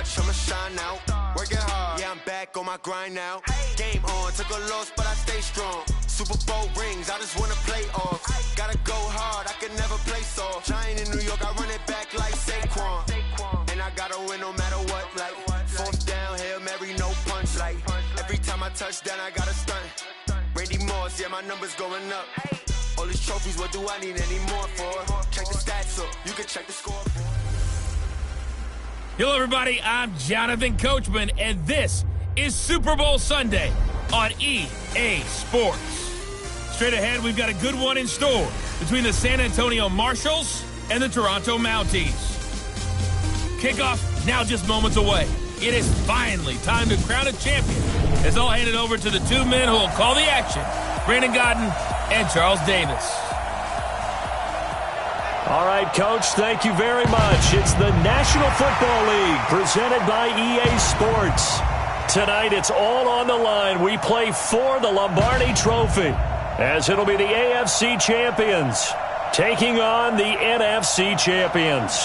much, I'ma shine out. Working hard, yeah, I'm back on my grind now. Game on, took a loss, but I stay strong. Super Bowl rings, I just wanna play off. Gotta go hard, I can never play soft. Giant in New York, I run it back like Saquon. And I gotta win no matter what, like fourth down, Hail Mary, no punch. Like every time I touch down, I gotta stunt. Randy Moss, yeah, my numbers going up. All these trophies, what do I need any more for? Check the stats up, you can check the score. Hello, everybody. I'm Jonathan Coachman, and this is Super Bowl Sunday on EA Sports. Straight ahead, we've got a good one in store between the San Antonio Marshalls and the Toronto Mounties. Kickoff now just moments away. It is finally time to crown a champion, as I'll hand it over to the two men who will call the action, Brandon Godden and Charles Davis. All right, Coach, thank you very much. It's the National Football League presented by EA Sports. Tonight, it's all on the line. We play for the Lombardi Trophy, as it'll be the AFC champions taking on the NFC champions.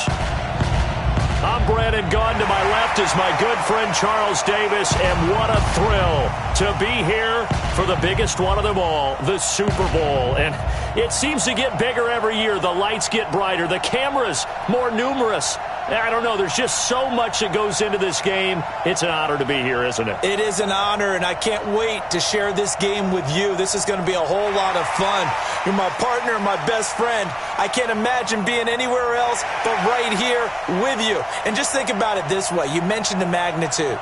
I'm Brandon Gaudin. To my left is my good friend Charles Davis, and what a thrill to be here for the biggest one of them all, the Super Bowl. And it seems to get bigger every year. The lights get brighter, the cameras more numerous. I don't know, there's just so much that goes into this game. It's an honor to be here, isn't it? It is an honor, and I can't wait to share this game with you. This is going to be a whole lot of fun. You're my partner, my best friend. I can't imagine being anywhere else but right here with you. And just think about it this way. You mentioned the magnitude.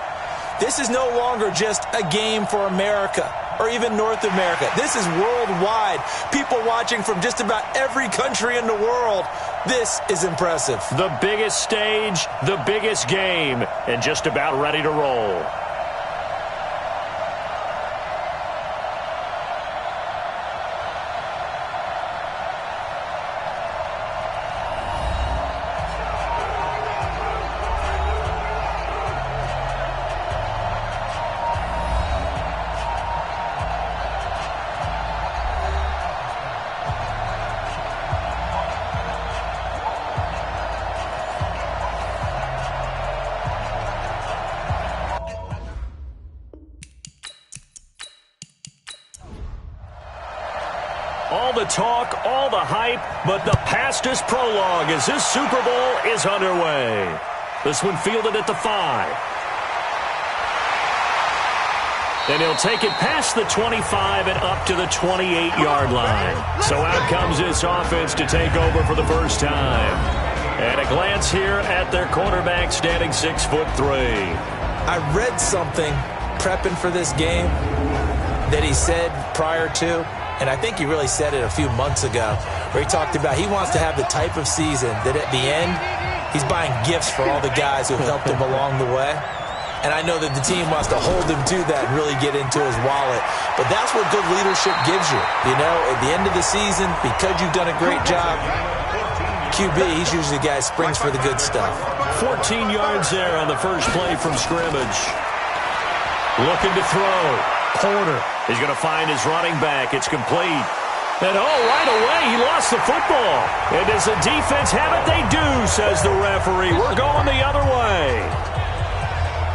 This is no longer just a game for America or even North America. This is worldwide. People watching from just about every country in the world. This is impressive. The biggest stage, the biggest game, and just about ready to roll. All the talk, all the hype, but the past is prologue as this Super Bowl is underway. This one fielded at the 5. And he'll take it past the 25 and up to the 28-yard line. So out comes this offense to take over for the first time. And a glance here at their quarterback standing 6'3". I read something prepping for this game that he said prior to, and I think he really said it a few months ago, where he talked about he wants to have the type of season that at the end, he's buying gifts for all the guys who have helped him along the way. And I know that the team wants to hold him to that and really get into his wallet. But that's what good leadership gives you. You know, at the end of the season, because you've done a great job, QB, he's usually the guy who springs for the good stuff. 14 yards there on the first play from scrimmage. Looking to throw. Porter is going to find his running back. It's complete. And right away, he lost the football. And does the defense have it? They do, says the referee. We're going the other way.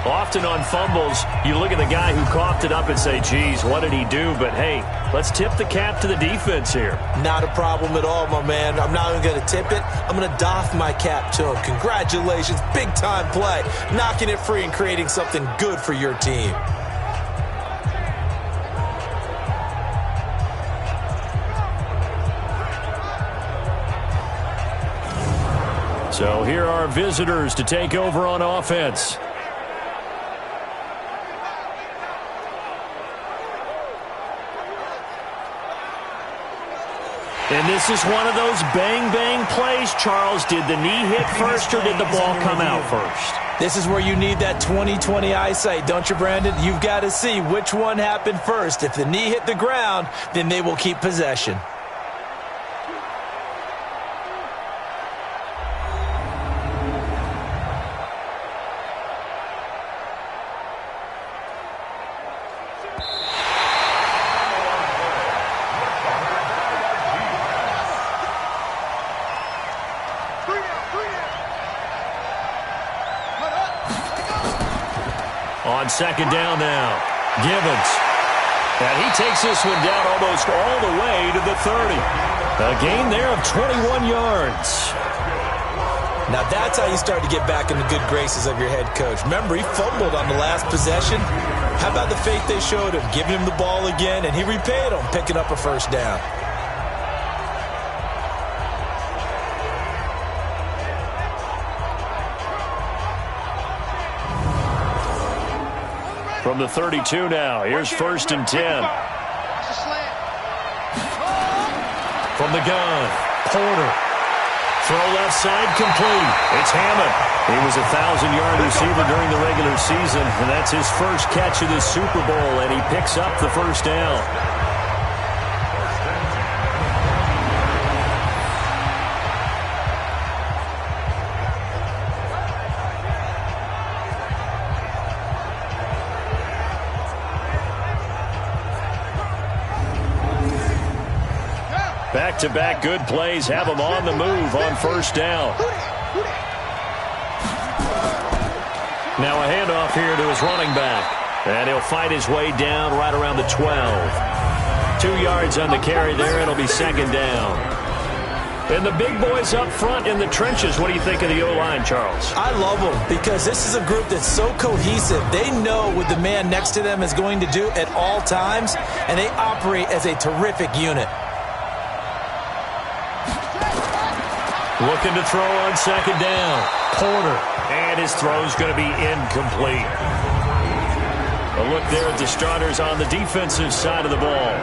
Often on fumbles, you look at the guy who coughed it up and say, geez, what did he do? But, hey, let's tip the cap to the defense here. Not a problem at all, my man. I'm not even going to tip it. I'm going to doff my cap to him. Congratulations. Big-time play. Knocking it free and creating something good for your team. So here are visitors to take over on offense. And this is one of those bang-bang plays, Charles. Did the knee hit first or did the ball come out first? This is where you need that 20/20 eyesight, don't you, Brandon? You've got to see which one happened first. If the knee hit the ground, then they will keep possession. On second down now, Gibbons. And he takes this one down almost all the way to the 30. A gain there of 21 yards. Now that's how you start to get back in the good graces of your head coach. Remember, he fumbled on the last possession. How about the faith they showed him, giving him the ball again, and he repaid him, picking up a first down. From the 32 now, here's 1st and 10. From the gun, Porter. Throw left side complete. It's Hammond. He was a 1,000-yard receiver during the regular season, and that's his first catch of the Super Bowl, and he picks up the first down. Back-to-back good plays have him on the move on first down. Now a handoff here to his running back. And he'll fight his way down right around the 12. 2 yards on the carry there. It'll be second down. And the big boys up front in the trenches. What do you think of the O-line, Charles? I love them because this is a group that's so cohesive. They know what the man next to them is going to do at all times, and they operate as a terrific unit. Looking to throw on second down. Porter. And his throw's going to be incomplete. A look there at the starters on the defensive side of the ball.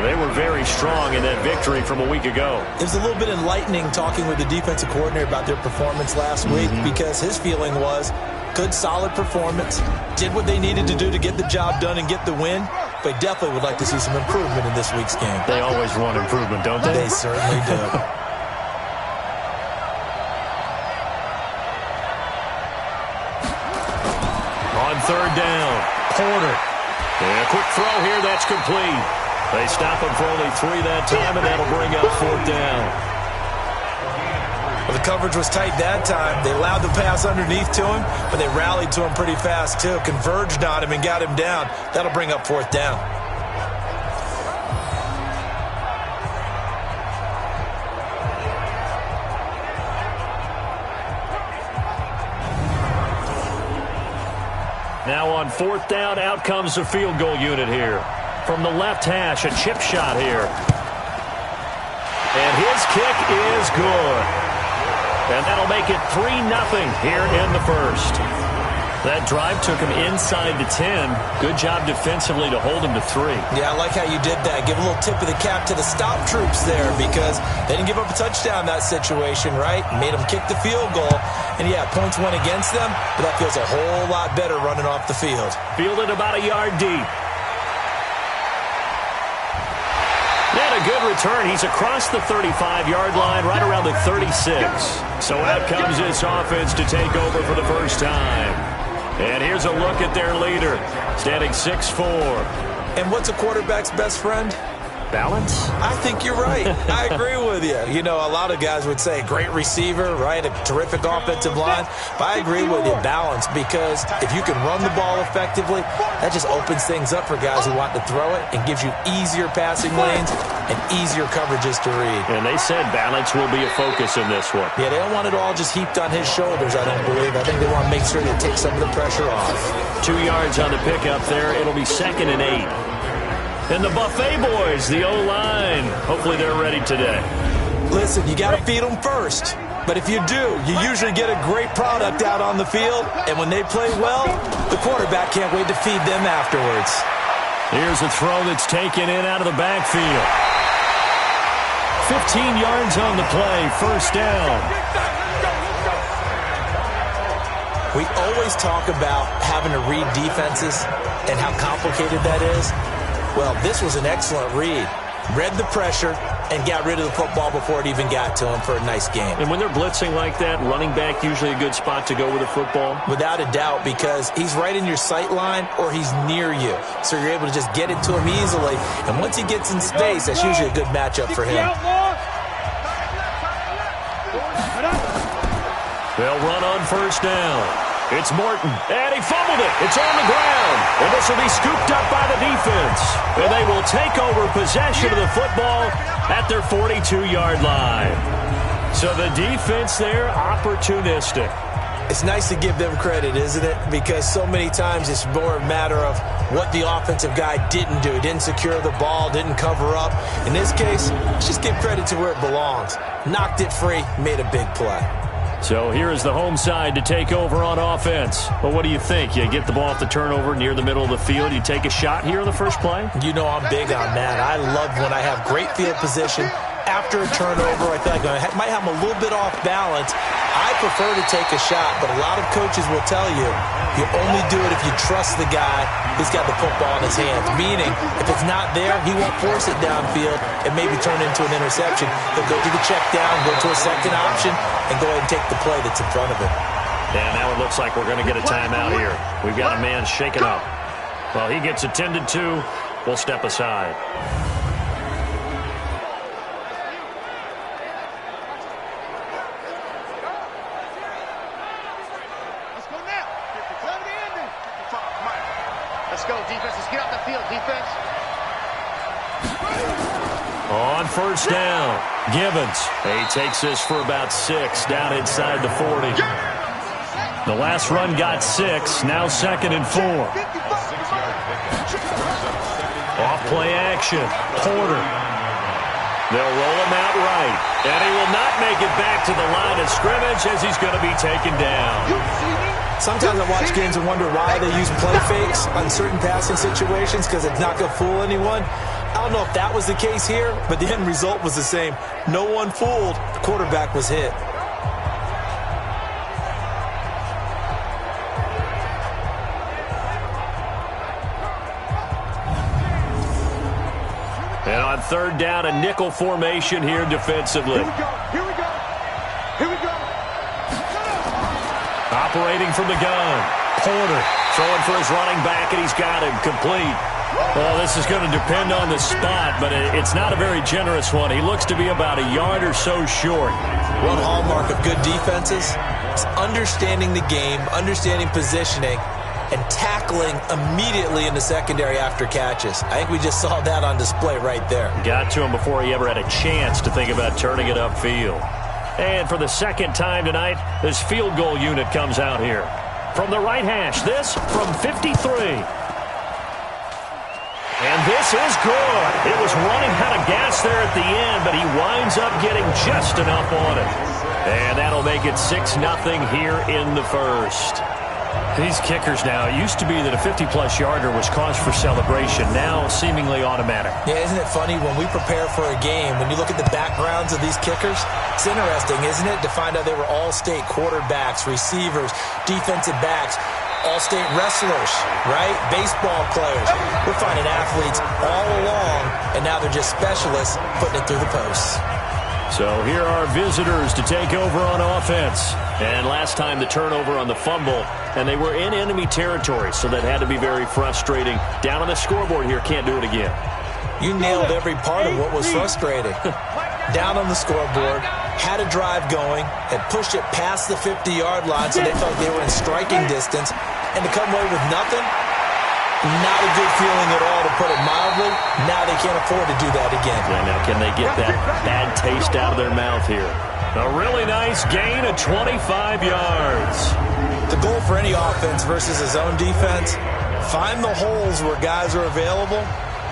They were very strong in that victory from a week ago. It was a little bit enlightening talking with the defensive coordinator about their performance last week because his feeling was good, solid performance, did what they needed to do to get the job done and get the win, but definitely would like to see some improvement in this week's game. They always want improvement, don't they? They certainly do. On third down, Porter. And a quick throw here, that's complete. They stop him for only 3 that time, and that'll bring up fourth down. Well, the coverage was tight that time. They allowed the pass underneath to him, but they rallied to him pretty fast, too. Converged on him and got him down. That'll bring up fourth down. Now on fourth down, out comes the field goal unit here. From the left hash, a chip shot here. And his kick is good. And that'll make it 3-0 here in the first. That drive took him inside the 10. Good job defensively to hold him to 3. Yeah, I like how you did that. Give a little tip of the cap to the stop troops there because they didn't give up a touchdown in that situation, right? Made them kick the field goal. And, yeah, points went against them, but that feels a whole lot better running off the field. Fielded about a yard deep. And a good return. He's across the 35-yard line, right around the 36. So out comes this offense to take over for the first time. And here's a look at their leader, standing 6'4". And what's a quarterback's best friend? Balance? I think you're right. I agree with you. You know, a lot of guys would say great receiver, right? A terrific offensive line. But I agree with you, balance, because if you can run the ball effectively, that just opens things up for guys who want to throw it and gives you easier passing lanes and easier coverages to read. And they said balance will be a focus in this one. Yeah, they don't want it all just heaped on his shoulders, I don't believe. I think they want to make sure they take some of the pressure off. 2 yards on the pickup there. It'll be 2nd and 8. And the Buffet boys, the O-line, hopefully they're ready today. Listen, you got to feed them first. But if you do, you usually get a great product out on the field. And when they play well, the quarterback can't wait to feed them afterwards. Here's a throw that's taken in out of the backfield. 15 yards on the play, first down. We always talk about having to read defenses and how complicated that is. Well, this was an excellent read. Read the pressure and got rid of the football before it even got to him for a nice game. And when they're blitzing like that, running back usually a good spot to go with the football? Without a doubt, because he's right in your sight line or he's near you. So you're able to just get it to him easily. And once he gets in space, that's usually a good matchup for him. They'll run on first down. It's Morton, and he fumbled it. It's on the ground, and this will be scooped up by the defense. And they will take over possession of the football at their 42-yard line. So the defense there, opportunistic. It's nice to give them credit, isn't it? Because so many times it's more a matter of what the offensive guy didn't do. He didn't secure the ball, didn't cover up. In this case, let's just give credit to where it belongs. Knocked it free, made a big play. So here is the home side to take over on offense. Well, what do you think? You get the ball off the turnover near the middle of the field. You take a shot here on the first play? You know I'm big on that. I love when I have great field position. After a turnover, I feel like I might have them a little bit off balance. I prefer to take a shot, but a lot of coaches will tell you only do it if you trust the guy who's got the football in his hands. Meaning, if it's not there, he won't force it downfield and maybe turn into an interception. He'll go to the check down, go to a second option, and go ahead and take the play that's in front of him. And now it looks like we're going to get a timeout here. We've got a man shaken up. Well, he gets attended to. We'll step aside. On first down, Gibbons. He takes this for about 6 down inside the 40. The last run got 6, now 2nd and 4. Off play action, Porter. They'll roll him out right, and he will not make it back to the line of scrimmage as he's going to be taken down. Sometimes I watch games and wonder why they use play fakes on certain passing situations because it's not going to fool anyone. I don't know if that was the case here, but the end result was the same. No one fooled. The quarterback was hit. And on third down, a nickel formation here defensively. Here we go. Operating from the gun. Porter throwing for his running back, and he's got him complete. Well, this is going to depend on the spot, but it's not a very generous one. He looks to be about a yard or so short. One hallmark of good defenses is understanding the game, understanding positioning, and tackling immediately in the secondary after catches. I think we just saw that on display right there. Got to him before he ever had a chance to think about turning it upfield. And for the second time tonight, this field goal unit comes out here. From the right hash, this from 53. And this is good. It was running out of gas there at the end, but he winds up getting just enough on it. And that'll make it 6-0 here in the first. These kickers now, it used to be that a 50-plus yarder was cause for celebration. Now seemingly automatic. Yeah, isn't it funny when we prepare for a game, when you look at the backgrounds of these kickers, it's interesting, isn't it, to find out they were all-state quarterbacks, receivers, defensive backs, all-state wrestlers, right? Baseball players. We're finding athletes all along, and now they're just specialists putting it through the posts. So here are visitors to take over on offense. And last time the turnover on the fumble, and they were in enemy territory, so that had to be very frustrating. Down on the scoreboard here, can't do it again. You nailed every part of what was frustrating. Down on the scoreboard, had a drive going, and pushed it past the 50-yard line so they felt they were in striking distance, and to come away with nothing, not a good feeling at all, to put it mildly. Now they can't afford to do that again. Yeah, now can they get that bad taste out of their mouth here? A really nice gain of 25 yards. The goal for any offense versus a zone defense, find the holes where guys are available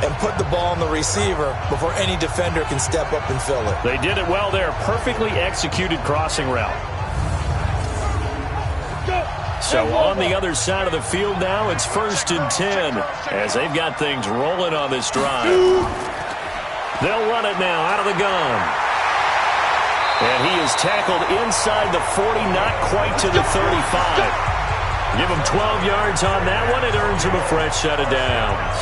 and put the ball on the receiver before any defender can step up and fill it. They did it well there. Perfectly executed crossing route. So on the other side of the field now, it's 1st and 10 as they've got things rolling on this drive. They'll run it now out of the gun. And he is tackled inside the 40, not quite to the 35. Give him 12 yards on that one. It earns him a fresh set of downs.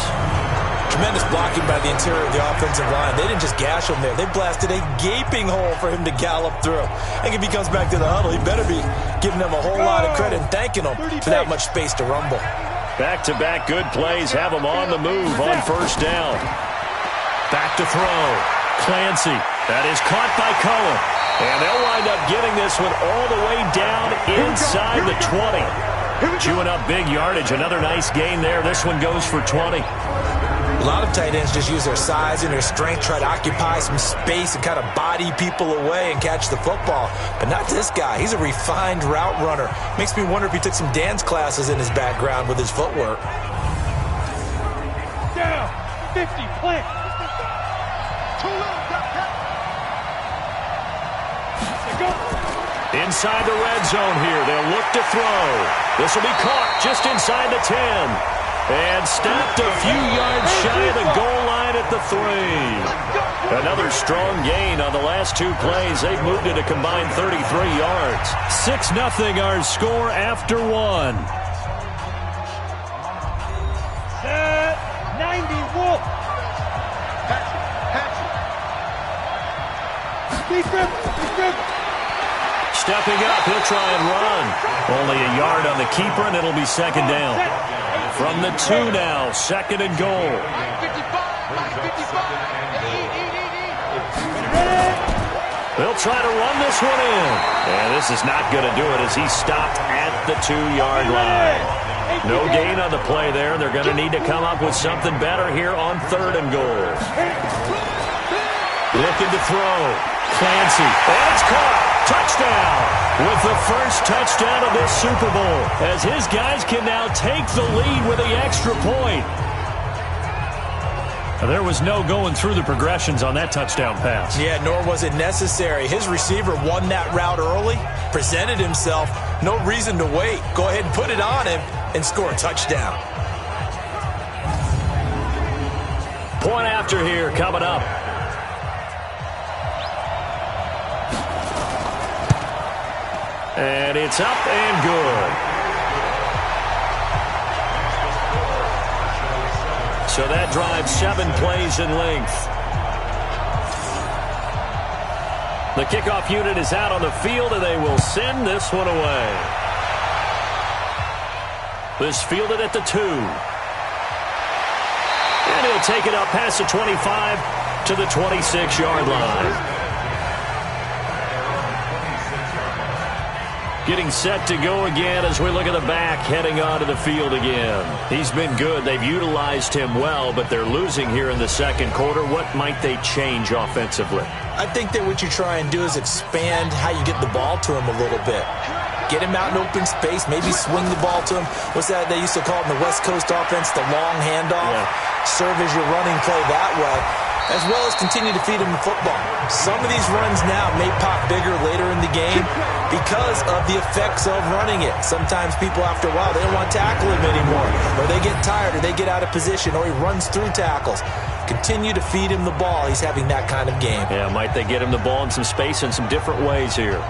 Tremendous blocking by the interior of the offensive line. They didn't just gash him there. They blasted a gaping hole for him to gallop through. I think if he comes back to the huddle, he better be giving them a whole lot of credit and thanking them for that much space to rumble. Back-to-back good plays have him on the move on first down. Back to throw. Clancy. That is caught by Cohen. And they'll wind up getting this one all the way down inside the 20. Chewing up big yardage. Another nice gain there. This one goes for 20. A lot of tight ends just use their size and their strength, try to occupy some space and kind of body people away and catch the football. But not this guy. He's a refined route runner. Makes me wonder if he took some dance classes in his background with his footwork. Down, 50, plant. Too little, Inside the red zone here. They'll look to throw. This will be caught just inside the 10. And stopped a few yards shy of the goal line at the 3. Another strong gain on the last 2 plays. They've moved it a combined 33 yards. 6-0 our score after 1. Set, 90, Wolf. Big grip. Stepping up, he'll try and run. Only a yard on the keeper, and it'll be second down. From the 2 now, second and goal. They'll try to run this one in. And this is not going to do it as he stopped at the 2-yard line. No gain on the play there. They're going to need to come up with something better here on 3rd and goal. Looking to throw. Clancy. And it's caught. Touchdown. With the first touchdown of this Super Bowl. As his guys can now take the lead with the extra point. There was no going through the progressions on that touchdown pass. Yeah, nor was it necessary. His receiver won that route early, presented himself. No reason to wait. Go ahead and put it on him and score a touchdown. Point after here coming up. And it's up and good. So that drives 7 plays in length. The kickoff unit is out on the field, and they will send this one away. This fielded at the 2. And he'll take it up past the 25 to the 26-yard line. Getting set to go again as we look at the back, heading onto the field again. He's been good. They've utilized him well, but they're losing here in the second quarter. What might they change offensively? I think that what you try and do is expand how you get the ball to him a little bit. Get him out in open space, maybe swing the ball to him. What's that they used to call it in the West Coast offense, the long handoff? Yeah. Serve as your running play that way, as well as continue to feed him the football. Some of these runs now may pop bigger later in the game because of the effects of running it. Sometimes people, after a while, they don't want to tackle him anymore, or they get tired, or they get out of position, or he runs through tackles. Continue to feed him the ball. He's having that kind of game. Yeah, might they get him the ball in some space in some different ways here.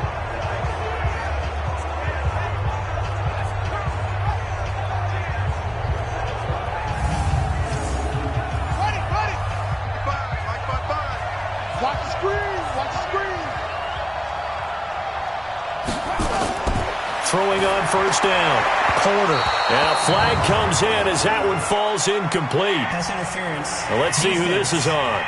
Throwing on first down. Corner. And a flag comes in as that one falls incomplete. Pass interference. Well, let's see who this is on.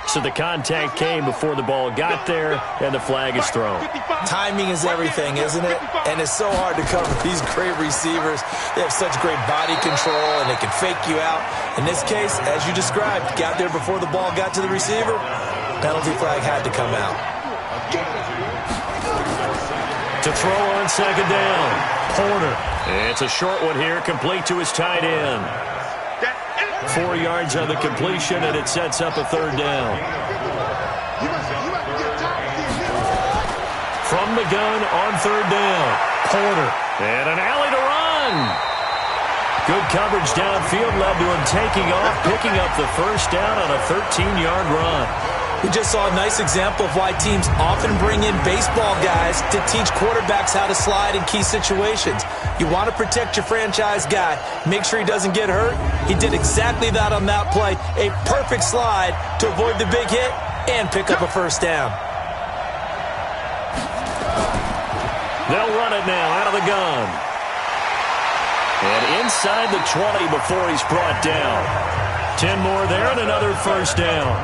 So the contact came before the ball got there, and the flag is thrown. Timing is everything, isn't it? And it's so hard to cover these great receivers. They have such great body control, and they can fake you out. In this case, as you described, got there before the ball got to the receiver. Penalty flag had to come out. To throw on second down. Porter. It's a short one here, complete to his tight end. 4 yards on the completion, and it sets up a third down. From the gun on third down. Porter. And an alley to run. Good coverage downfield led to him taking off, picking up the first down on a 13-yard run. We just saw a nice example of why teams often bring in baseball guys to teach quarterbacks how to slide in key situations. You want to protect your franchise guy. Make sure he doesn't get hurt. He did exactly that on that play. A perfect slide to avoid the big hit and pick up a first down. They'll run it now out of the gun. And inside the 20 before he's brought down. 10 more there and another first down.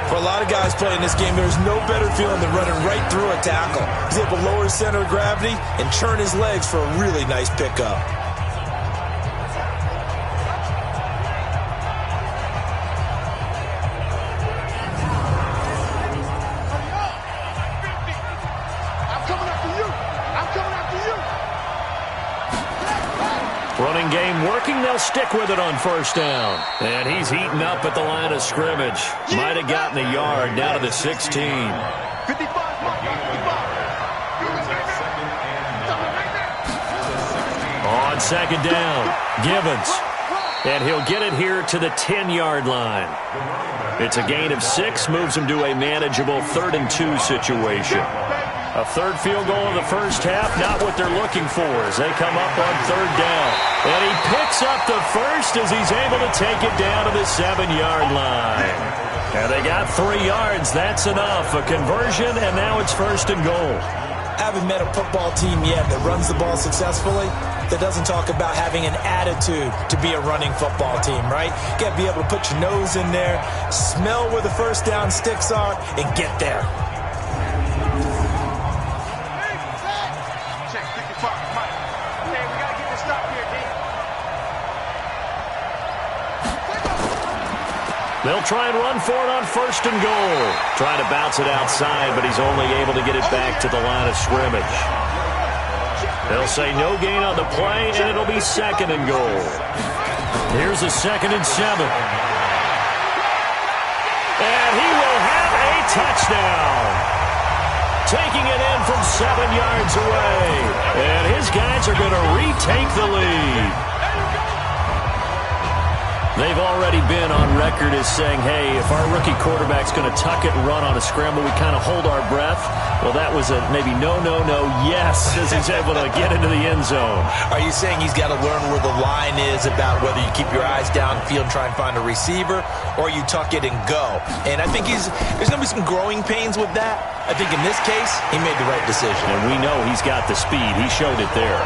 For a lot of guys playing this game, there's no better feeling than running right through a tackle. He's able to lower his center of gravity and churn his legs for a really nice pickup. Running game working. They'll stick with it on first down. And he's heating up at the line of scrimmage. Might have gotten a yard down to the 16. On second down, Givens. And he'll get it here to the 10-yard line. It's a gain of 6, moves him to a manageable 3rd and 2 situation. A third field goal in the first half, not what they're looking for as they come up on 3rd down. And he picks up the first as he's able to take it down to the 7-yard line. And they got 3 yards. That's enough. A conversion, and now it's 1st and goal. Haven't met a football team yet that runs the ball successfully that doesn't talk about having an attitude to be a running football team, right? You got to be able to put your nose in there, smell where the first down sticks are, and get there. They'll try and run for it on 1st and goal. Trying to bounce it outside, but he's only able to get it back to the line of scrimmage. They'll say no gain on the play, and it'll be 2nd and goal. Here's a 2nd and 7. And he will have a touchdown. Taking it in from 7 yards away. And his guys are going to retake the lead. They've already been on record as saying, hey, if our rookie quarterback's going to tuck it and run on a scramble, we kind of hold our breath. Well, that was a maybe no, yes, as he's able to get into the end zone. Are you saying he's got to learn where the line is about whether you keep your eyes downfield and try and find a receiver, or you tuck it and go? And I think there's going to be some growing pains with that. I think in this case, he made the right decision. And we know he's got the speed. He showed it there.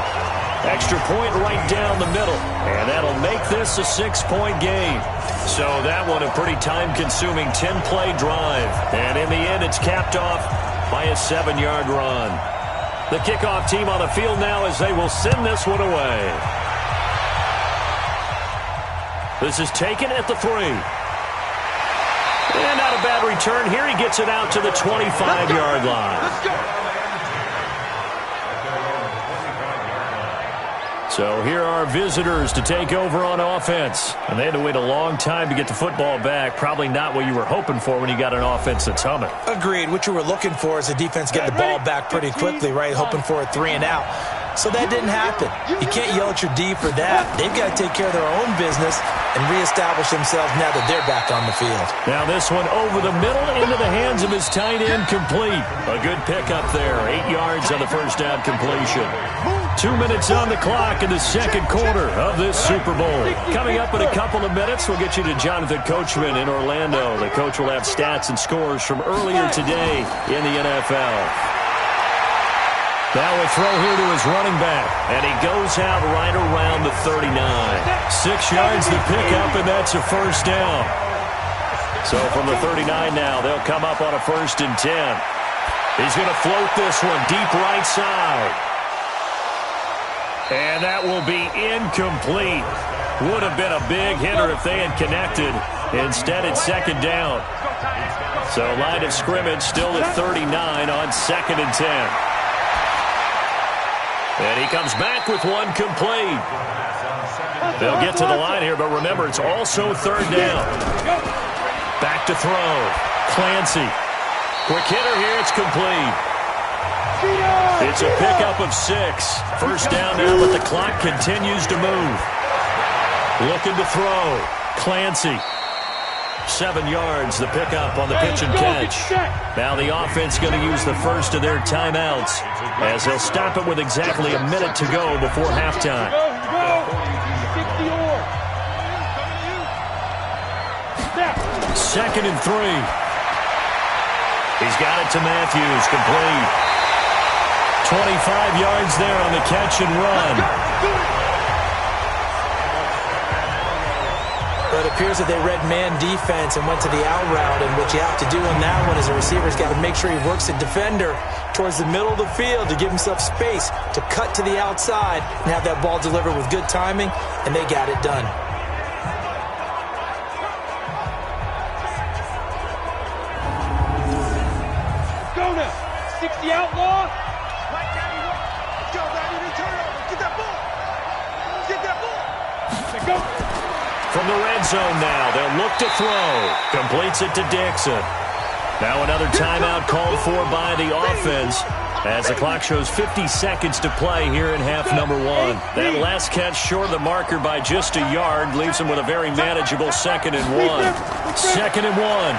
Extra point right down the middle, and that'll make this a 6-point game. So that one a pretty time-consuming 10-play drive. And in the end, it's capped off by a 7-yard run. The kickoff team on the field now as they will send this one away. This is taken at the 3. And not a bad return here. He gets it out to the 25-yard line. Let's go. So here are visitors to take over on offense. And they had to wait a long time to get the football back. Probably not what you were hoping for when you got an offense that's humming. Agreed. What you were looking for is the defense getting the ball back pretty quickly, right? Hoping for a 3 and out. So that didn't happen. You can't yell at your D for that. They've got to take care of their own business and reestablish themselves now that they're back on the field. Now this one over the middle into the hands of his tight end, complete. A good pickup there. 8 yards on the first down completion. 2 minutes on the clock in the second quarter of this Super Bowl. Coming up in a couple of minutes, we'll get you to Jonathan Coachman in Orlando. The coach will have stats and scores from earlier today in the NFL. Now a throw here to his running back, and he goes out right around the 39. 6 yards to pick up, and that's a first down. So from the 39 now, they'll come up on a 1st and 10. He's going to float this one deep right side. And that will be incomplete. Would have been a big hitter if they had connected. Instead, it's 2nd down. So line of scrimmage still at 39 on 2nd and 10. And he comes back with one complete. They'll get to the line here, but remember, it's also 3rd down. Back to throw. Clancy. Quick hitter here, it's complete. It's a pickup of 6. First down now, but the clock continues to move. Looking to throw. Clancy. 7 yards, the pickup on the pitch and catch. Now the offense going to use the first of their timeouts as they'll stop it with exactly a minute to go before halftime. 2nd and 3. He's got it to Matthews, complete. 25 yards there on the catch and run. But it appears that they read man defense and went to the out route, and what you have to do on that one is a receiver's got to make sure he works a defender towards the middle of the field to give himself space to cut to the outside and have that ball delivered with good timing, and they got it done. Go now. 60 outlaw. Right down you want. Let's go, baby. Then turn it over. Get that ball. Get that ball. Let's go. From the red zone now, they'll look to throw. Completes it to Dixon. Now another timeout called for by the offense as the clock shows 50 seconds to play here in half number one. That last catch short of the marker by just a yard leaves him with a very manageable 2nd and 1. 2nd and 1.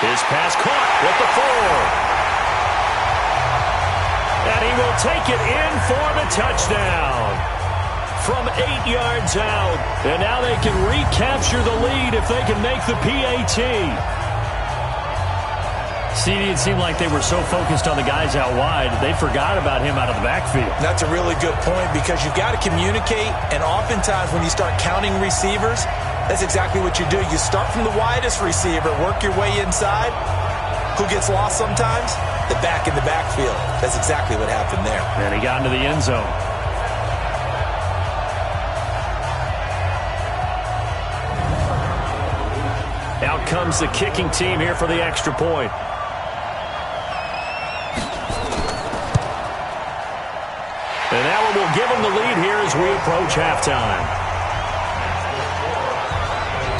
His pass caught with the 4. And he will take it in for the touchdown. From 8 yards out. And now they can recapture the lead if they can make the PAT. CD, it seemed like they were so focused on the guys out wide, they forgot about him out of the backfield. That's a really good point because you've got to communicate, and oftentimes when you start counting receivers, that's exactly what you do. You start from the widest receiver, work your way inside. Who gets lost sometimes? The back in the backfield. That's exactly what happened there. And he got into the end zone. Out comes the kicking team here for the extra point. And that one will give them the lead here as we approach halftime.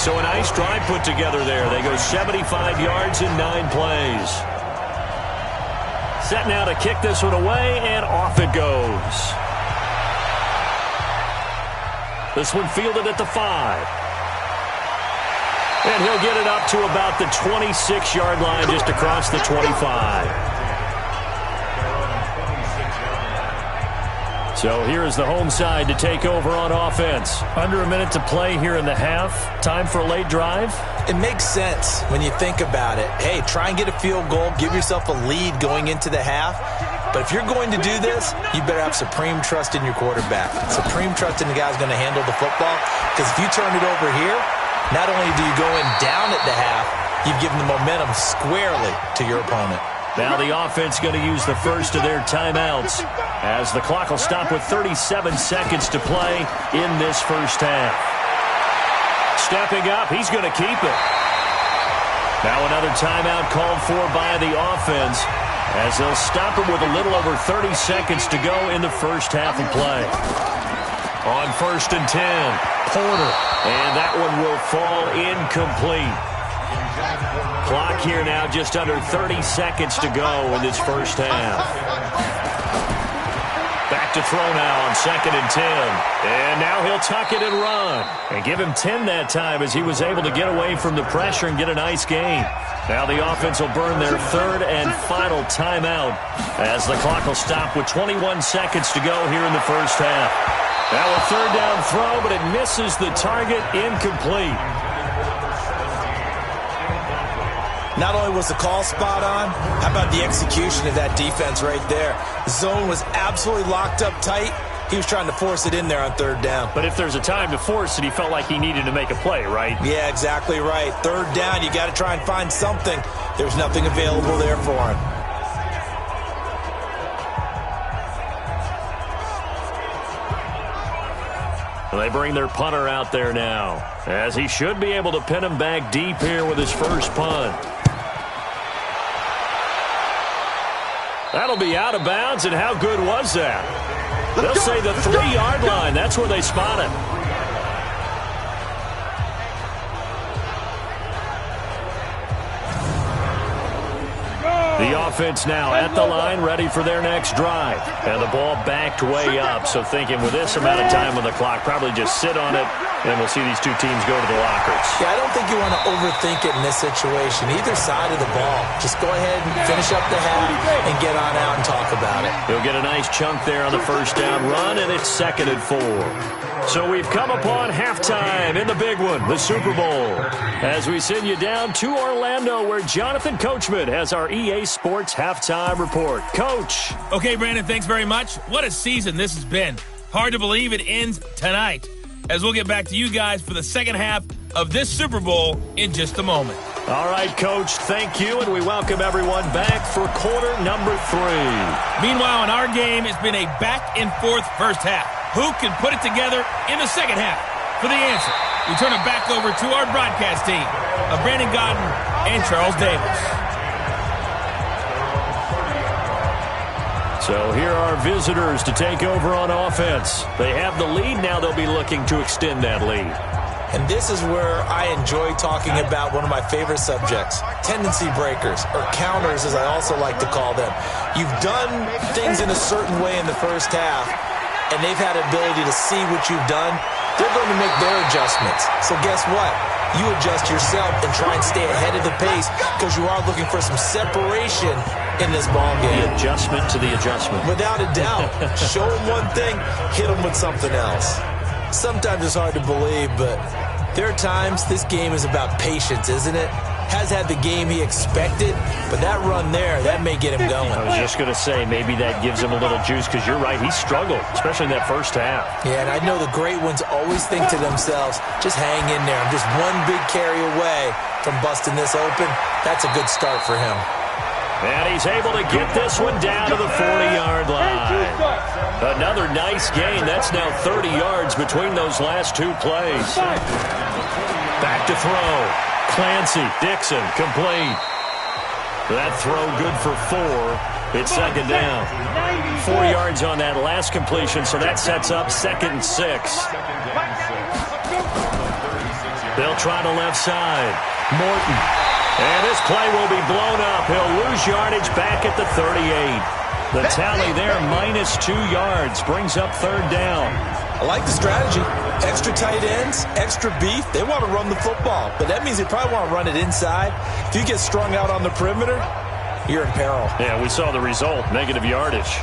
So a nice drive put together there. They go 75 yards in 9 plays. Set now to kick this one away, and off it goes. This one fielded at the 5. And he'll get it up to about the 26-yard line, just across the 25. So here is the home side to take over on offense. Under a minute to play here in the half. Time for a late drive. It makes sense when you think about it. Hey, try and get a field goal. Give yourself a lead going into the half. But if you're going to do this, you better have supreme trust in your quarterback. Supreme trust in the guy who's going to handle the football. Because if you turn it over here, not only do you go in down at the half, you've given the momentum squarely to your opponent. Now the offense going to use the first of their timeouts as the clock will stop with 37 seconds to play in this first half. Stepping up, he's going to keep it. Now another timeout called for by the offense as they'll stop it with a little over 30 seconds to go in the first half of play. On 1st and 10, Porter, and that one will fall incomplete. Clock here now just under 30 seconds to go in this first half. Back to throw now on 2nd and 10. And now he'll tuck it and run. And give him 10 that time as he was able to get away from the pressure and get a nice gain. Now the offense will burn their 3rd and final timeout as the clock will stop with 21 seconds to go here in the first half. Now a 3rd down throw, but it misses the target, incomplete. Not only was the call spot on, how about the execution of that defense right there? The zone was absolutely locked up tight. He was trying to force it in there on 3rd down. But if there's a time to force it, he felt like he needed to make a play, right? Yeah, exactly right. 3rd down, you got to try and find something. There's nothing available there for him. They bring their punter out there now, as he should be able to pin him back deep here with his first punt. That'll be out of bounds, and how good was that? They'll say the 3-yard line. That's where they spot it. The offense now at the line, ready for their next drive. And the ball backed way up, so thinking with this amount of time on the clock, probably just sit on it, and we'll see these two teams go to the lockers. Yeah, I don't think you want to overthink it in this situation. Either side of the ball. Just go ahead and finish up the half and get on out and talk about it. He'll get a nice chunk there on the first down run, and it's 2nd and 4. So we've come upon halftime in the big one, the Super Bowl, as we send you down to Orlando where Jonathan Coachman has our EA Sports Halftime Report. Coach. Okay, Brandon, thanks very much. What a season this has been. Hard to believe it ends tonight. as we'll get back to you guys for the second half of this Super Bowl in just a moment. All right, Coach, thank you, and we welcome everyone back for quarter number 3. Meanwhile, in our game, it's been a back-and-forth first half. Who can put it together in the second half? For the answer, we turn it back over to our broadcast team of Brandon Godden and Charles Davis. So here are visitors to take over on offense. They have the lead. Now they'll be looking to extend that lead. And this is where I enjoy talking about one of my favorite subjects, tendency breakers, or counters as I also like to call them. You've done things in a certain way in the first half, and they've had the ability to see what you've done. They're going to make their adjustments. So guess what? You adjust yourself and try and stay ahead of the pace because you are looking for some separation in this ball game. The adjustment to the adjustment. Without a doubt. Show them one thing, hit them with something else. Sometimes it's hard to believe, but there are times this game is about patience, isn't it? Has had the game he expected, but that run there, that may get him going. I was just going to say, maybe that gives him a little juice because you're right, he struggled, especially in that first half. Yeah, and I know the great ones always think to themselves, just hang in there. I'm just one big carry away from busting this open. That's a good start for him. And he's able to get this one down to the 40-yard line. Another nice gain. That's now 30 yards between those last two plays. Back to throw. Clancy, Dixon, complete. That throw good for 4. It's second down. 4 yards on that last completion, so that sets up 2nd and 6. They'll try to left side. Morton. And this play will be blown up. He'll lose yardage back at the 38. The tally there, -2 yards, brings up 3rd down. I like the strategy. Extra tight ends, extra beef. They want to run the football, but that means they probably want to run it inside. If you get strung out on the perimeter, you're in peril. Yeah, we saw the result, negative yardage.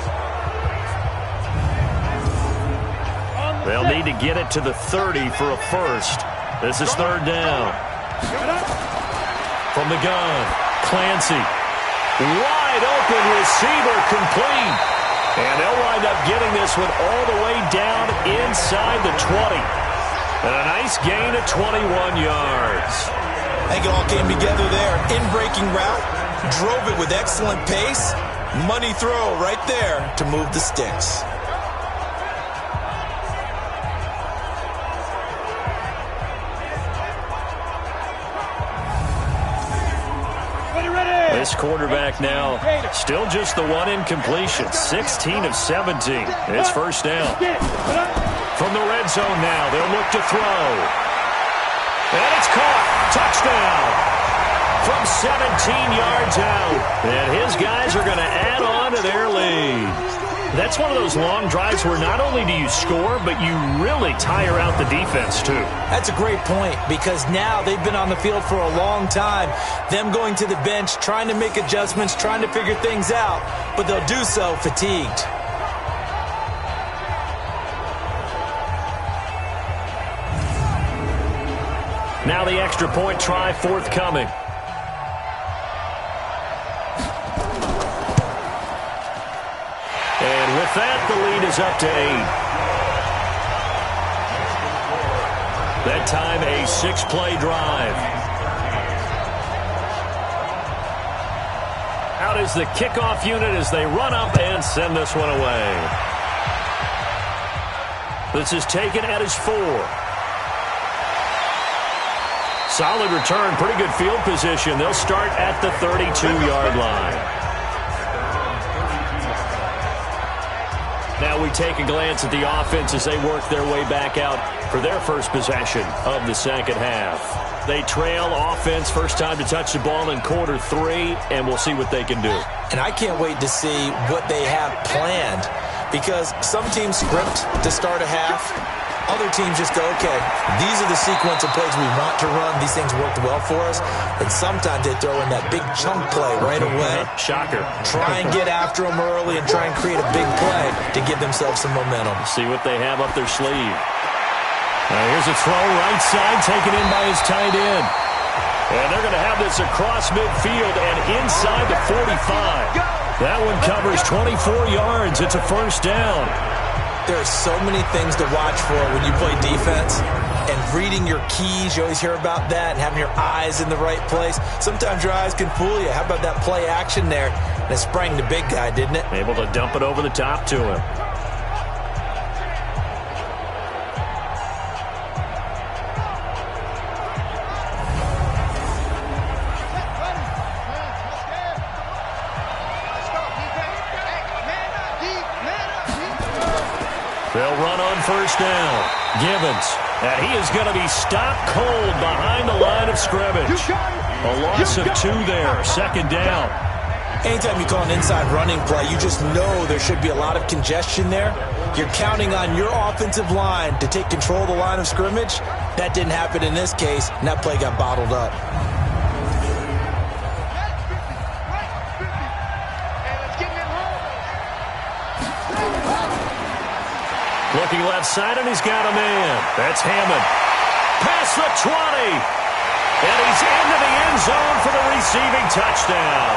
They'll need to get it to the 30 for a first. This is 3rd down. From the gun, Clancy. Wide open receiver, complete. And they'll wind up getting this one all the way down inside the 20. And a nice gain of 21 yards. I think it all came together there. In-breaking route, drove it with excellent pace. Money throw right there to move the sticks. This quarterback now, still just the one incompletion, 16 of 17. It's first down. From the red zone now, they'll look to throw. And it's caught. Touchdown. From 17 yards out. And his guys are going to add on to their lead. That's one of those long drives where not only do you score, but you really tire out the defense, too. That's a great point because now they've been on the field for a long time. Them going to the bench, trying to make adjustments, trying to figure things out, but they'll do so fatigued. Now the extra point try forthcoming. And with that, the lead is up to 8. That time, a 6-play drive. Out is the kickoff unit as they run up and send this one away. This is taken at his 4. Solid return, pretty good field position. They'll start at the 32-yard line. Now we take a glance at the offense as they work their way back out for their first possession of the second half. They trail offense, first time to touch the ball in quarter 3, and we'll see what they can do. And I can't wait to see what they have planned because some teams script to start a half. Other teams just go, okay, these are the sequence of plays we want to run. These things worked well for us. And sometimes they throw in that big chunk play right away. Shocker. Try and get after them early and try and create a big play to give themselves some momentum. See what they have up their sleeve. Here's a throw right side taken in by his tight end. And they're going to have this across midfield and inside the 45. That one covers 24 yards. It's a first down. There are so many things to watch for when you play defense. And reading your keys, you always hear about that, and having your eyes in the right place. Sometimes your eyes can fool you. How about that play action there? And it sprang the big guy, didn't it? Able to dump it over the top to him. They'll run on first down. Gibbons. And he is going to be stopped cold behind the line of scrimmage. A loss of 2 there. Second down. Anytime you call an inside running play, you just know there should be a lot of congestion there. You're counting on your offensive line to take control of the line of scrimmage. That didn't happen in this case, and that play got bottled up. Looking left side, and he's got a man. That's Hammond. Past the 20. And he's into the end zone for the receiving touchdown.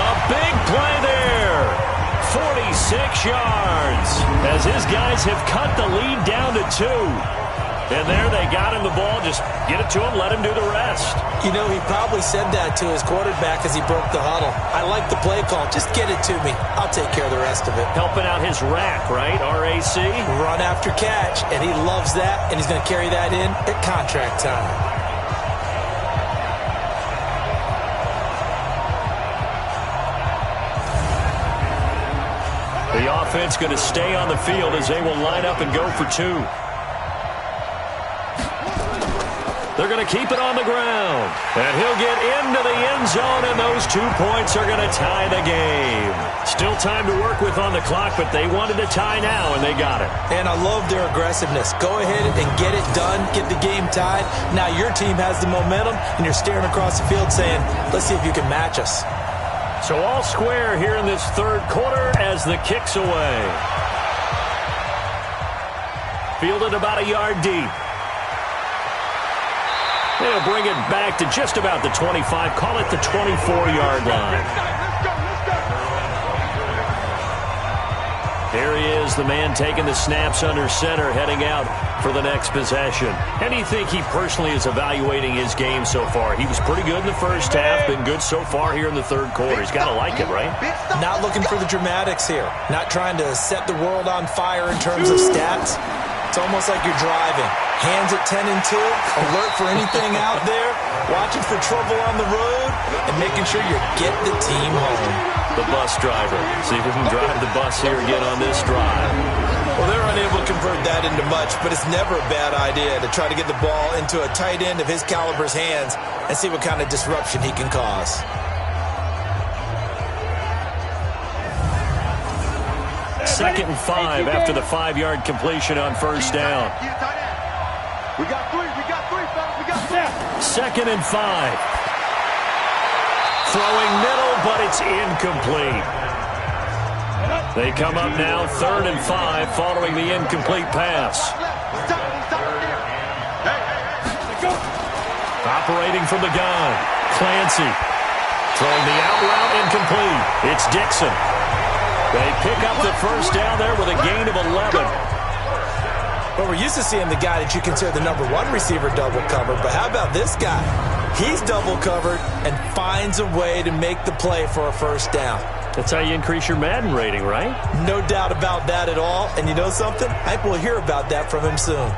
A big play there. 46 yards. As his guys have cut the lead down to 2. And there they got him the ball. Just get it to him, let him do the rest. You know, he probably said that to his quarterback as he broke the huddle. I like the play call. Just get it to me. I'll take care of the rest of it. Helping out his rack, right? RAC? Run after catch. And he loves that, and he's going to carry that in at contract time. The offense going to stay on the field as they will line up and go for 2. They're going to keep it on the ground. And he'll get into the end zone, and those 2 points are going to tie the game. Still time to work with on the clock, but they wanted to tie now, and they got it. And I love their aggressiveness. Go ahead and get it done, get the game tied. Now your team has the momentum, and you're staring across the field saying, let's see if you can match us. So all square here in this third quarter as the kick's away. Fielded about a yard deep. They'll bring it back to just about the 25. Call it the 24-yard line. Here he is, the man taking the snaps under center, heading out for the next possession. And you think he personally is evaluating his game so far? He was pretty good in the first half, been good so far here in the third quarter. He's got to like it, right? Not looking for the dramatics here. Not trying to set the world on fire in terms of stats. It's almost like you're driving. Hands at 10 and 2, alert for anything out there, watching for trouble on the road, and making sure you get the team home. The bus driver. See if we can drive the bus here again on this drive. Well, they're unable to convert that into much, but it's never a bad idea to try to get the ball into a tight end of his caliber's hands and see what kind of disruption he can cause. Second and 5 after the 5-yard completion on first down. We got 3, fellas, we got 4. Second and 5. Throwing middle, but it's incomplete. They come up now, 3rd and 5, following the incomplete pass. Operating from the gun, Clancy. Throwing the out route, incomplete. It's Dixon. They pick up the first down there with a gain of 11. Well, we're used to seeing the guy that you consider the number 1 receiver double covered, but how about this guy? He's double covered and finds a way to make the play for a first down. That's how you increase your Madden rating, right? No doubt about that at all. And you know something? I think we'll hear about that from him soon.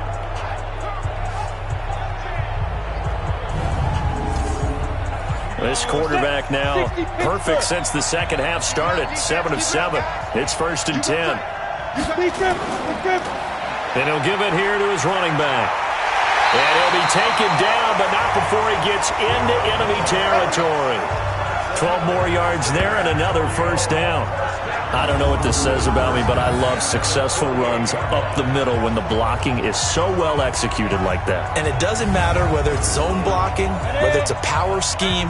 This quarterback now perfect since the second half started. 7 of 7. It's 1st and 10. And he'll give it here to his running back. And he'll be taken down, but not before he gets into enemy territory. 12 more yards there and another first down. I don't know what this says about me, but I love successful runs up the middle when the blocking is so well executed like that. And it doesn't matter whether it's zone blocking, whether it's a power scheme.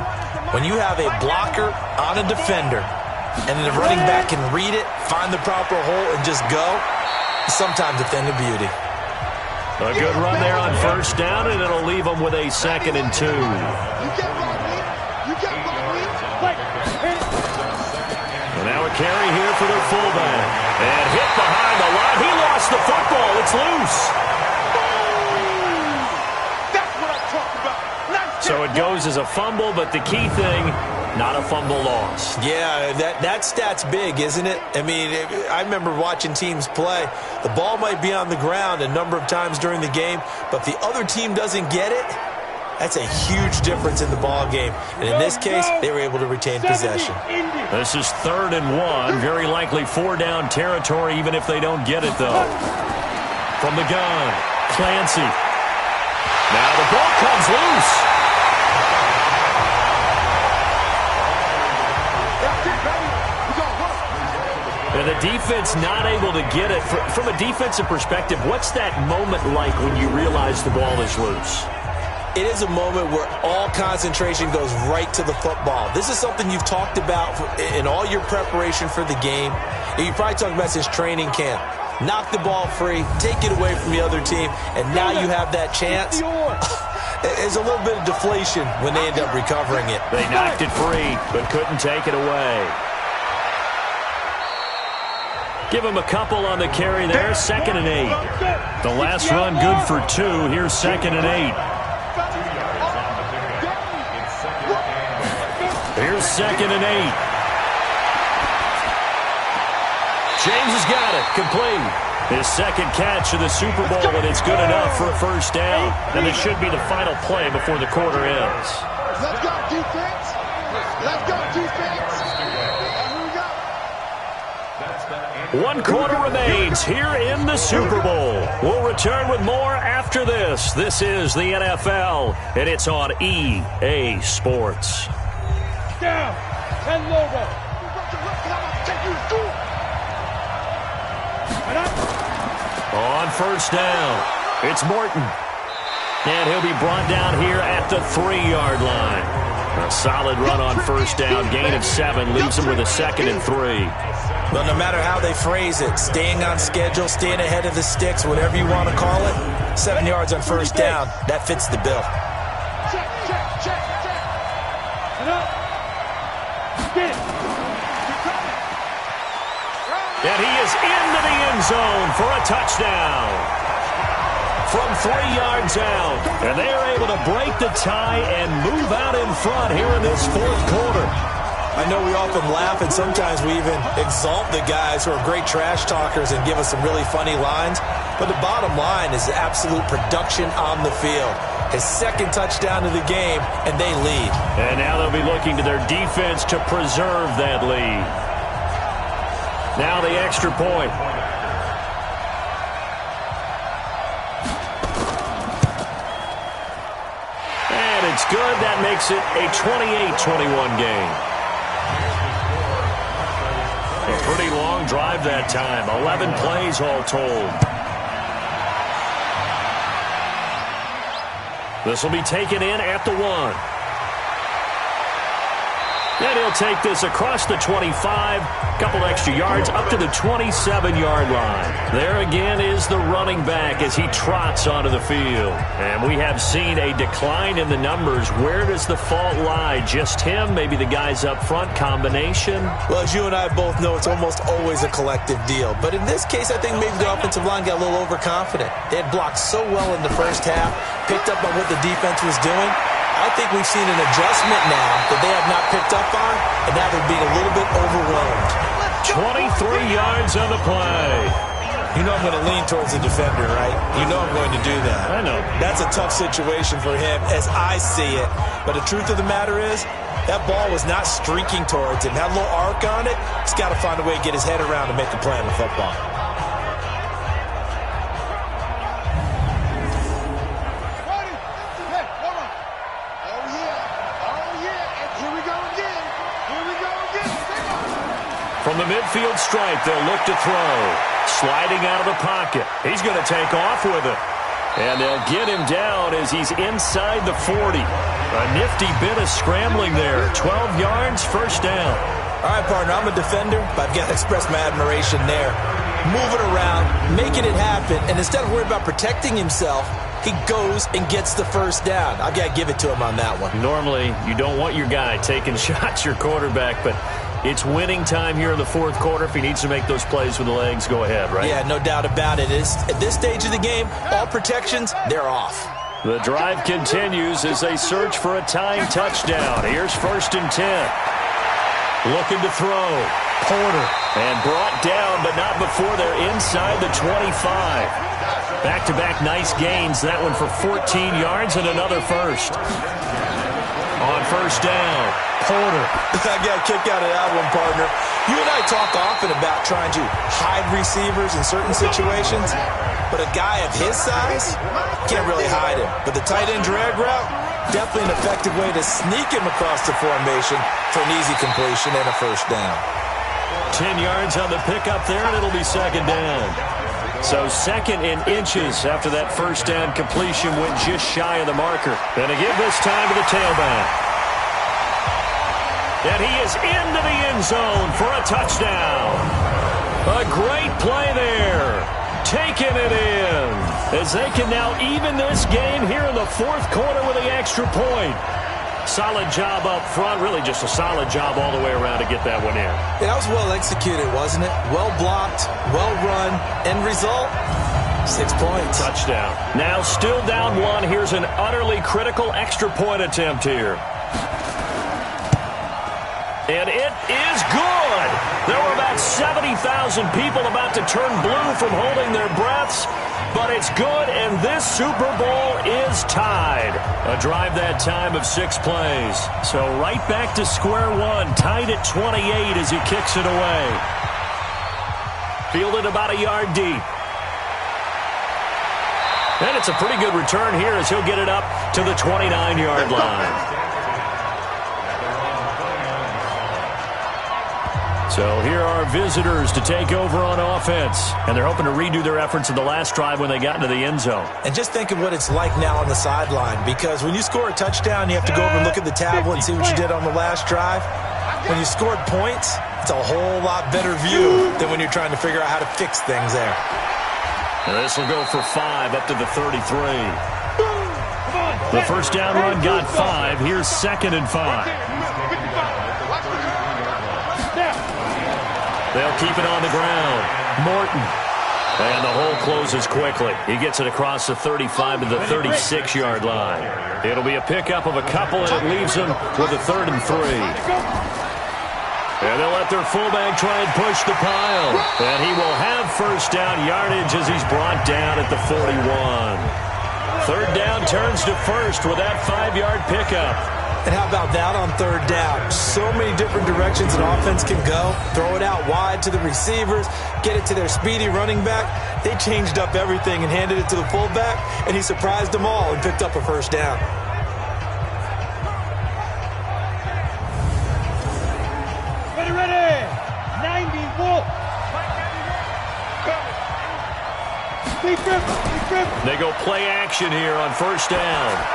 When you have a blocker on a defender and the running back can read it, find the proper hole, and just go, sometimes a thing of beauty. A good run there on first down, and it'll leave them with a 2nd and 2. And now a carry here for their fullback. And hit behind the gets the football. It's loose. That's what I'm talking about. Nice So it goes as a fumble, but the key thing, not a fumble loss. Yeah, that stat's big, isn't it? I mean, I remember watching teams play. The ball might be on the ground a number of times during the game, but if the other team doesn't get it, that's a huge difference in the ball game. And in this case, they were able to retain possession. This is 3rd and 1. Very likely 4-down territory, even if they don't get it, though. From the gun, Clancy. Now the ball comes loose. And the defense not able to get it. From a defensive perspective, what's that moment like when you realize the ball is loose? It is a moment where all concentration goes right to the football. This is something you've talked about in all your preparation for the game. And you probably talked about since training camp. Knock the ball free, take it away from the other team, and now you have that chance. There's a little bit of deflation when they end up recovering it. They knocked it free, but couldn't take it away. Give him a couple on the carry there, 2nd and 8. The last run good for 2. Here's 2nd and 8. Here's 2nd and 8. James has got it, complete. His second catch of the Super Bowl, and it's good enough for a first down. And this should be the final play before the quarter ends. Let's go, defense. Let's go, defense. Here we go. 1 quarter remains here in the Super Bowl. We'll return with more after this. This is the NFL, and it's on EA Sports. Down. 10 logo. On first down, it's Morton. And he'll be brought down here at the 3-yard line. A solid run on first down, gain of 7, leaves him with a 2nd and 3. Well, no matter how they phrase it, staying on schedule, staying ahead of the sticks, whatever you want to call it, 7 yards on first down, that fits the bill. And he is into the end zone for a touchdown. From 3 yards out. And they are able to break the tie and move out in front here in this 4th quarter. I know we often laugh, and sometimes we even exalt the guys who are great trash talkers and give us some really funny lines. But the bottom line is absolute production on the field. His 2nd touchdown of the game, and they lead. And now they'll be looking to their defense to preserve that lead. Now the extra point. And it's good. That makes it a 28-21 game. A pretty long drive that time. 11 plays all told. This will be taken in at the 1. And he'll take this across the 25, couple extra yards, up to the 27-yard line. There again is the running back as he trots onto the field. And we have seen a decline in the numbers. Where does the fault lie? Just him? Maybe the guys up front? Combination? Well, as you and I both know, it's almost always a collective deal. But in this case, I think maybe the offensive line got a little overconfident. They had blocked so well in the first half, picked up on what the defense was doing. I think we've seen an adjustment now that they have not picked up on, and now they're being a little bit overwhelmed. 23 yards on the play. You know I'm going to lean towards the defender, right? You know I'm going to do that. I know. That's a tough situation for him as I see it. But the truth of the matter is, that ball was not streaking towards him. Had a little arc on it. He's got to find a way to get his head around to make a play on the football. From the midfield stripe, they'll look to throw. Sliding out of the pocket. He's going to take off with it. And they'll get him down as he's inside the 40. A nifty bit of scrambling there. 12 yards, first down. All right, partner, I'm a defender, but I've got to express my admiration there. Moving around, making it happen, and instead of worrying about protecting himself, he goes and gets the first down. I've got to give it to him on that one. Normally, you don't want your guy taking shots, your quarterback, but It's winning time here in the fourth quarter. If he needs to make those plays with the legs, go ahead, right? Yeah, no doubt about it. At this stage of the game, all protections, they're off. The drive continues as they search for a tying touchdown. Here's 1st and 10. Looking to throw. Porter. And brought down, but not before they're inside the 25. Back-to-back nice gains. That one for 14 yards and another first. On 1st down, Porter. I got a kick out of that one, partner. You and I talk often about trying to hide receivers in certain situations, but a guy of his size can't really hide him. But the tight end drag route, definitely an effective way to sneak him across the formation for an easy completion and a 1st down. 10 yards on the pickup there, and it'll be 2nd down. So 2nd in inches after that 1st down completion went just shy of the marker. And to give this time to the tailback. And he is into the end zone for a touchdown. A great play there. Taking it in. As they can now even this game here in the fourth quarter with the extra point. Solid job up front. Really just a solid job all the way around to get that one in. Yeah, that was well executed, wasn't it? Well blocked, well run. End result, 6 points. Touchdown. Now still down 1. Here's an utterly critical extra point attempt here. And it is good. There were about 70,000 people about to turn blue from holding their breaths. But it's good, and this Super Bowl is tied. A drive that time of 6 plays. So right back to square one, tied at 28 as he kicks it away. Fielded about a yard deep. And it's a pretty good return here as he'll get it up to the 29-yard line. So here are visitors to take over on offense. And they're hoping to redo their efforts in the last drive when they got into the end zone. And just think of what it's like now on the sideline. Because when you score a touchdown, you have to go over and look at the tablet and see what you did on the last drive. When you scored points, it's a whole lot better view than when you're trying to figure out how to fix things there. And this will go for 5 up to the 33. The 1st down run got 5. Here's 2nd and 5. They'll keep it on the ground. Morton. And the hole closes quickly. He gets it across the 35 to the 36-yard line. It'll be a pickup of a couple, and it leaves them with a 3rd and 3. And they'll let their fullback try and push the pile. And he will have 1st down yardage as he's brought down at the 41. 3rd down turns to 1st with that 5-yard pickup. And how about that on 3rd down? So many different directions an offense can go. Throw it out wide to the receivers, get it to their speedy running back. They changed up everything and handed it to the fullback, and he surprised them all and picked up a 1st down. Ready, 90 Wolf. They go play action here on 1st down.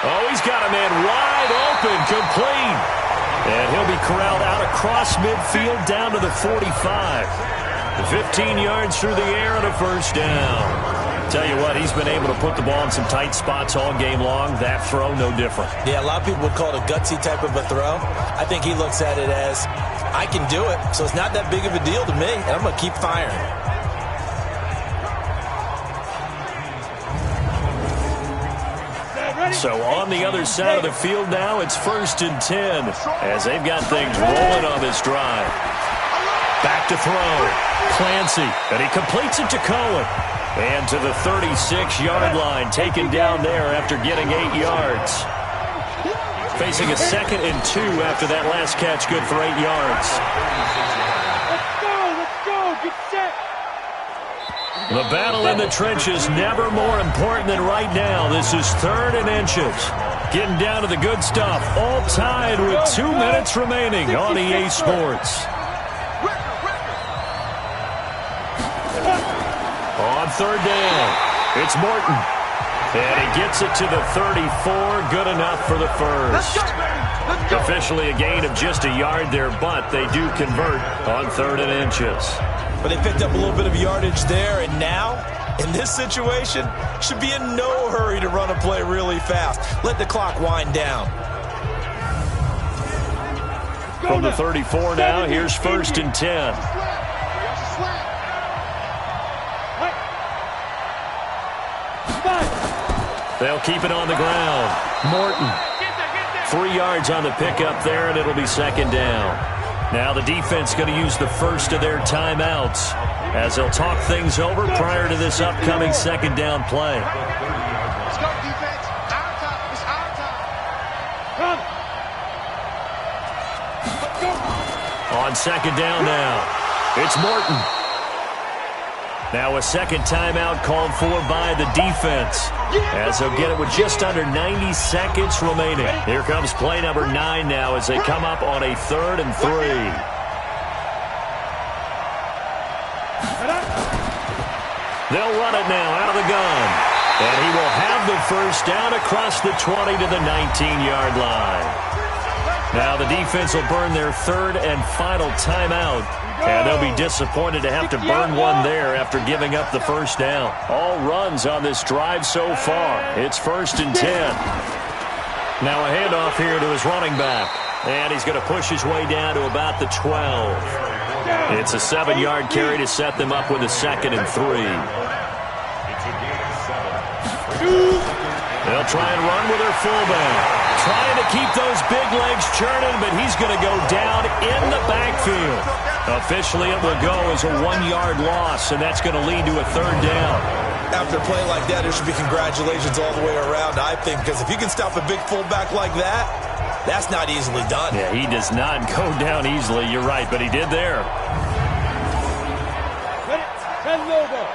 Oh, he's got a man wide open, complete. And he'll be corralled out across midfield down to the 45. 15 yards through the air and a 1st down. Tell you what, he's been able to put the ball in some tight spots all game long. That throw, no different. Yeah, a lot of people would call it a gutsy type of a throw. I think he looks at it as, I can do it, so it's not that big of a deal to me, and I'm going to keep firing. So on the other side of the field now, it's 1st and 10 as they've got things rolling on this drive. Back to throw. Clancy, and he completes it to Cohen. And to the 36-yard line, taken down there after getting 8 yards. Facing a 2nd and 2 after that last catch, good for 8 yards. Let's go, get set. The battle in the trenches never more important than right now. This is 3rd and inches. Getting down to the good stuff. All tied with 2 minutes remaining on EA Sports. On 3rd down, it's Morton. And he gets it to the 34. Good enough for the first. Officially a gain of just a yard there, but they do convert on 3rd and inches. But they picked up a little bit of yardage there, and now, in this situation, should be in no hurry to run a play really fast. Let the clock wind down. From the 34 now, here's 1st and 10. They'll keep it on the ground. Morton. 3 yards on the pickup there, and it'll be 2nd down. Now the defense going to use the first of their timeouts as they'll talk things over prior to this upcoming 2nd down play. Let's go, defense. Our time. It's our time. Come. On 2nd down now, it's Morton. Now a 2nd timeout called for by the defense as they'll get it with just under 90 seconds remaining. Here comes play number 9 now as they come up on a 3rd and 3. They'll run it now out of the gun. And he will have the 1st down across the 20 to the 19-yard line. Now the defense will burn their 3rd and final timeout. And they'll be disappointed to have to burn one there after giving up the 1st down. All runs on this drive so far. It's 1st and 10. Now a handoff here to his running back. And he's going to push his way down to about the 12. It's a 7-yard carry to set them up with a 2nd and 3. They'll try and run with their fullback. Trying to keep those big legs churning, but he's going to go down in the backfield. Officially, it will go as a 1-yard loss, and that's going to lead to a 3rd down. After a play like that, there should be congratulations all the way around, I think, because if you can stop a big fullback like that, that's not easily done. Yeah, he does not go down easily. You're right, but he did there. Ten logo.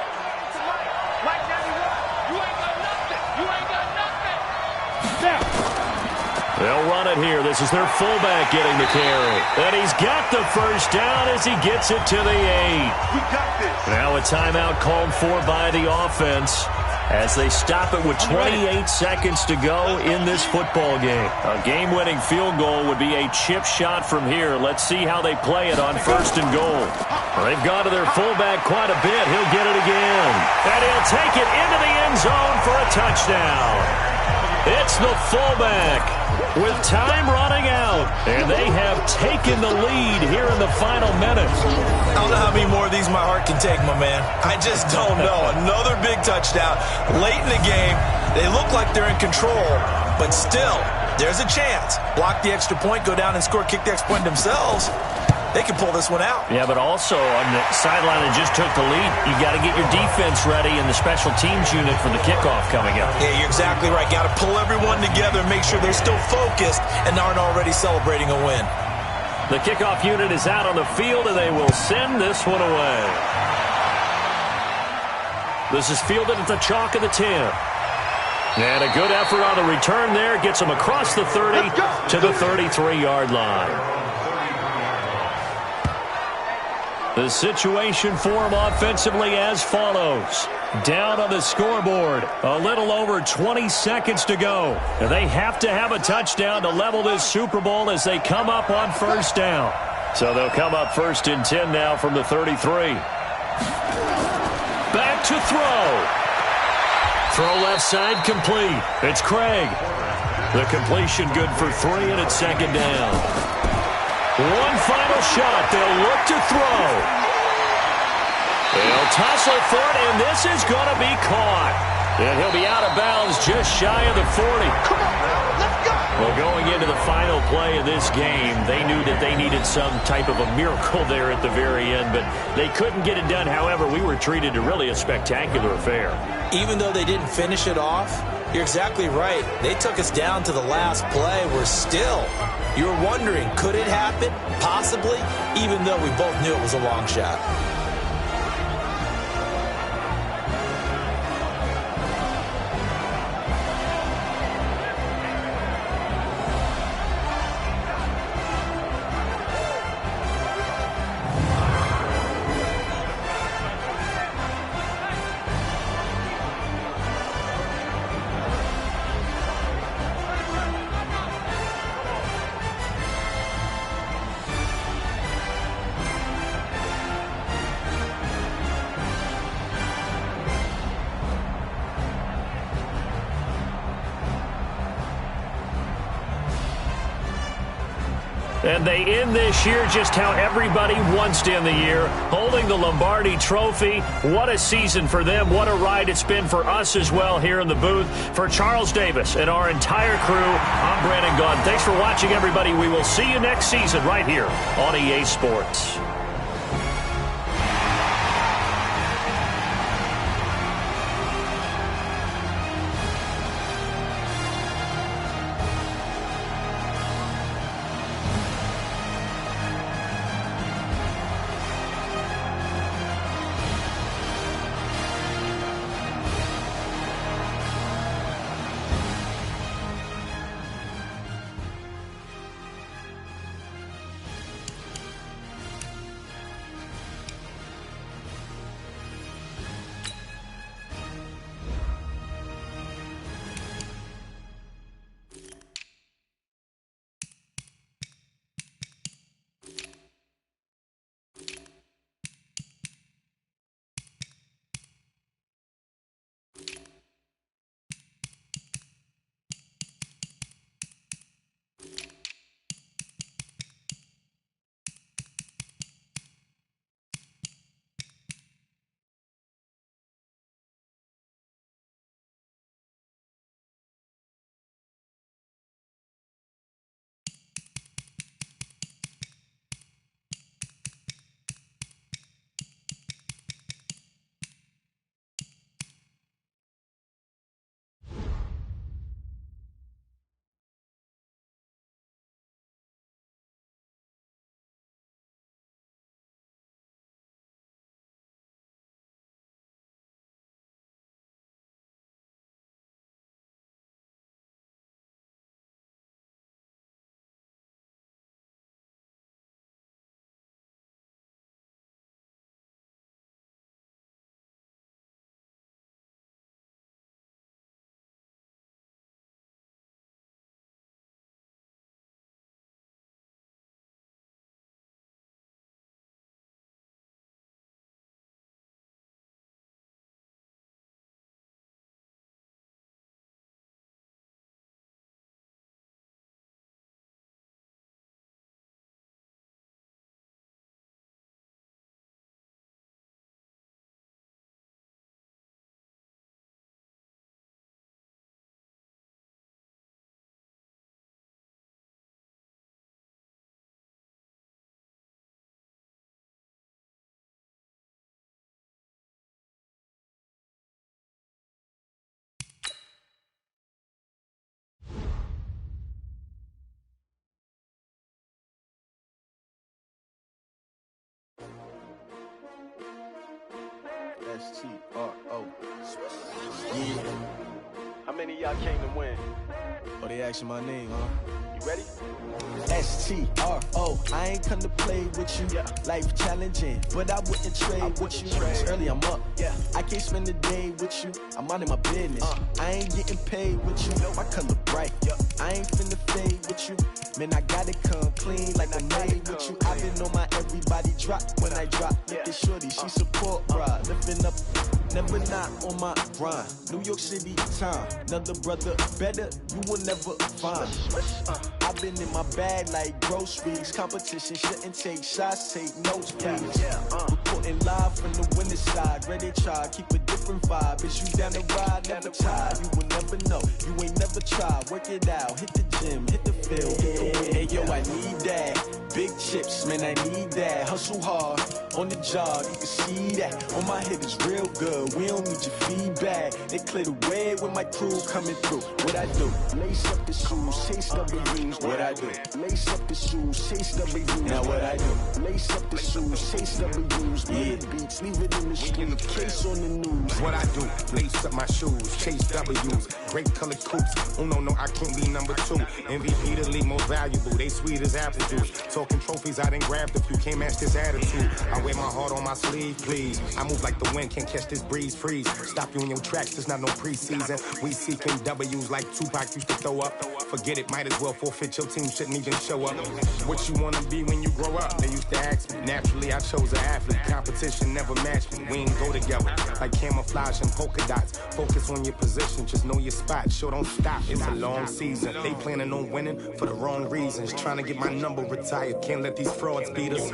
They'll run it here. This is their fullback getting the carry. And he's got the 1st down as he gets it to the 8. We got this. Now a timeout called for by the offense as they stop it with 28 seconds to go in this football game. A game-winning field goal would be a chip shot from here. Let's see how they play it on 1st and goal. They've gone to their fullback quite a bit. He'll get it again. And he'll take it into the end zone for a touchdown. It's the fullback with time running out, and they have taken the lead here in the final minute. I don't know how many more of these my heart can take, my man. I just don't know. Another big touchdown late in the game. They look like they're in control, but still, there's a chance. Block the extra point, go down and score, kick the extra point themselves. They can pull this one out. Yeah, but also on the sideline that just took the lead, you got to get your defense ready and the special teams unit for the kickoff coming up. Yeah, you're exactly right. Got to pull everyone together and make sure they're still focused and aren't already celebrating a win. The kickoff unit is out on the field, and they will send this one away. This is fielded at the chalk of the 10. And a good effort on the return there. Gets them across the 30 to the 33-yard line. The situation for them offensively as follows. Down on the scoreboard, a little over 20 seconds to go. And they have to have a touchdown to level this Super Bowl as they come up on 1st down. So they'll come up 1st and 10 now from the 33. Back to throw. Throw left side complete. It's Craig. The completion good for 3, and it's 2nd down. One final shot. They'll look to throw. They'll tussle for it, and this is going to be caught. And he'll be out of bounds just shy of the 40. Come on, man. Let's go. Well, going into the final play of this game, they knew that they needed some type of a miracle there at the very end, but they couldn't get it done. However, we were treated to really a spectacular affair. Even though they didn't finish it off, you're exactly right. They took us down to the last play. We're still, you were wondering, could it happen? Possibly, even though we both knew it was a long shot. And they end this year just how everybody wants to end the year, holding the Lombardi Trophy. What a season for them. What a ride it's been for us as well here in the booth. For Charles Davis and our entire crew, I'm Brandon Gaudin. Thanks for watching, everybody. We will see you next season right here on EA Sports. S-T-R-O. Yeah. How many of y'all came to win? Oh, they asking my name, huh? You ready? S-T-R-O. I ain't come to play with you. Yeah. Life challenging, but I wouldn't trade with you. It's early, I'm up. Yeah. I can't spend the day with you. I'm minding my business. I ain't getting paid with you. My color bright. Yep. I ain't finna fade with you. Man, I gotta come clean like I made with you. I've been on my everybody drop when I drop. Look at shorty, she support, bruh. Lifting up, never not on my grind. New York City time, another brother better, you will never find. I've been in my bag like groceries. Competition shouldn't take shots, take notes, please. Reporting live from the winning side. Ready to try, keep a different vibe. Is you down the ride, never tired. You will never know, you ain't never tried. Work it out, hit the gym, hit the field. Hey yo, I need that. Big chips, man, I need that. Hustle hard, on the job, you can see that. On my head is real good, we don't need your feedback. They clear the way with my crew coming through. What I do? Lace up the shoes, chase W's. What I do? Lace up the shoes, chase W's. Now what I do? Lace up the shoes, chase W's. Yeah, beats, leave it in the street, case on the news. What I do? Lace up my shoes, chase W's. Great colored coops. Oh no, I can't be number 2. MVP the league most valuable. They sweet as apple juice. Talking trophies, I done grabbed a few. Can't match this attitude. I wear my heart on my sleeve, please. I move like the wind, can't catch this breeze, freeze. Stop you in your tracks, there's not no preseason. We seeking W's like Tupac used to throw up. Forget it, might as well forfeit. Your team shouldn't even show up. What you wanna be when you grow up? They used to ask me. Nap Naturally, I chose an athlete. Competition never matched me. We ain't go together like camouflage and polka dots. Focus on your position, just know your spot. Sure, don't stop. It's a long season. They planning on winning for the wrong reasons. Trying to get my number retired. Can't let these frauds beat us.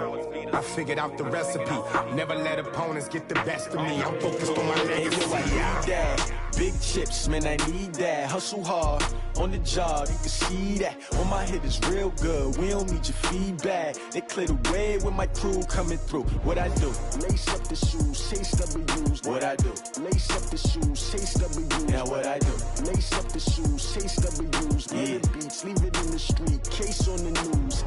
I figured out the recipe. Never let opponents get the best of me. I'm focused on my legacy. I need that. Big chips, man, I need that. Hustle hard on the job, you can see that. On my head is real good. We don't need your feedback. They clear the way with my crew coming through. What I do? Lace up the shoes, chase W's. What I do? Lace up the shoes, chase W's. Now what I do? Lace up the shoes, chase W's. Yeah. The beats, leave it in the street. Case on the news.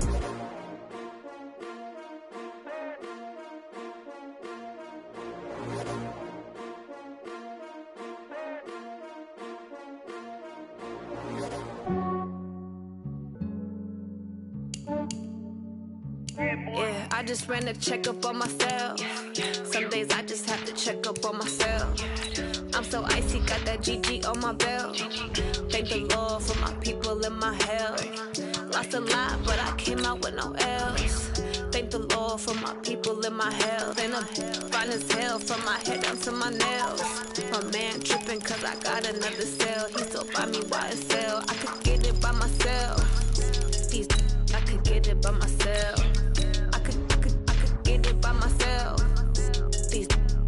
Yeah, I just ran a checkup on myself. Some days I just have to check up on myself. I'm so icy, got that GG on my belt. Thank the Lord for my people in my health. Lost a lot, but I came out with no L's. Thank the Lord for my people in my health. And I'm fine as hell from my head down to my nails. My man tripping cause I got another cell. He still buy me YSL. I could get it by myself. I could get it by myself. I could get it by myself.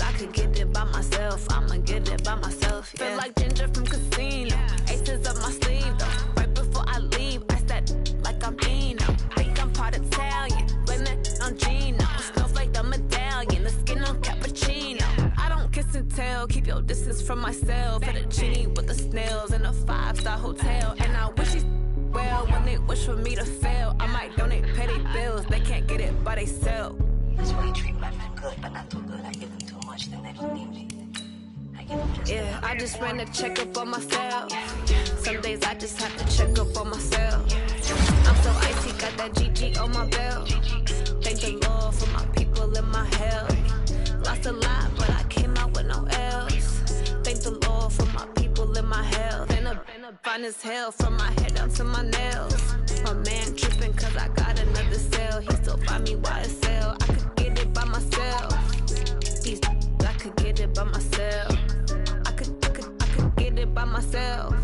I could get it by myself. I'ma get it by myself. Yeah. Feel like Ginger from Casino. Aces up my sleeve though. Right before I leave, I said like I'm Dino. Think I'm part Italian. Blame it on Gino. Smells like the medallion. The skin on cappuccino. I don't kiss and tell. Keep your distance from myself. At a genie with the snails in a 5-star hotel. And I wish he's well when they wish for me to fail. I might donate petty bills. They can't get it by themselves. That's why you treat my men good, but not too good. I give them too much, then they don't need me. I give them just yeah, I just ran a checkup on myself. Some days I just have to check up on myself. I'm so icy, got that GG on my belt. Thank the Lord for my people in my health. Lost a lot, but I came out with no L's. Thank the Lord for my people in my health. And I'm fine as hell from my head down to my nails. My man tripping cause I got another cell. He still buy me YSL. I could get it by myself. I could get it by myself. I could get it by myself.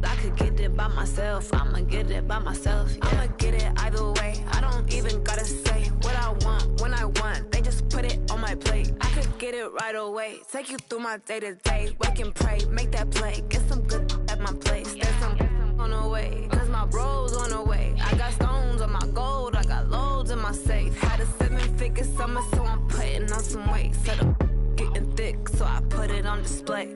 I could get it by myself. I'ma get it by myself. Yeah. I'ma get it either way. I don't even gotta say what I want when I want. They just put it on my plate. I could get it right away. Take you through my day to day. Wake and pray, make that play. Get some good at my place. There's some on the way. Cause my bro's on the way. I got stones on my gold. I got loads in my safe. Had a 7-figure summer, so I'm putting on some weight. Set up getting thick, so I put it on display.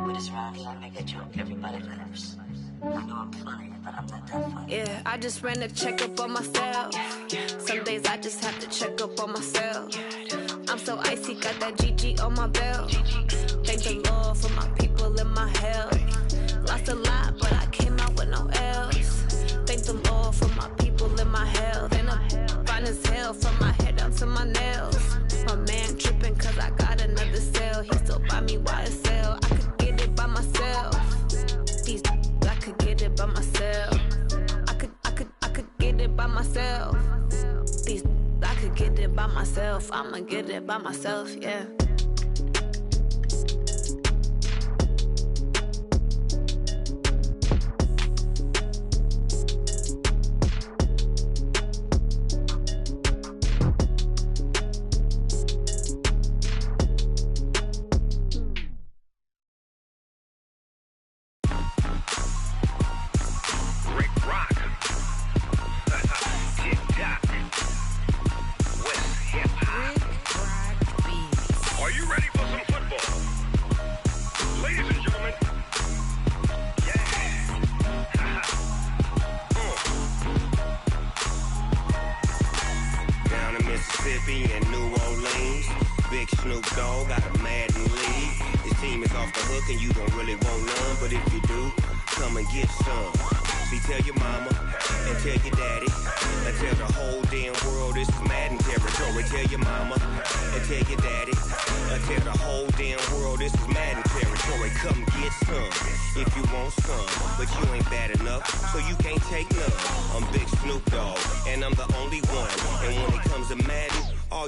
with this round, I make a joke. Everybody laughs. I know I'm funny, but I'm not that funny. Yeah, I just ran a checkup on myself. Some days I just have to check up on myself. I'm so icy, got that GG on my belt. Thank the Lord for my people in my health. Lost a lot, but I came out with no L's. Thank the Lord for my people in my health. And I'm fine as hell from my head down to my nails. My man tripping cause I got another cell. He still buy me YSL. I could get it by myself. I could get it by myself. I could get it by myself. I could get it by myself. I'ma get it by myself, yeah. So you can't take none. I'm Big Snoop Dogg, and I'm the only one. And when it comes to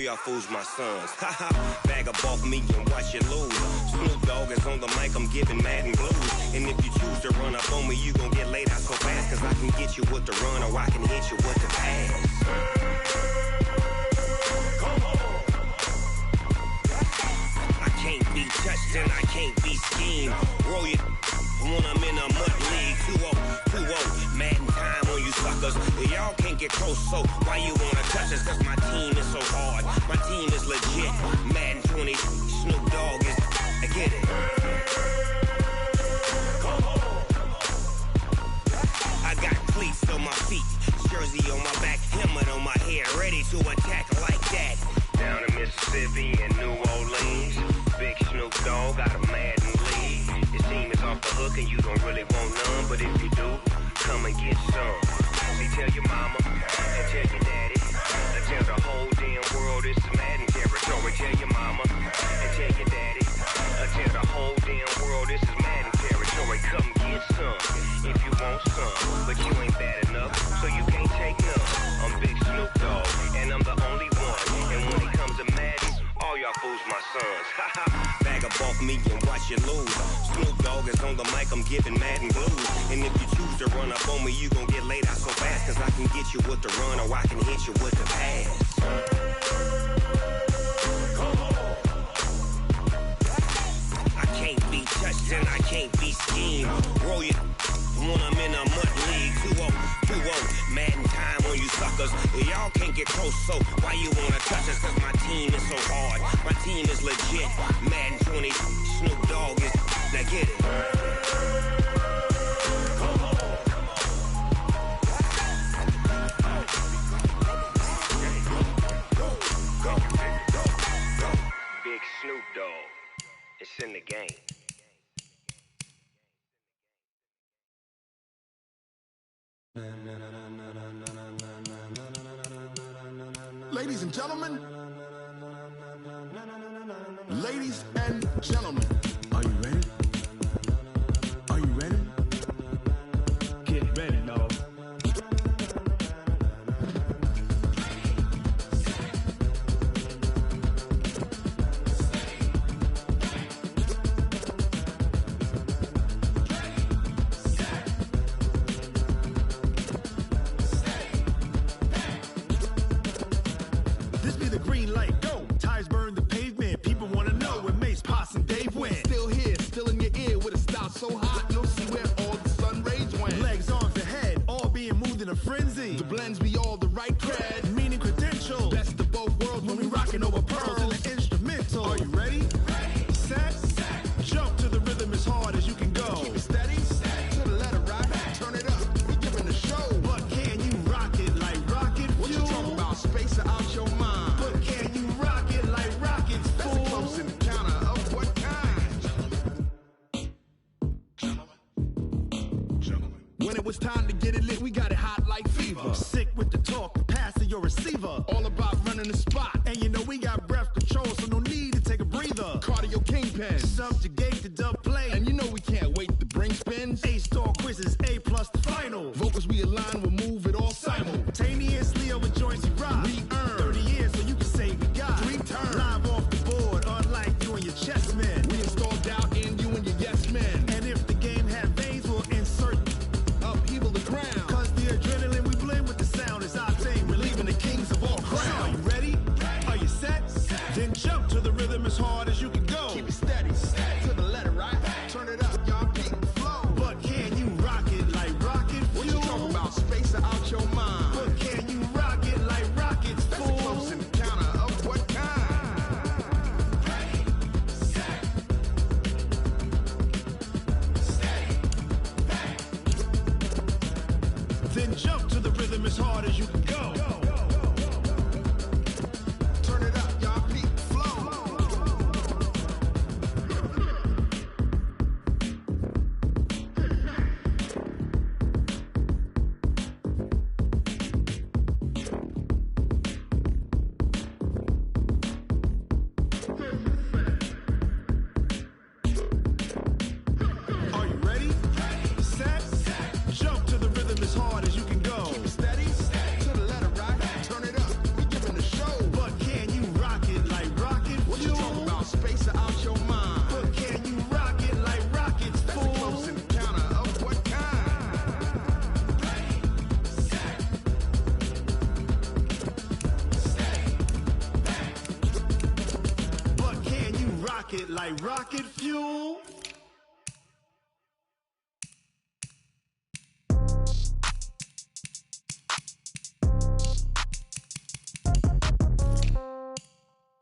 all y'all fools my sons. Haha, bag up off me and watch you lose. Snoop Dogg is on the mic, I'm giving Madden blues. And if you choose to run up on me, you gon' get laid out so fast. Cause I can get you with the run or I can hit you with the pass. I can't be touched and I can't be schemed. Roll you when I'm in a mud league. 2-0, Madden time on you suckers. Y'all can't get close, so why you wanna touch us? Cause my team is so hard, my team is legit. Madden 20, Snoop Dogg is, I get it. I got cleats on my feet, jersey on my back, helmet on my head, ready to attack like that. Down in Mississippi and New Orleans, big Snoop Dogg got a Madden league. Your team is off the hook and you don't really want none, but if you do, come and get some. See, tell your mama and tell your daddy, and tell the whole damn world it's Madden territory. Tell your mama and tell your daddy, and tell the whole damn world this is Madden territory. Come get some if you want some, but you ain't bad enough, so you can't take none. I'm Big Snoop Dogg, and I'm the only one. And when it comes to Madden, all y'all fools my sons. Bag up off me and watch you lose. Snoop Dogg is on the mic, I'm giving Madden blues. And if you choose to run up on me, you gon' get laid out so fast. Cause I can get you with the run or I can hit you with the pass. I can't be touched and I can't be schemed. Roll you when I'm in a mud league. 2-0, Madden time on you suckers. Y'all can't get close, so why you wanna touch us? Cause my team is so hard, my team is legit. Madden 20, Snoop Dogg is, now get it. Big Snoop Dogg, it's in the game. Ladies and gentlemen, ladies and gentlemen, are you ready? Are you ready? Get ready, dog. So hot, you'll see where all the sun rays went. Legs, arms, ahead, all being moved in a frenzy. The blends be all the right cred, meaning credentials. Best of both worlds when we rockin' over pearls in the instrumental. Are you ready? Ready. Set. Jump to the rhythm as hard as you can go. Keep it steady. To the letter right. Turn it up. We giving the show. But can you rock it like rocket fuel? What you talking about? Space or out your mind? But can you rock it like rockets, fool? That's a close encounter of what kind? When it was time to get it lit, we got it hot like fever. Sick with the talk, pass to your receiver. All about running the spot. And you know we got breath control, so no need to take a breather. Cardio kingpin, subjugate the dub play. And you know we can't wait to bring spins. A-star quizzes, A+ the final. Vocals we align, we'll move it all simultaneously over joints we rock. We earn 30 years, so you can say we got 3 turns. Live off the board, unlike you and your chess men. We install doubt in you and your yes men. And if the game had veins, we'll insert upheaval the ground. Cause the adrenaline we blend with the sound is our thing, relieving the kings of all crowns. So, are you ready? pocket like rocket fuel.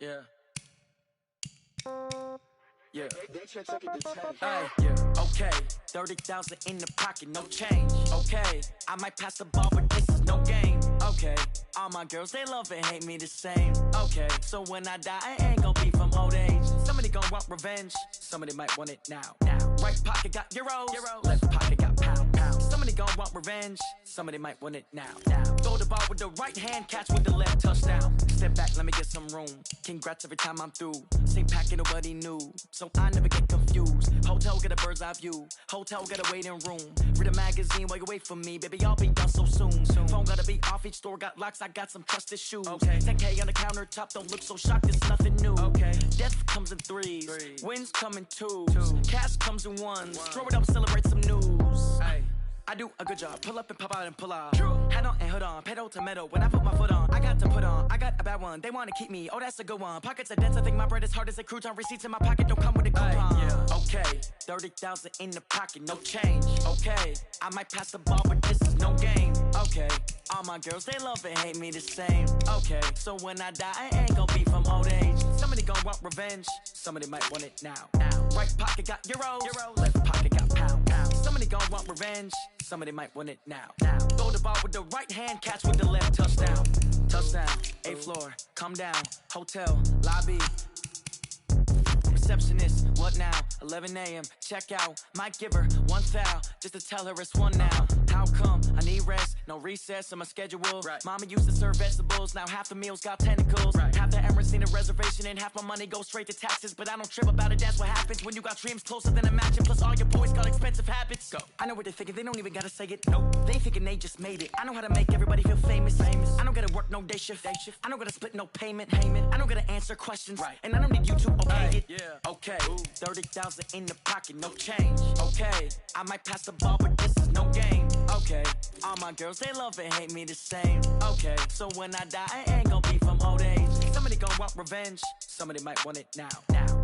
Yeah. Yeah. Hey, yeah. Okay. 30,000 in the pocket, no change. Okay. I might pass the ball, but this is no game. Okay. All my girls, they love and hate me the same. Okay. So when I die, I ain't gon' be from old age. Somebody gon' want revenge. Somebody might want it now. Right pocket got euros. Left pocket got pound. Somebody gon' want revenge. Somebody might want it now. Throw the ball with the right hand, catch with the left, touchdown. Step back, let me get some room. Congrats every time I'm through. Same packet, nobody knew, so I never get confused. Hotel get a bird's eye view. Hotel get a waiting room. Read a magazine while you wait for me, baby. I'll be done so soon. Phone gotta be off. Each store got locks. I got some trusted shoes. Okay. 10K on the countertop. Don't look so shocked. It's nothing new. Okay. Death comes in threes. Wins come in twos. Cash comes in ones. Throw it up, celebrate some news. Hey. I do a good job. Pull up and pop out and pull out. Head on and hood on. Pedal to metal. When I put my foot on, I got to put on. I got a bad one. They want to keep me. Oh, that's a good one. Pockets are dense. I think my bread is hard as a crouton. Receipts in my pocket don't come with a coupon. Yeah. Okay. 30,000 in the pocket. No change. Okay. I might pass the ball, but this is no game. Okay. All my girls, they love and hate me the same. Okay. So when I die, I ain't gon' be from old age. Somebody gon' want revenge. Somebody might want it now. Right pocket got euros. Left pocket got pound. Somebody gon' want revenge. Somebody might want it now. Throw the ball with the right hand, catch with the left, touchdown. Touchdown, 8th floor, come down, hotel, lobby. Receptionist, what now? 11 a.m., check out. Might give her one foul, just to tell her it's one now. How come? I need rest, no recess in my schedule. Right. Mama used to serve vegetables, now half the meals got tentacles. Right. Half the Emirates need a reservation and half my money goes straight to taxes. But I don't trip about it, that's what happens when you got dreams closer than a mansion. Plus all your boys got expensive habits. Go. I know what they're thinking, they don't even gotta say it. Nope. They thinking they just made it. I know how to make everybody feel famous. I don't gotta work no day shift. I don't gotta split no payment. I don't gotta answer questions. Right. And I don't need you to okay it. Yeah. Okay. 30,000 in the pocket, no change. Okay. I might pass the ball, but this is no game. Okay. All my girls, they love and hate me the same. Okay. So when I die, I ain't gon' be from old age. Somebody gon' want revenge. Somebody might want it now.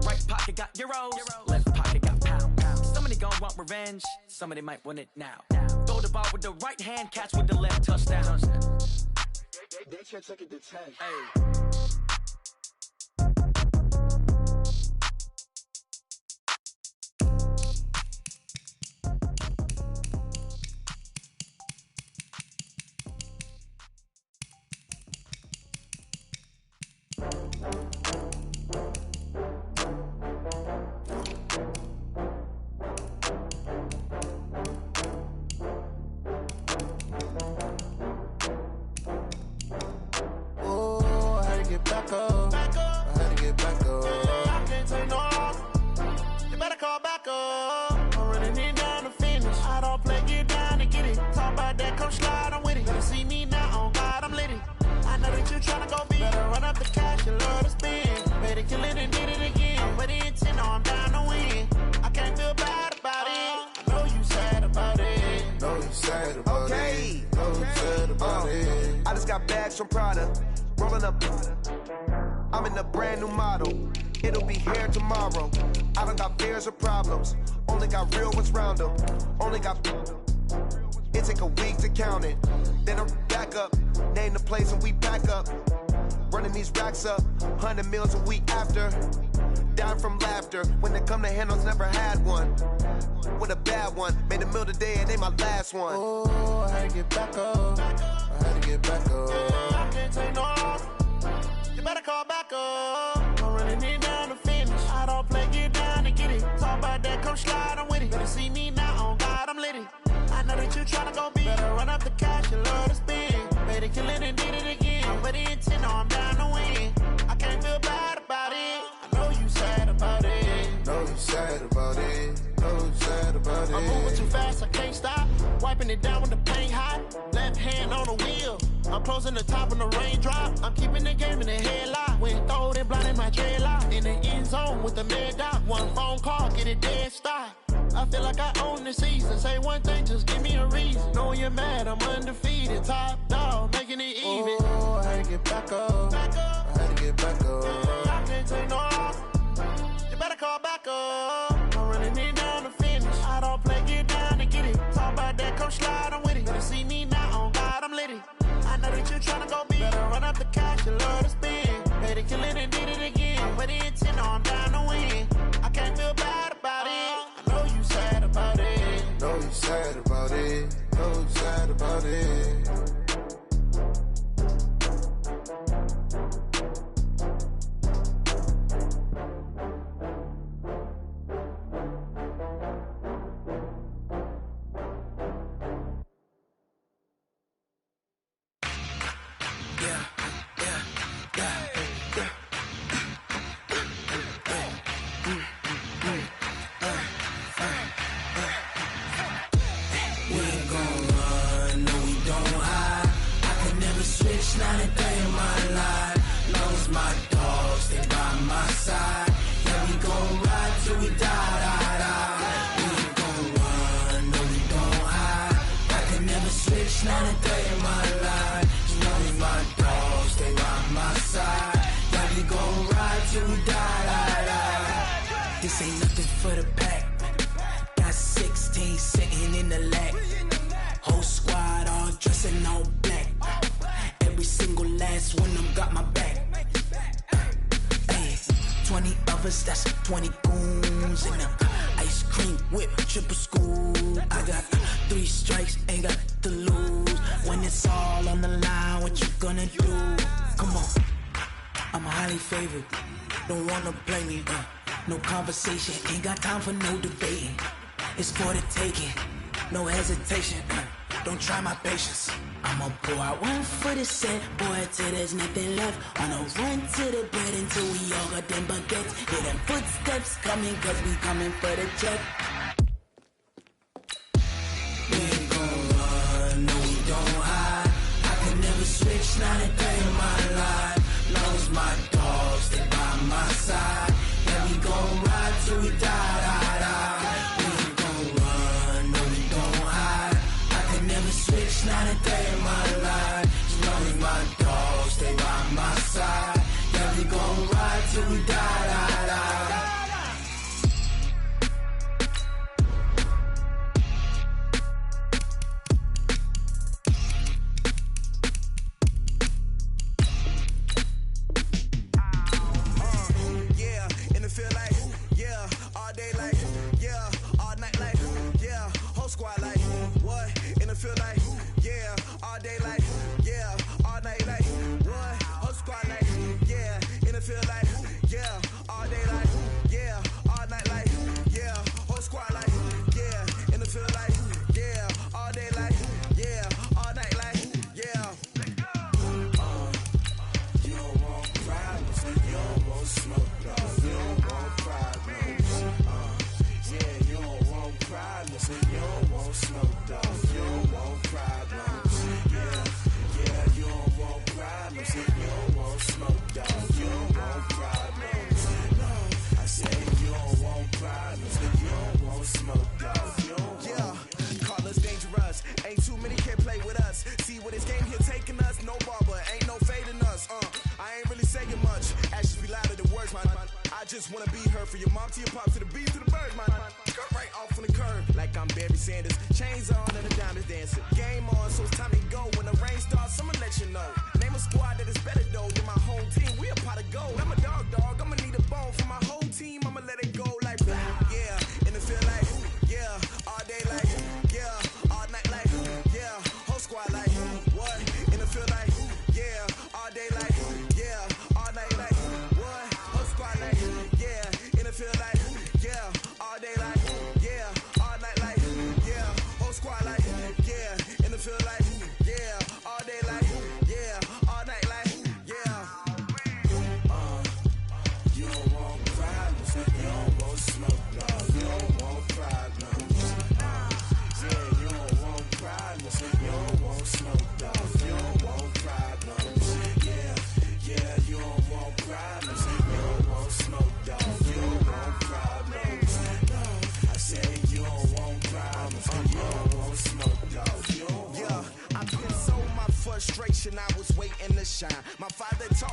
Right pocket got euros. Left pocket got pound. Somebody gon' want revenge. Somebody might want it now. Throw the ball with the right hand, catch with the left, touchdown. They can't take it to 10. Hey. From Prada, rolling up. I'm in a brand new model. It'll be here tomorrow. I don't got fears or problems. Only got real ones round them. Only got. It take a week to count it. Then I'm back up. Name the place and we back up. Running these racks up. 100 meals a week after. Dying from laughter. When it come to handles, never had one. With a bad one. Made a meal today and ain't my last one. Oh, I had to get back up. I had to get back up. I can't take no loss. You better call back up. I'm running it down to finish. I don't play, get down to get it. Talk about that, come slide, I'm with it. Better see me now, on God, I'm litty. I know that you tryna go big. Better run up the cash, you love to spend. Better kill it and did it again. I'm with the intent, no, I'm down to win. I can't feel bad about it. I know you sad about it. Know you sad about it. Know you sad about it. I'm moving too fast, I can't stop. Wiping it down with the paint hot. Left hand on the wheel. I'm closing the top on the raindrop. I'm keeping the game in the headlock. When throwed and blinded my dreadlock. In the end zone with the mad dot. One phone call, get it dead stop. I feel like I own the season. Say one thing, just give me a reason. Knowing you're mad, I'm undefeated. Top dog, making it even. Oh, I had to get back up. I had to get back up. I can't take no loss. You better slide, I'm with it. Better see me now, on God, I'm litty. I know that you tryna go big. Better run up the cash, you love to spend. Paid to kill it and did it again. But the intent, I'm down to win. I can't feel bad about it. I know you sad about it. Know you sad about it. Know you sad about it. Not a day in my life. Long as my dogs stay by my side. Yeah, we gon' ride till we die, die, die. We ain't gon' run, no, we gon' hide. I can never switch, not a day in my life. As long as my dogs stay by my side. Yeah, we gon' ride till we die, die, die. This ain't nothing for the pack. Got 16 sitting in the lap. Whole squad all dressing all black. Every single last one of them got my back. Hey, 20 of us, that's 20 goons in the ice cream whip, triple scoop. I got 3 strikes, ain't got to lose. When it's all on the line, what you gonna do? Come on, I'm highly favored. Don't wanna play me, no conversation. Ain't got time for no debating. It's for the taking, no hesitation. Don't try my patience. I'ma pour out one for the set, boy, till there's nothing left. On a run to the bread until we all got them baguettes. Hear them footsteps coming, cause we coming for the check. We ain't gon' run, no, we don't hide. I can never switch, not a day in my life. Long as my dogs stay by my side. Yeah, we gon' ride till we die, die, die. We ain't gon' run, no, we don't hide. I can never switch, not a day in my life. As long as my dogs stay by my side. Yeah, we gon' ride till we die, die, die. I just wanna be her for your mom to your pop to the beat to the bird, man. Cut right off on the curb like I'm Barry Sanders. Chains on and the diamonds dancing. Game on, so it's time to go. When the rain starts, I'ma let you know. Name a squad that is better though than my home team. We a pot of gold. I'm a dog, I'ma need a bone for my whole team. I'ma let it go like yeah, in the feel like yeah, all day like yeah, all night like yeah, whole squad like what? In the feel like yeah, all day like yeah, all night like what? Whole squad like yeah, in the feel like yeah, all day like yeah, all night like yeah, whole squad like yeah, in the feel like yeah, all day like yeah, all night like yeah.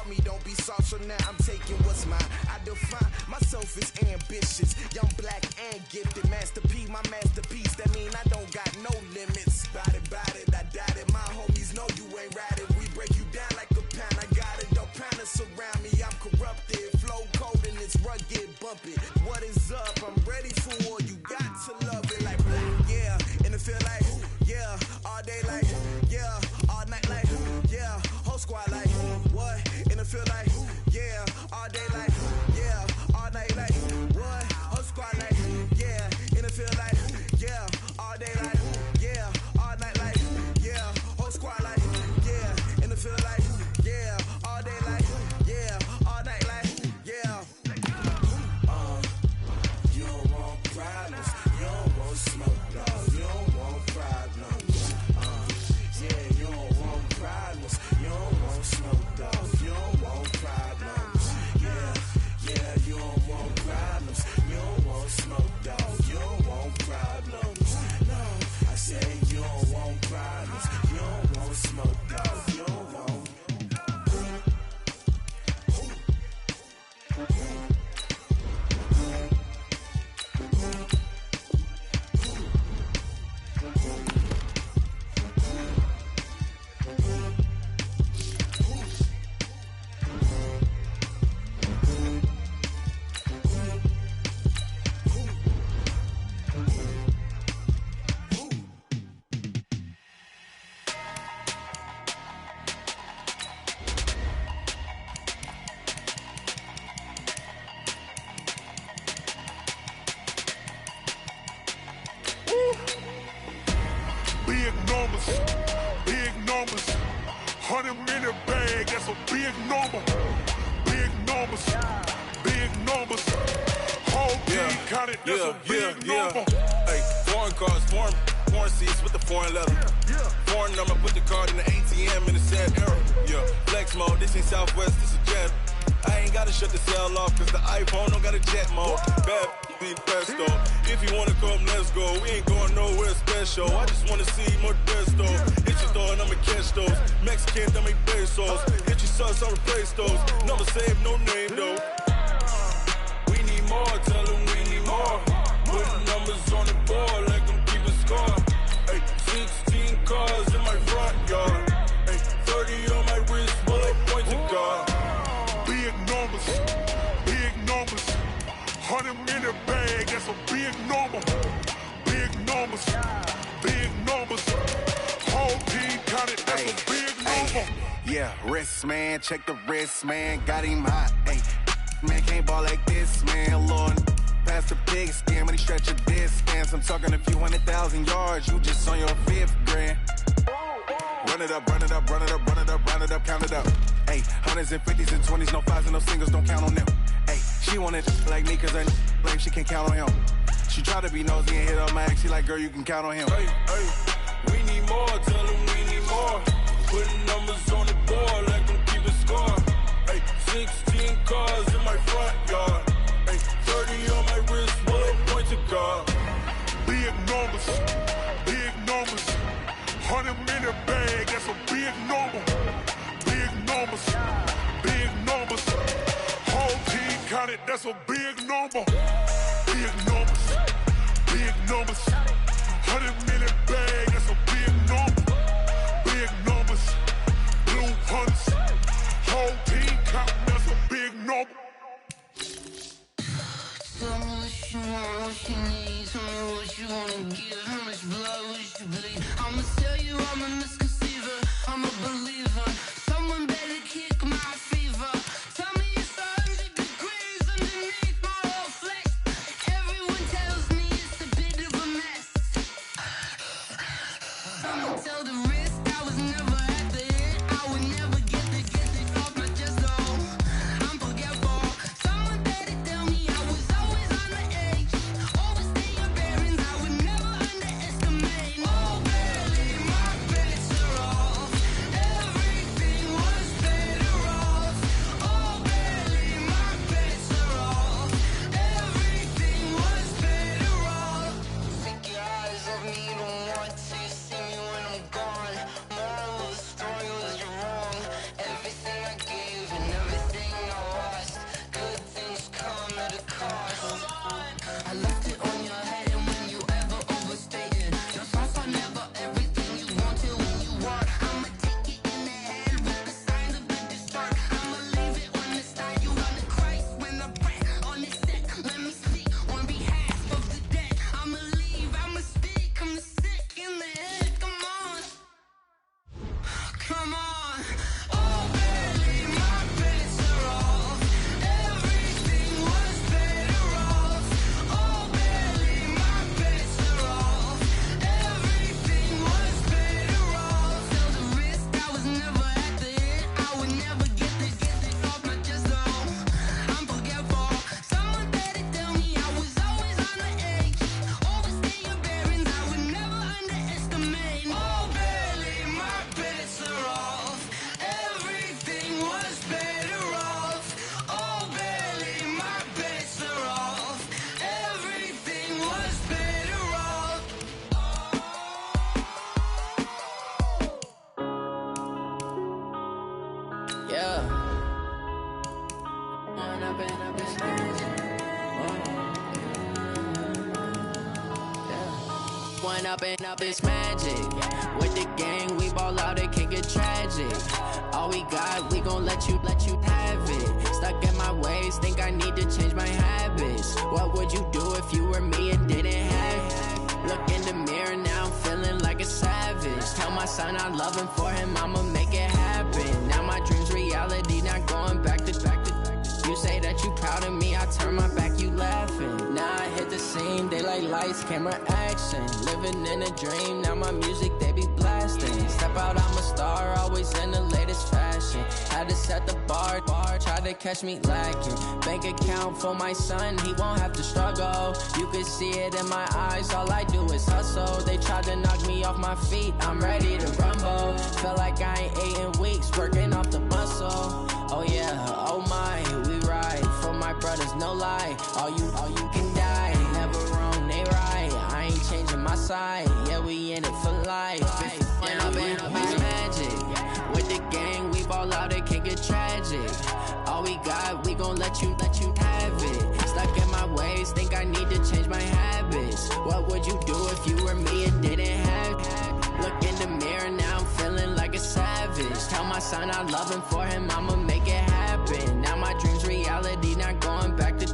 taught me don't be soft, so now I'm taking what's mine. I define myself as ambitious, young, black, and gifted. Master P, my masterpiece, that mean I don't got no limits. Bout it, I doubt it, my homies know you ain't ratted. We break you down like a pound, I got it, don't pound to surround me, I'm corrupted. Flow cold and it's rugged, bumpy. What is up, I'm ready for war, you got to love it like black, yeah. And it feel like, yeah, all day like, yeah, all night like, yeah, whole squad like, what? And it feel like, yeah, all day like, yeah, all night like, what? Whole squad like, yeah, and it feel like, yeah, all day like, yeah, all night like, yeah, whole squad like, yeah, and it feel like, yeah, all day like, yeah, all night like, yeah. You don't want problems, you don't want smoke, no, you don't want problems. Yeah, you don't want problems, you don't want smoke, dog, you don't want problems. Yeah, you don't want problems, you don't want smoke, dog, you don't want problems. No, I said you don't want problems, you don't want smoke, dog, you don't want. Big numbers, 100-minute bag, that's a big number. Big numbers, whole team counted, that's a big number. Hey, foreign cars, foreign seats with the foreign leather. Foreign number, put the card in the ATM in the sad era. Yeah, flex mode, this ain't Southwest, this is Jet. I ain't gotta shut the cell off, cause the iPhone don't got a jet mode. Bad be presto. If you wanna come, let's go. We ain't going nowhere special. I just wanna see more desto. Hit your door and I'ma catch those. Mexican, dummy pesos. Hit your sauce, I'll replace those. Number save, no name though. We need more, tell them we need more. Putting numbers on the board like I'm keeping score. Hey, 16 cars in my front yard. Hey, 30 on my wrist, bullet point to God. Big numbers, 100-minute bag, that's a big number. Big numbers, whole team counted, that's a big number. Yeah, wrist man, check the wrist man, got him hot. Hey, man can't ball like this, man. Lord, past the big skin, when he stretch a distance. I'm talking a few 100,000 yards, you just on your 5th grand. Run it up, count it up. Hey, hundreds and 50s and 20s, no 5s and no singles, don't count on them. Hey, she wanted like me cause I like she can count on him. She tried to be nosy and hit on my ex, she like, girl, you can count on him. Hey, we need more, tell them we need more. Putting numbers on the board like I'm keeping score. Hey, 16 cars in my front yard. Hey, 30 on my wrist, bullet point to God. Big numbers, 100-minute bag, that's a big number. Big numbers, whole team counted, that's a big number. Big numbers, 100-minute bag, that's a big number. Big numbers, blue hunts, whole team counting, that's a big number. Tell me what you want, what you need. Tell me what you wanna give. How much blood would you bleed? I'ma tell you I'm a misconceiver. I'm a believer. Someone better kick my fever. Tell me it's 100 degrees underneath my whole flesh. Everyone tells me it's a bit of a mess. I'ma tell the risk I was never at the end. I would never get the off my chest though. I'm forgetful. Someone better tell me I was always on the edge. Overstay your bearings, I would never understand. going up and up, it's magic. With the gang, we ball out, it can get tragic. All we got, we gon' let you have it. Stuck in my ways, think I need to change my habits. What would you do if you were me and didn't have it? Look in the mirror, now I'm feeling like a savage. Tell my son I love him, for him I'ma make it happen. Now my dream's reality, not going back to. You say that you proud of me, I turn my back, you laughing. Now I hit the scene, daylight lights, camera action. Living in a dream, now my music, they be blasting. Step out, I'm a star, always in the latest fashion. Had to set the bar, try to catch me lacking. Bank account for my son, he won't have to struggle. You can see it in my eyes, all I do is hustle. They tried to knock me off my feet, I'm ready to rumble. Feel like I ain't ate in weeks, working off the muscle. Oh yeah, oh my, we ride for my brothers, no lie. All you can die, never wrong, they right. I ain't changing my side, yeah, we in it for life. And up and up, it's magic. With the gang, we ball out, it can get tragic. All we got, we gon' let you have it. Stuck in my ways, think I need to change my habits. What would you do if you were me and didn't have it? Look in the mirror, now I'm feeling like a savage. Tell my son I love him, for him I'ma make it happen. Now my dream's reality, not going back to.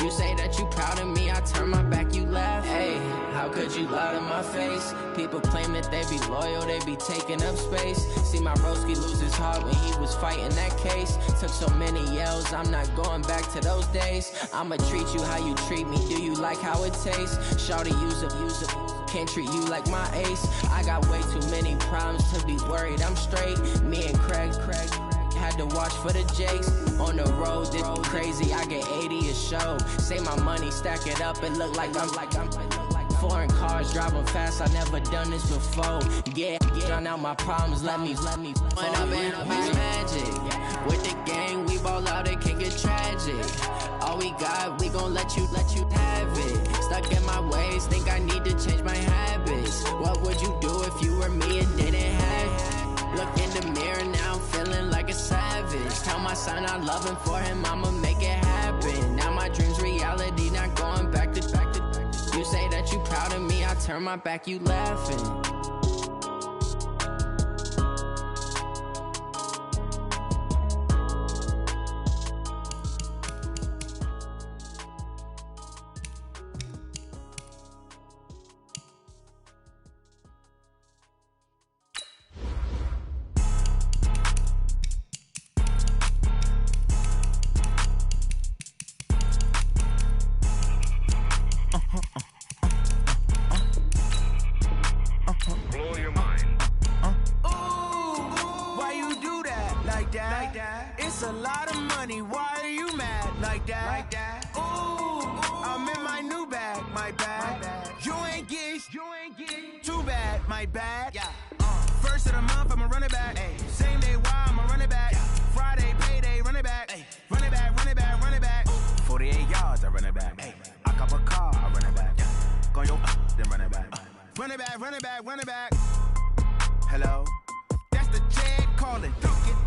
You say that you proud of me, I turn my back, you laugh. Hey, how could you lie to my face? People claim that they be loyal, they be taking up space. See my broski lose his heart when he was fighting that case. Took so many yells, I'm not going back to those days. I'ma treat you how you treat me, do you like how it tastes? Shawty, use it. Can't treat you like my ace. I got way too many problems to be worried, I'm straight. Me and Craig had to watch for the Jakes. On the road, this crazy, I get 80 a show. Say my money, stack it up, it look like I'm foreign cars, driving fast, I never done this before. Yeah, drown out my problems, let me Fun up and up, it's magic. With the gang, we ball out, it can get tragic. All we got, we gon' let you have it. Stuck in my ways, think I need to change my habits. What would you do if you were me and didn't have it? Look in the mirror, now I'm feeling like a savage. Tell my son I love him, for him I'ma make it happen. Now my dream's reality, not going back to. You say that you proud of me, I turn my back, you laughing. It's a lot of money, why are you mad like that? Ooh, I'm in my new bag, my bad. You ain't getting too bad, my bad. First of the month, I'ma run it back. Same day, why I'ma run it back. Friday, payday, run it back. Run it back, run it back, run it back. 48 yards, I run it back. I cop a car, I run it back. Go your then run it back. Run it back, run it back, run it back. Hello? That's the jag calling.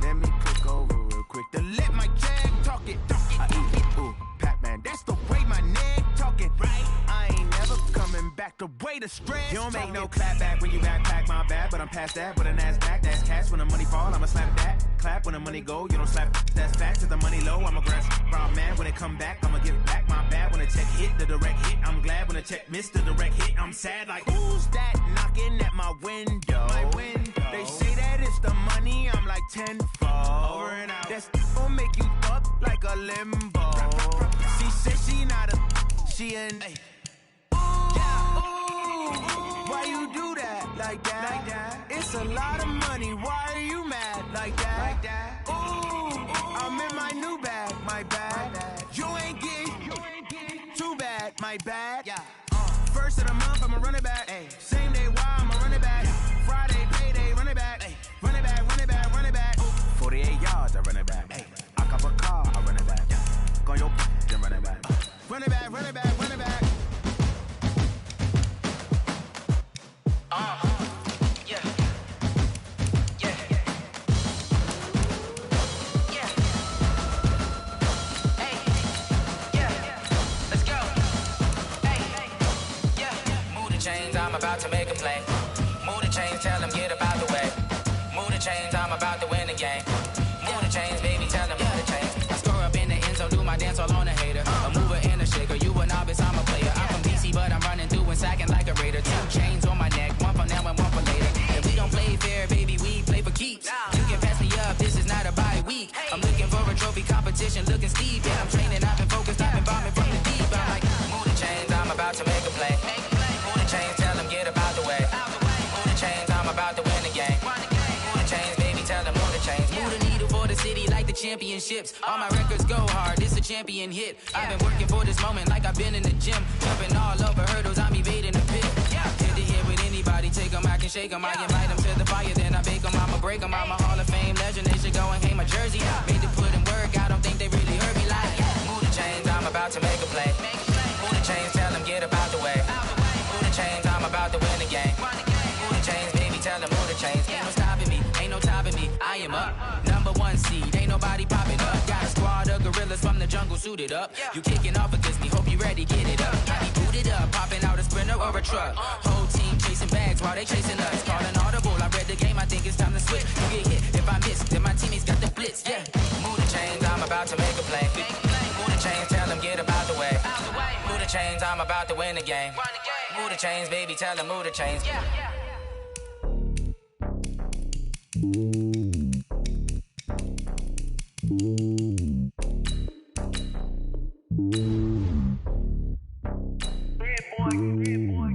Let me click over real quick to let my jag talk it. I eat it, ooh, Pac-Man. That's the way my neck talking. Right? I ain't never coming back. The way the stress. You don't make no clap back when you backpack, my bad. But I'm past that with a NASDAQ. That's cash when the money fall. I'ma slap that. Clap when the money go. You don't slap. That's facts. If the money low, I'ma grab. Rob man when it come back, I'ma give back. My bad when the check hit the direct hit. I'm glad when the check missed the direct hit. I'm sad like who's that knocking at my window? My window. They say that it's the money. I'm like tenfold. Over and out. That's gon' make you up like a limbo. She said she not a. She an. Why you do that like that? It's a lot of money. Why are you mad like that? Ooh, I'm in my new bag, my bad. You ain't getting too bad, my bad. First of the month, I'ma run it back. Same day, why I'ma run it back. Friday, payday, run it back. Run it back, run it back, run it back. 48 yards, I run it back. I cop a car, I run it back. Go your then run it back. Run it back, run it back, run it back. looking for a trophy competition, looking steep. Yeah, I'm training, I've been focused, I've been bombing from the deep. I'm like, move the chains, I'm about to make a play. Move the chains, tell them get about the way. Move the chains, I'm about to win the game. Move the chains, baby, tell them move the chains. Move the needle for the city like the championships. All my records go hard, this a champion hit. I've been working for this moment like I've been in the gym. Jumping all over hurdles, I'm evading the pit. Hit to hit with anybody, take them, I can shake them. I invite them to the fire, then I bake them, I'ma break them. I'm a Hall of Fame legend, they should go and hang my jersey. Made to put in work, I don't think they really heard me like. Move the chains, I'm about to make a play. Move the chains, tell them get about the way. Move the chains, I'm about to win the game. Move the chains, baby, tell them move the chains. Ain't no stopping me, ain't no topping me. I am up, #1 seed, ain't nobody popping up. Got a squad of gorillas from the jungle suited up. You kicking off against me, hope you ready, get it up. I be booted up, popping out a sprinter or a truck. Whole team chasing bags while they chasing us. Calling audible, I read the game, I think it's time to switch. You get hit, if I miss, then my teammates got the blitz, yeah. Move the chains, I'm about to make a play. Move the chains, tell them get about the way. Move the chains, I'm about to win the game. Move the chains, baby, tell them move the chains.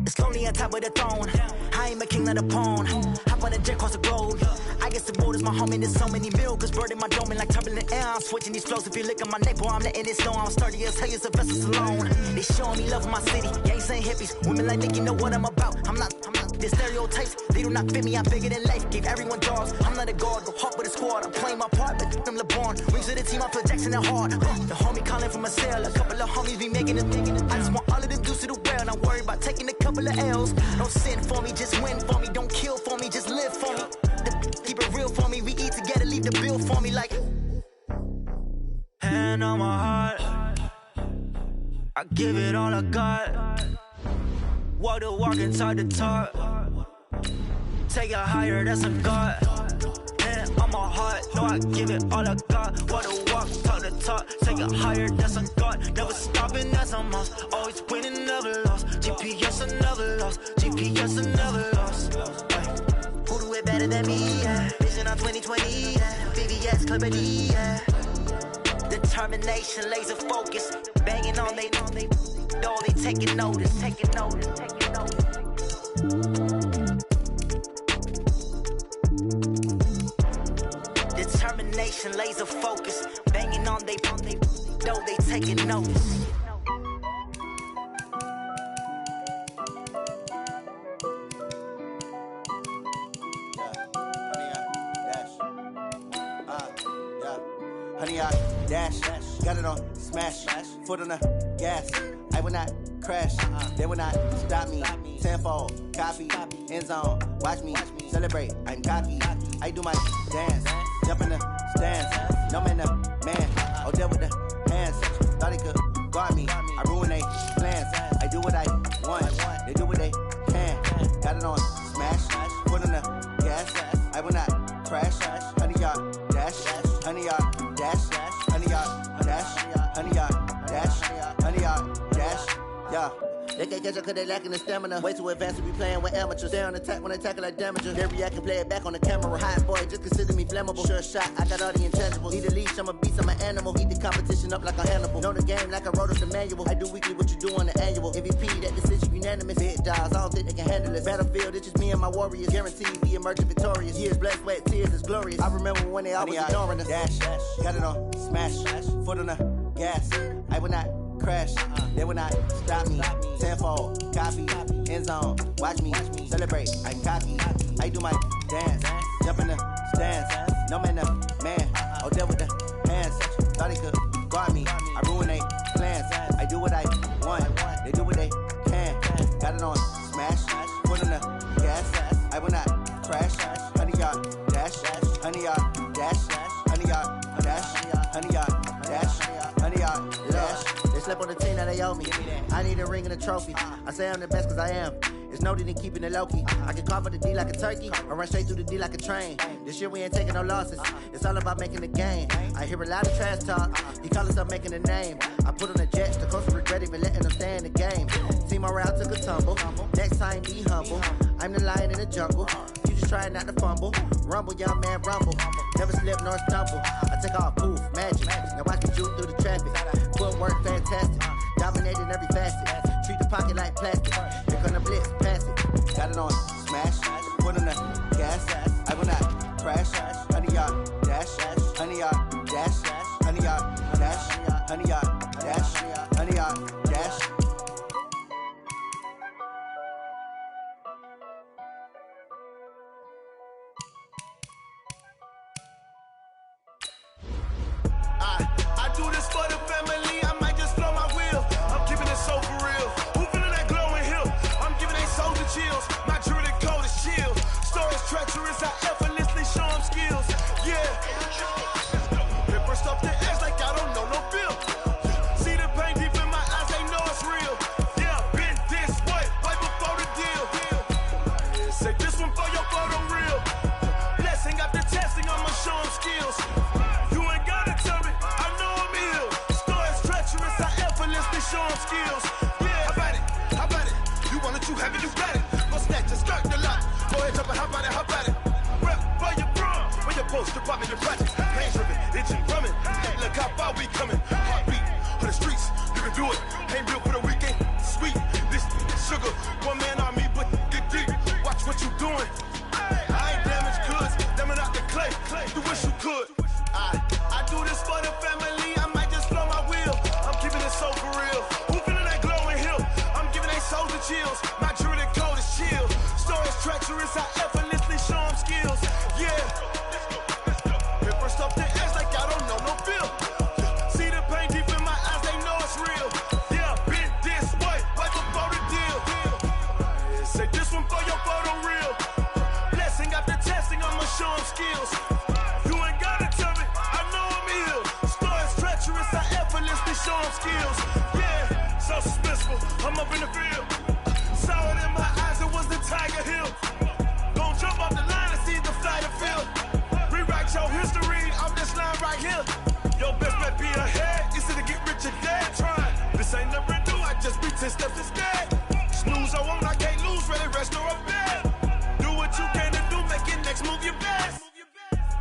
It's lonely on top of the throne. I am a king of the pawn. Hop on a jet across the globe. I guess the road is my home and there's so many milkers bird in my dome and like turbulent air. I'm switching these flows. If you look at my neck, boy, I'm letting it snow. I'm sturdy as hell as a vessel alone. They showing me love in my city. Gangs ain't hippies. Women like Nick, you know what I'm about. I'm not the stereotypes. They do not fit me. I'm bigger than life. Gave everyone dogs. I'm not a guard. Go hard with a squad. I'm playing my part, but them LeBron. Rings of the team. I feel Jackson and hard. The homie calling from a cell. A couple of homies be making it. I just want all of the dudes to the well. Not worry about taking a couple of L's. Don't sin for me, just win for me. Don't kill for me, just live for me. Keep it real for me. We eat together, leave the bill for me like. Hand on my heart, I give it all I got. Walk the walk inside the talk. Take it higher, that's a God. Hand on my heart, no, I give it all I got. Walk the walk, talk the talk. Take it higher, that's a God. Never stopping, that's a must. Always winning, never lost. GPS, I never lost. GPS, I never lost. Who do it better than me? Yeah. Vision on 2020. Yeah. VVS, Clippity. Yeah. Determination, laser focus. Banging on they know they taking notice. Taking notice. Taking notice. Determination, laser focus. Banging on they know they taking notice. Honey, I dash, got it on smash, foot on the gas. I will not crash, they will not stop me. Tenfold, copy, end zone, watch me celebrate. I'm cocky, I do my dance, jump in the stands. No man, the man, oh there with the hands. Thought he could guard me, I ruin they plans. I do what I want, they do what they can. Got it on smash, foot on the gas. I will not crash, honey, y'all dash, honey, y'all dash, honey, y'all dash, honey, y'all dash, honey, y'all dash, yeah. They can't catch up cause they lacking the stamina. Way too advanced to be playing with amateurs. Stay on attack when they tackle like damager. They react and play it back on the camera. Hot boy, just consider me flammable. Sure shot, I got all the intangibles. Need a leash, I'm a beast, I'm an animal. Eat the competition up like a Hannibal. Know the game like I wrote up the manual. I do weekly what you do on the annual. MVP, that decision unanimous. Big dials, I don't think they can handle it. Battlefield, it's just me and my warriors. Guaranteed we emerging victorious. Years, blood, sweat, tears, it's glorious. I remember when they always ignoring us. Dash, got it on smash, foot on the gas. I will not crash, they will not stop me. Tenfold, copy, end zone, watch me celebrate. I'm cocky, I do my dance, jump in the stands. No man, the man, oh there with the hands. Thought he could guard me, I ruin they plans. I do what I want, they do what they can. Got it on smash, foot on the gas. I will not crash, honey y'all dash, honey y'all dash, honey y'all dash, honey y'all dash, honey y'all dash. They slept on the team that they owe me. I need a ring and a trophy. I say I'm the best cause I am. It's Just know that they keeping it low-key. I can carve up the D like a turkey, or run straight through the D like a train. This year we ain't taking no losses. It's all about making the game. I hear a lot of trash talk. He call himself making a name. I put on the Jets, the coach regret even letting them stay in the game. Team morale took a tumble. Next time be humble. I'm the lion in the jungle. You just trying not to fumble. Rumble, young man, rumble. Never slip nor stumble. I take off, poof, magic. Now watch me juke through the traffic. Footwork fantastic. Dominating every facet. Treat the pocket like plastic. You're gonna blitz, pass it. Got it on, smash. Put on the gas. I will not crash. 100-yard dash. 100-yard dash. 100-yard dash. 100-yard dash. 100-yard dash. I do this for the family, I might just blow my wheel. I'm keeping it so for real. Who feeling that glowing hill? I'm giving they soldier chills. My jewelry code is chill. Stories treacherous, I effortlessly show them skills. Yeah. Paper stuff the edge like I don't know no feel. See the pain deep in my eyes, they know it's real. Yeah, been this way, right before the deal. Say this one for your photo real. Blessing after testing, I'ma show them skills. You ain't gotta tell me, I know I'm ill. Stories treacherous, I effortlessly show them skills. Yeah, how about it? How about it? You want it, you have it, you got it. Go snatch and skirt the lot. Go ahead, jump it, how about it? How about it? Rep for your bro, for your post, department, your project. Pain driven, itching, drumming. Look how far we coming. Heartbeat for the streets, you can do it. Ain't built for the weekend. Sweet, this sugar. One man army, but get deep. Watch what you doing. I ain't damaged goods, damn it out the clay. You wish you could. I do this for the family, I might just blow my wheel. I'm keeping it so for real. Who feeling that glowing hill? I'm giving they soldier chills. My jewelry code is chill. Stories treacherous, I effortlessly show them skills. Yeah. Paper stuff the edge like I don't know no feel. See the pain deep in my eyes, they know it's real. Yeah, been this way, right before the deal. Say this one for your photo real. Blessing after testing, I'ma show them skills. You ain't gotta tell me, I know I'm ill. Stories treacherous, I effortlessly show them skills. Yeah, so suspenseful, I'm up in the field. Saw it in my eyes, it was the Tiger Hill. Gon' jump off the line and see the flight of field. Rewrite your history off this line right here. Your best bet be ahead, easy to get rich or dead trying. This ain't never new, I just be 10 steps instead. Snooze I won't, I can't lose, ready, rest or a bed. Do what you can to do, make your next move your best.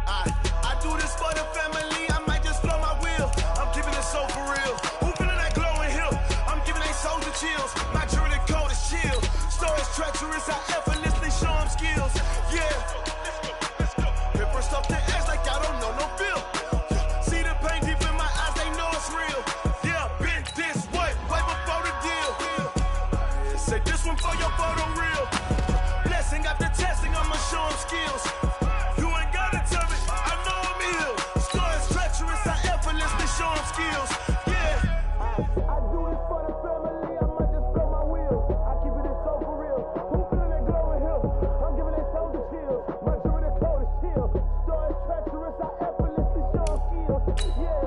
I do this for the family, I might just blow my wheel. I'm keeping it so for real. Who feeling that glowing hill? I'm giving they soldier chills. My jewelry code is chill. Stories treacherous, I effortlessly show them skills. Yeah. Paper stuff the edge like I don't know no feel. See the pain deep in my eyes, they know it's real. Yeah, been this way, right before the deal. Say this one for your photo real. Blessing after testing, I'ma show them skills. You ain't gotta tell me, I know I'm ill. Stories treacherous, I effortlessly show them skills. Yeah. I do it for the family, I might just blow my wheel. I keep it so for real. Who feeling that glowing hill? I'm giving it soldier chills. My jewelry code is chill. Stories treacherous, I effortlessly show them skills. Yeah.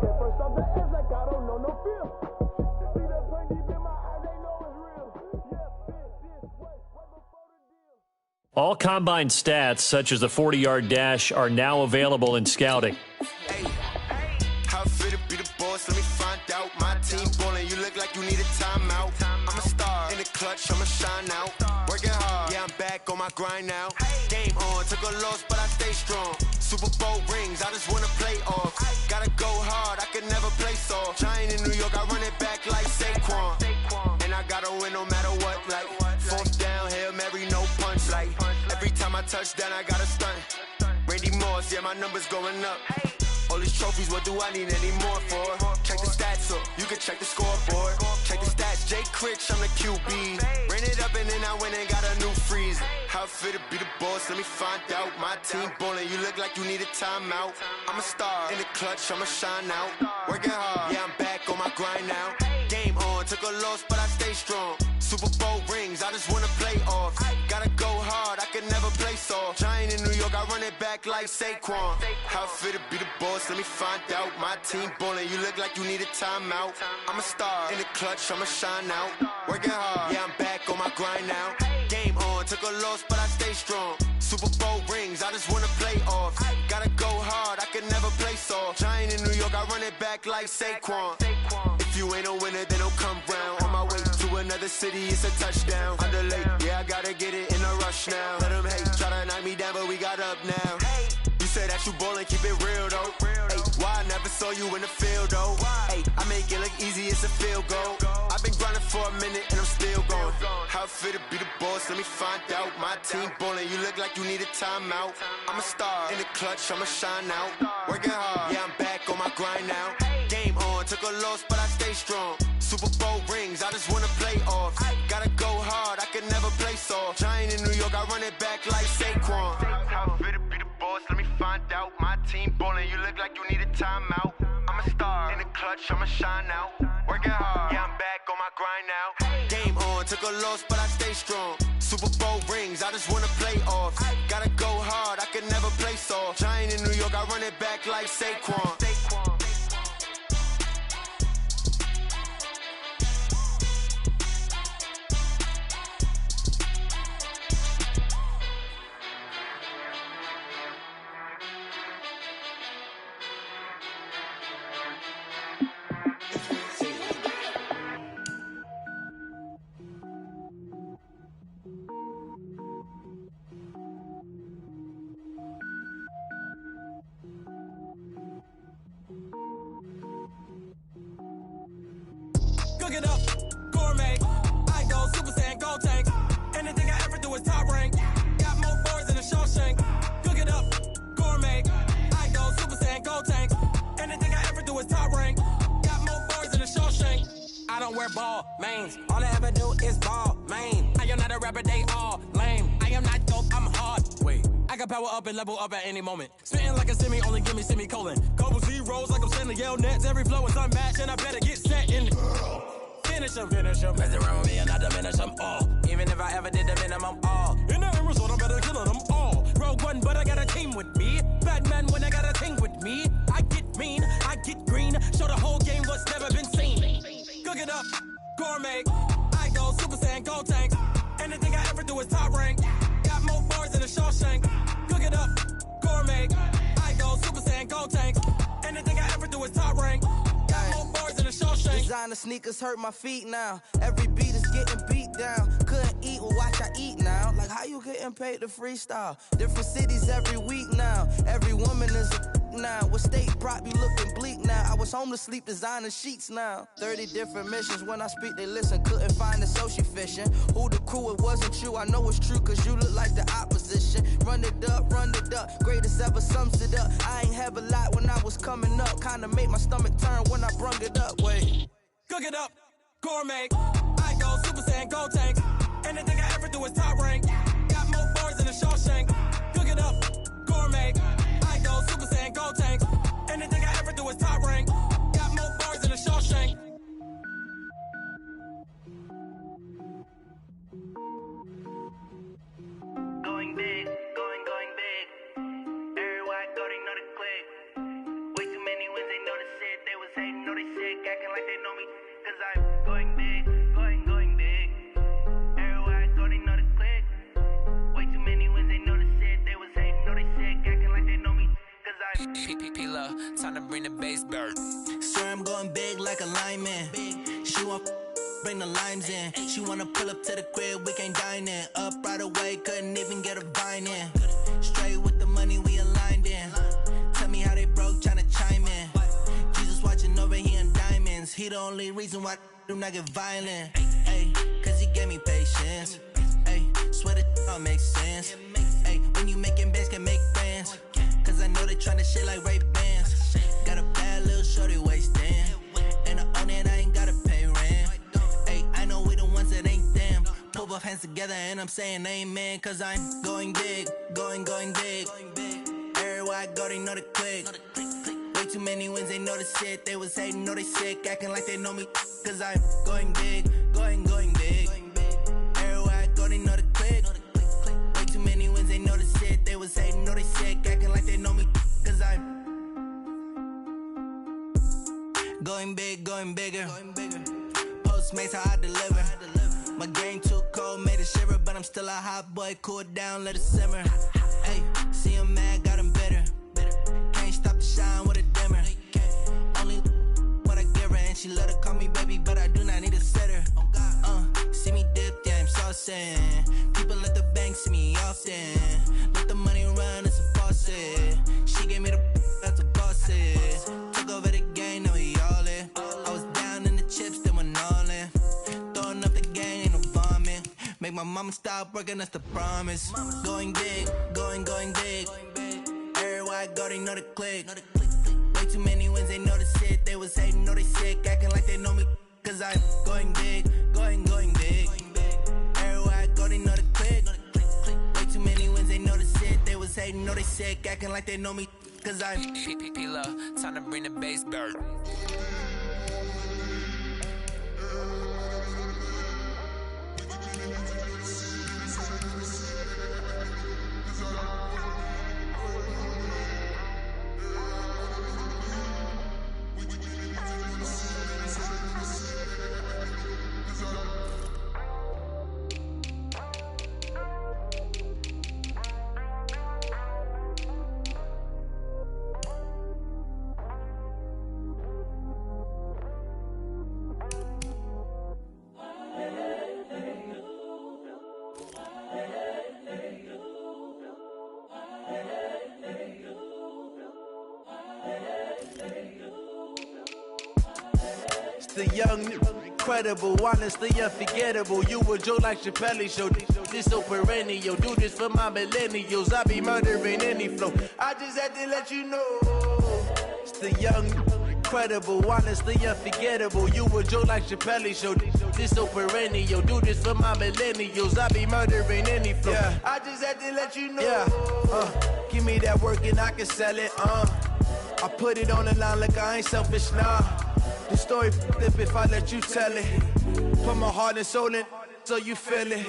Get first off the edge like I don't know no feel. See that pain deep in my eyes, they know it's real. Yeah, this way, right before the deal. All combine stats, such as the 40-yard dash, are now available in scouting. How fit to be the boss? Let me find out. My team ballin', you look like you need a timeout. I'm a star in the clutch, I'ma shine out. Working hard, yeah, I'm back on my grind now. Game on, took a loss, but I stay strong. Super Bowl rings, I just wanna play off. Gotta go hard, I can never play soft. Giant in New York, I run it back like Saquon. And I gotta win no matter what, like fourth down, Hail Mary, no punch. Like every time I touch down, I gotta stunt. Randy Moss, yeah, my numbers going up. All these trophies, what do I need any more for? Check the stats up, you can check the scoreboard. Check the stats, Jay Critch, I'm the QB. Ran it up and then I went and got a new freezer. How fit to be the boss, let me find out. My team ballin', you look like you need a timeout. I'm a star in the clutch, I'ma shine out. Working hard, yeah, I'm back on my grind now. Game on, took a loss, but I stay strong. Super Bowl rings, I just wanna play off. Gotta go hard, I can never play place off. Giant in New York, I run it back like Saquon. How fit to be the boss, let me find out. My team ballin', you look like you need a timeout. I'm a star, in the clutch, I'ma shine out. Working hard, yeah, I'm back on my grind now. Game on, took a loss, but I stay strong. Super Bowl rings, I just wanna play off. Gotta go hard, I can never play soft. Giant in New York, I run it back like Saquon. If you ain't a winner, then don't come round. On my way to another city, it's a touchdown. Underlay, yeah, I gotta get it in a rush now. Let them hate, try to knock me down, but we got up now. You say that you ballin', keep it real though. Ay, why I never saw you in the field though? Ay, I make it look easy, it's a field goal. I've been grinding for a minute and I'm still going. How fit to be the boss, let me find out. My team ballin', you look like you need a timeout. I'm a star, in the clutch, I'ma shine out. Working hard, yeah, I'm back on my grind now. Game on, took a loss, but I stay strong. Super Bowl rings, I just wanna play off. Gotta go hard, I can never play soft. Giant in New York, I run it back like Saquon. How fit to be the boss, let me find out. My team ballin', you look like you need a timeout. I'm a star, in the clutch, I'ma shine out. Working hard, yeah, I'm back on my grind now. Game on, took a loss, but I stay strong. Super Bowl rings, I just wanna play off. Gotta go hard, I can never play soft. Giant in New York, I run it back like Saquon. Cook it up, gourmet. I go Super Saiyan, gold tank. Anything I ever do is top rank. Got more boards than a Shawshank. Cook it up, gourmet. I go Super Saiyan, gold tank. Anything I ever do is top rank. Got more boards than a Shawshank. I don't wear ball mains. All I ever do is ball main. I am not a rapper, they all lame. I am not dope, I'm hard. Wait, I can power up and level up at any moment. Spitting like a semi, only give me semicolon. Couple zeros like I'm sending yell nets. Every flow is unmatched and I better get set in. Finish him. Mess around with me and I diminish them all. Even if I ever did the minimum, all. In the end result, I'm better killing them all. Rogue One, but I got a team with me. Batman when I got a team with me. I get mean, I get green. Show the whole game what's never been seen. Cook it up, gourmet. I go Super Saiyan, gold tank. Anything I ever do is top rank. Got more bars than a Shawshank. Cook it up, gourmet. I go Super Saiyan, gold tank. Anything I ever do is top rank. Got more bars than a Shawshank. Designer sneakers hurt my feet now. Every beat is getting beat down. Couldn't eat, well watch I eat now. Like how you getting paid to freestyle? Different cities every week now. Every woman is a now. What state prop be looking bleak now? I was home to sleep, designer sheets now. 30 different missions. When I speak, they listen. Couldn't find the social fishing. Who the crew? It wasn't you. I know it's true, cause you look like the opposition. Run it up. Greatest ever sums it up. I ain't have a lot when I was coming up. Kinda made my stomach turn when I brung it up. Wait. Cook it up, gourmet. I go Super Saiyan, gold tank. Anything I ever do is top rank. Got more bars than a Shawshank. Cook it up, gourmet. I go Super Saiyan, gold tank. Anything I ever do is top rank. Got more bars than a Shawshank. Going big, going big. Everywhere I go, they know the click. Way too many wins, they know the shit. They was hating, know they sick, acting like they know me. Cause I'm going big, going big. Everywhere I go, they know the click. Way too many wins, they know the shit. They was hating, know they sick, acting like they know me. Cause I'm P-Love, time to bring the bass bird. Swear I'm going big like a lineman. She want bring the limes in. She wanna pull up to the crib, we can't dine in. Up right away, couldn't even get a vine in. Straight with the money we aligned in. Tell me how they broke, tryna chime in. Jesus watching over here in diamonds. He the only reason why do not get violent. Ay, cause he gave me patience. Ay, swear that all makes sense. Ay, when you making bands, can make friends. Cause I know they tryna shit like Ray-Bans. Got a bad little shorty wasting. And I own it, I ain't gotta pay rent. Ay, I know we the ones that ain't them. Pull both hands together and I'm saying amen. Cause I'm going big, going big. Everywhere I go, they know the click. Way too many wins, they know the shit. They was hating, know they sick, acting like they know me. Cause I'm going big, going big. Everywhere I go, they know the click. Way too many wins, they know the shit. Going big, going bigger. Postmates, how I deliver. My game too cold, made it shiver, but I'm still a hot boy. Cool it down, let it simmer. Hey, see him mad, got him bitter. Can't stop the shine with a dimmer. Only what I give her, and she love to call me baby, but I do not need a sitter. See me dip, yeah, I'm saucing. People at the bank see me often. Let the money run, it's a faucet. She gave me the that's a boss is. Took over the game, now we all in. I was down in the chips, then went all in. Throwing up the gang, ain't no vomit. Make my mama stop working, that's the promise. Going big, going big. Everywhere I go, they know the click. Way too many wins, they know the shit. They was hating, know they sick, acting like they know me. Cause I'm going big, going big. Everywhere I go, they know the click. Way too many wins, they know the shit. They was hating, know they sick, acting like they know me. Cause I'm P-Love, time to bring the bass bird. The young, incredible, honestly unforgettable. You a Joe like Chappelle show. This so perennial. Do this for my millennials. I be murdering any flow. I just had to let you know. It's the young, incredible, honestly unforgettable. You a Joe like Chappelle show. This so perennial. Do this for my millennials. I be murdering any flow. Yeah. I just had to let you know. Yeah. Give me that work and I can sell it. I put it on the line like I ain't selfish, nah. The story flip if I let you tell it. Put my heart and soul in so you feel it.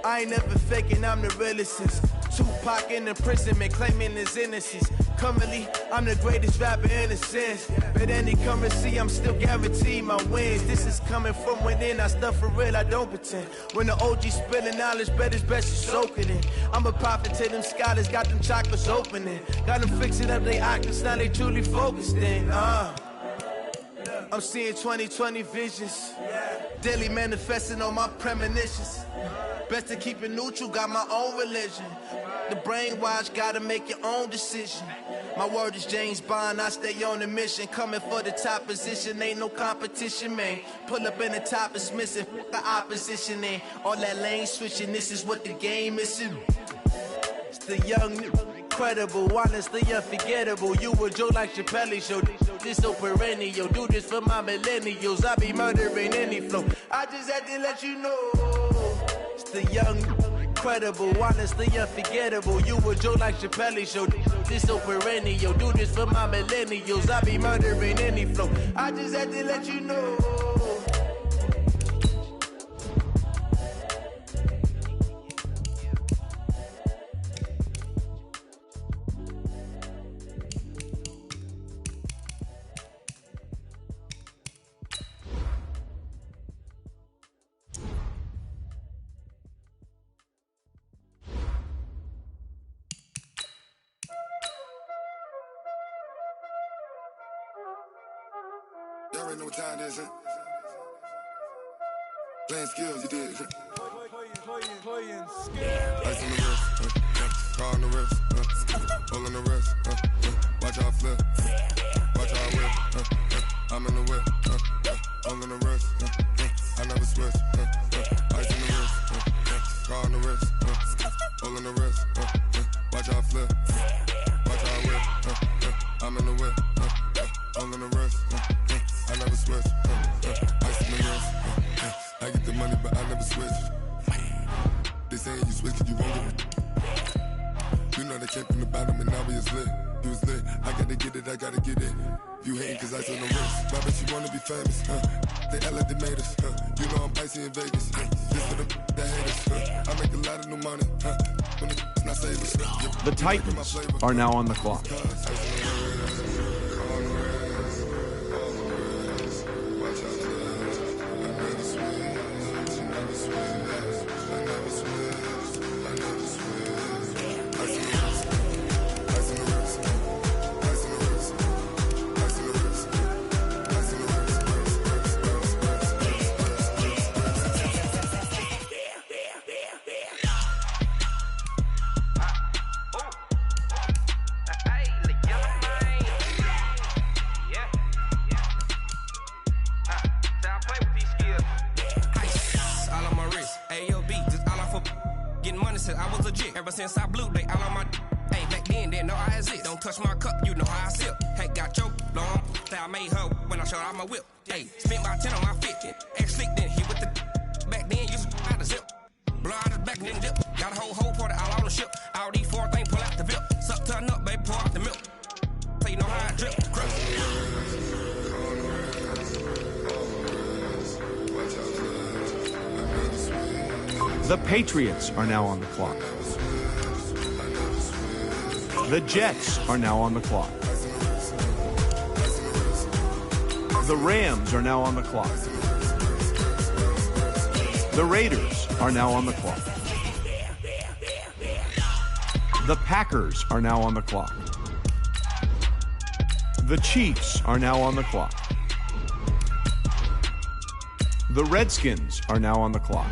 I ain't never faking, I'm the realest since Tupac in imprisonment, claiming his innocence. Currently, I'm the greatest rapper in a sense. But any currency, I'm still guaranteed my wins. This is coming from within, I stuff for real, I don't pretend. When the OG spilling knowledge, bet it's best to soak it in. I'm a prophet to them scholars, got them chakras opening. Got them fixing up they octaves, now they truly focused in. I'm seeing 2020 visions. Daily manifesting on my premonitions. Best to keep it neutral, got my own religion. The brainwash, gotta make your own decision. My word is James Bond, I stay on the mission. Coming for the top position, ain't no competition, man. Pull up in the top is missing, the opposition in. All that lane switching, this is what the game is. It's the young, incredible, honestly unforgettable. You a Joe like Chappelle show. This so perennial. Do this for my millennials. I be murdering any flow. I just had to let you know. It's the young, incredible, honestly unforgettable. You a Joe like Chappelle show. This so perennial. Do this for my millennials. I be murdering any flow. I just had to let you know. Y'all already know what time it is, huh? Playing skills, you did. Playing skills. Ice on the wrist, car on the wrist, hole on the wrist, watch out flip, watch out whip, I'm in the whip, hole on the wrist, I never switch, ice on the wrist, car on the wrist, hole on the wrist, watch out flip, watch out whip, I'm in the whip, hole on the wrist, I never switch, ice on the wrist, I get the money but I never switch. They saying you switch 'cause you won't get it. You know they came from the bottom and now we is lit. You was lit, I gotta get it, I gotta get it. You hating 'cause I on the wrist. Why bet you wanna be famous, They act like they made us, You know I'm icy in Vegas, This for them that hate us, I make a lot of new money, When it's not savers, The Titans are now on the clock. Ever since I blew, they all on my. Hey, back then, didn't know I exist. Don't touch my cup, you know how I sip. Hey, got your long. I made her when I showed out my whip. Hey, spent about 10 on my fit. Ex-slick, then hit with the. Back then, used to out the zip. Blow out his back, then dip. Got a whole party all on the ship. All these 4 things, pull out the VIP. Suck, turn up, baby, pour out the milk. So you know how I drip. The Patriots are now on the clock. The Jets are now on the clock. The Rams are now on the clock. The Raiders are now on the clock. The Packers are now on the clock. The Chiefs are now on the clock. The Redskins are now on the clock.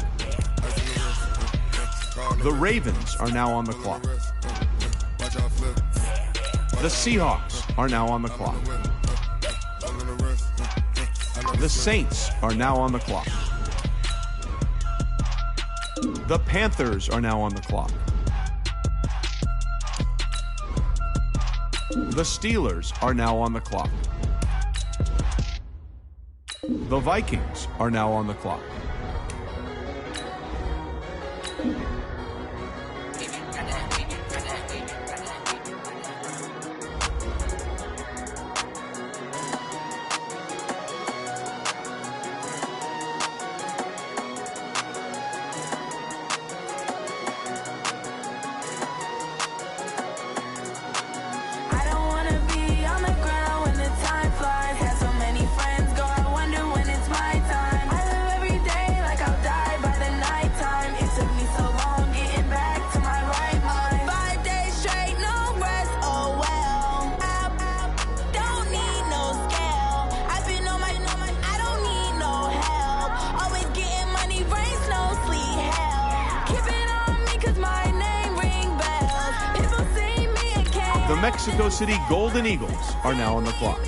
The Ravens are now on the clock. The Seahawks are now on the clock. The Saints are now on the clock. The Panthers are now on the clock. The Steelers are now on the clock. The Vikings are now on the clock. The Mexico City Golden Eagles are now on the clock.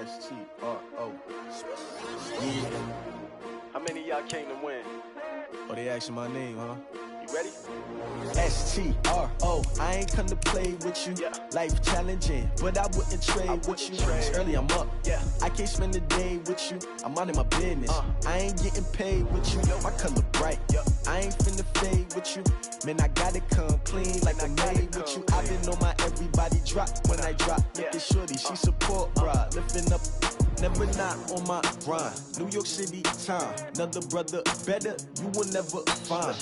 S-T-R-O. Yeah. How many of y'all came to win? Oh, they asking my name, huh? You ready? S-T-R-O. I ain't come to play with you. Life challenging, but I wouldn't trade with you. It's early, I'm up. I can't spend the day with you. I'm out in my business. I ain't getting paid with you. My color bright. I ain't finna fade with you. Man, I gotta come clean like I made with you. I've been on my everybody drop, when I drop, look at shorty, she support ride, lifting up, never not on my grind. New York City time, another brother better, you will never find.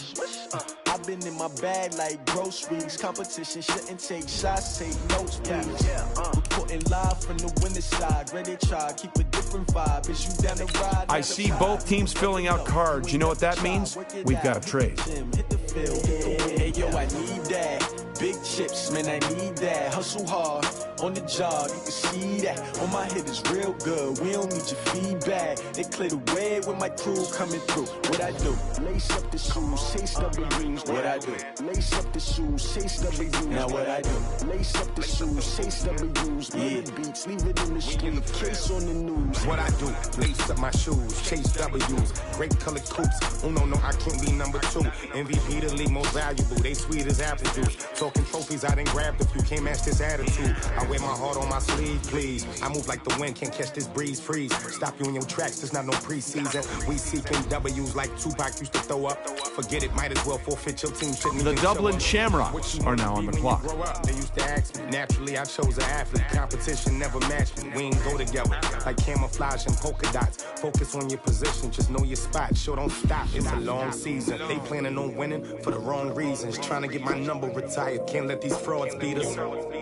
I've been in my bag like groceries. Competition shouldn't take shots, take notes, please. Reporting live from the winner side. Ready to try, keep a different vibe. Is you down the ride? I see both teams filling out cards. You know what that means? We've got a trade. Hey, yo, I need that. Big chips, man, I need that. Hustle hard on the job, you can see that. On my head is real good, we don't need your feedback. They clear the way with my crew coming through. What I do? Lace up the shoes, chase W's. What I do? Lace up the shoes, chase W's. Now what I do? Lace up the shoes, chase W's. Yeah, beats, leave it in the street, case on the news. What I do? Lace up my shoes, chase W's. Great colored coops. Oh no, I can't be number 2. MVP the league most valuable. They sweet as apple juice. Talking trophies, I done grabbed a few. Can't match this attitude. I wear my heart on my sleeve, please. I move like the wind, can't catch this breeze, freeze. Stop you in your tracks, there's not no preseason. We seeking W's like Tupac used to throw up. Forget it, might as well forfeit your team. The Dublin Shamrocks are now on the clock. They used to ask me, naturally I chose an athlete. Competition never matched me, we ain't go together. Like camouflage and polka dots. Focus on your position, just know your spot. Sure, don't stop, it's a long season. They planning on winning for the wrong reasons. Trying to get my number retired, can't let these frauds beat us.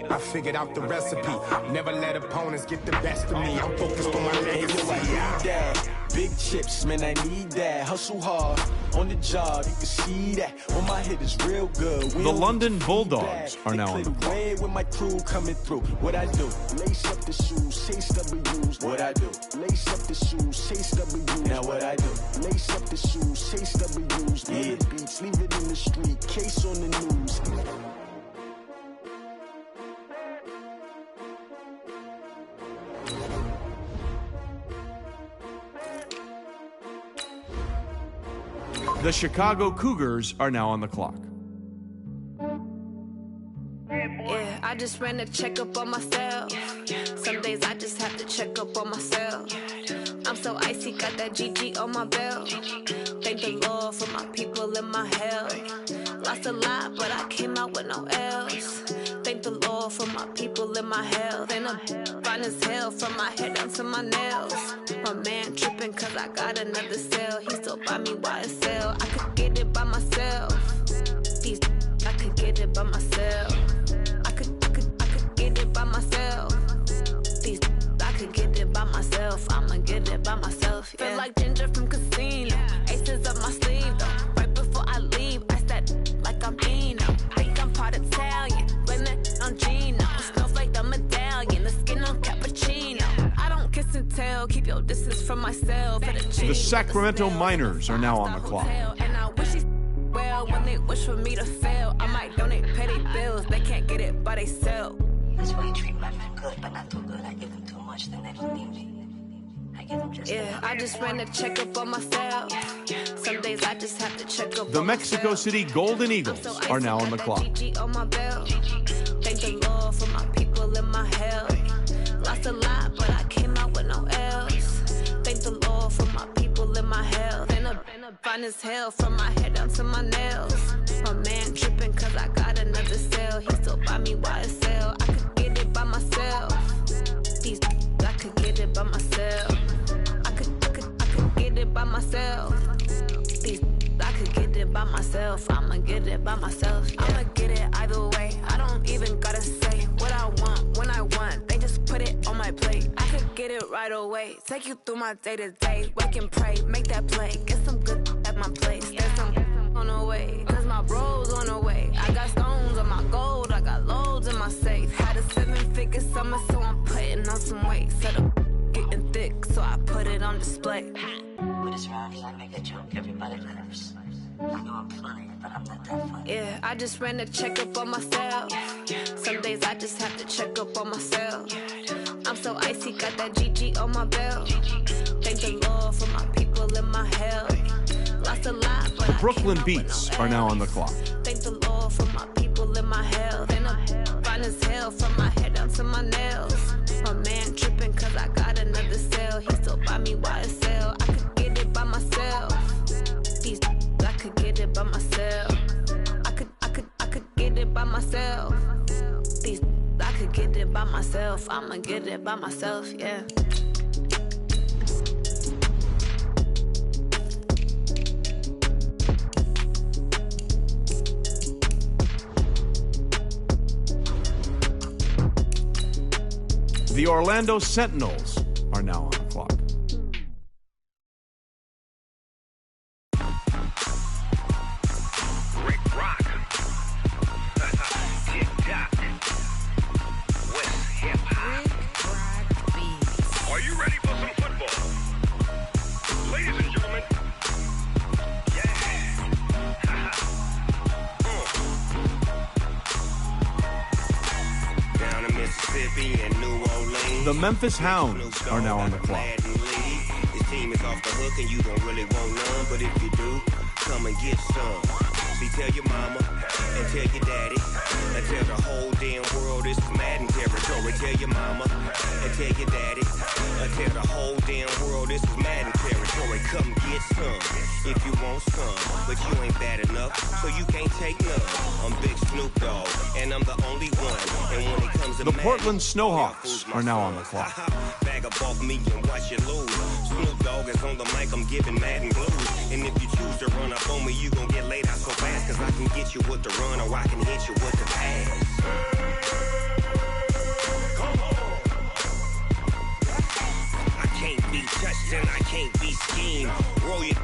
I figured out the recipe, never let opponents get the best of me. I'm focused on my legacy. I need that. Big chips, man, I need that. Hustle hard on the job, you can see that. On my head is real good. The London Bulldogs are now on the clock. With my crew coming through. What I do? Lace up the shoes, chase W's. What I do? Lace up the shoes, chase W's. Now what I do? Lace up the shoes, chase W's. Yeah, beats, leave it in the street, case on the news. The Chicago Cougars are now on the clock. Yeah, I just ran a checkup on myself. Some days I just have to check up on myself. I'm so icy, got that GG on my belt. Thank the Lord for my people in my health. Lost a lot, but I came out with no L's. Thank the Lord for my people in my health. And I'm fine as hell from my head down to my nails. My man tripping cause I got another cell. He still buy me YSL. I could get it by myself. These I could get it by myself. I could get it by myself. These I could get it by myself. I'ma get it by myself. Yeah. Feel like Ginger from Casino. Aces up my sleeve though. Right before I leave, I said like I'm Dino. Think I'm part Italian. Blame it on Gino. Snowflake the medallion. The skin on cappuccino. I don't kiss and tell. Keep your distance from myself. The Sacramento Miners are now on the clock. And I wish he well when they wish for me to fail. I might donate petty bills. They can't get it by they sell. That's why you treat my men good, but not too good. I give them too much, then they don't need me. I give them just yeah, I just ran a checkup on myself. Some days I just have to check up. The Mexico City Golden Eagles are now on the clock. On my belt. Thank the Lord for my people in my health. Lost a lot, but I came out with no L's. Thank the Lord for my people in my health. And I'm fine as hell from my head down to my nails. My man tripping cause I got another cell. He still buy me YSL. I could get it by myself. These I could get it by myself. I could get it by myself. These I could get it by myself. I'ma get it by myself. Yeah. I'ma get it either way. I don't even gotta say what I want when I want. They just put it on my plate. I could get it right away. Take you through my day to day. Wake and pray, make that play. Get some good at my place. There's some on the way. Cause my bros on the way. I got stones on my gold. I got loads in my safe. Had a 7-figure summer, so I'm putting on some weight. Set up getting thick, so I put it on display. With this round, I make a joke, everybody laughs. I know I'm funny, but I'm not that funny. Yeah, I just ran a checkup on myself. Some days I just have to check up on myself. I'm so icy, got that GG on my belt. Thank the Lord for my people in my health. Lost a lot, but the Brooklyn Beats are now on the clock. Thank the Lord for my people in my health. And I'm fine as hell from my head down to my nails. My man tripping cause I got another cell. He still buy me YSL. I could get it by myself. These I could get it by myself. I could get it by myself. These I could get it by myself. I'ma get it by myself, yeah. The Orlando Sentinels are now on the clock. Rick Rock. Tick-tock. West hip-hop. Are you ready for some football? Ladies and gentlemen. Yeah. Down in Mississippi and New Orleans. The Memphis Hounds are now on the clock. This team is off the hook and you don't really want none, but if you do, come and get some. See, tell your mama and tell your daddy and tell the whole damn world this is Madden territory. Tell your mama and tell your daddy and tell the whole damn world this is Madden territory. Come get some if you want some, but you ain't bad enough, so you can't take none. I'm Big Snoop Dogg and I'm the only one. And when it comes to The Portland Snowhawks are now on the clock. Bag up off me and watch you lose. Snoop Dogg is on the mic, I'm giving Madden blues. And if you choose to run up on me, you gon' get laid out so fast. Cause I can get you with the run or I can hit you with the pass. Come on. I can't be touched and I can't be schemed. Roll you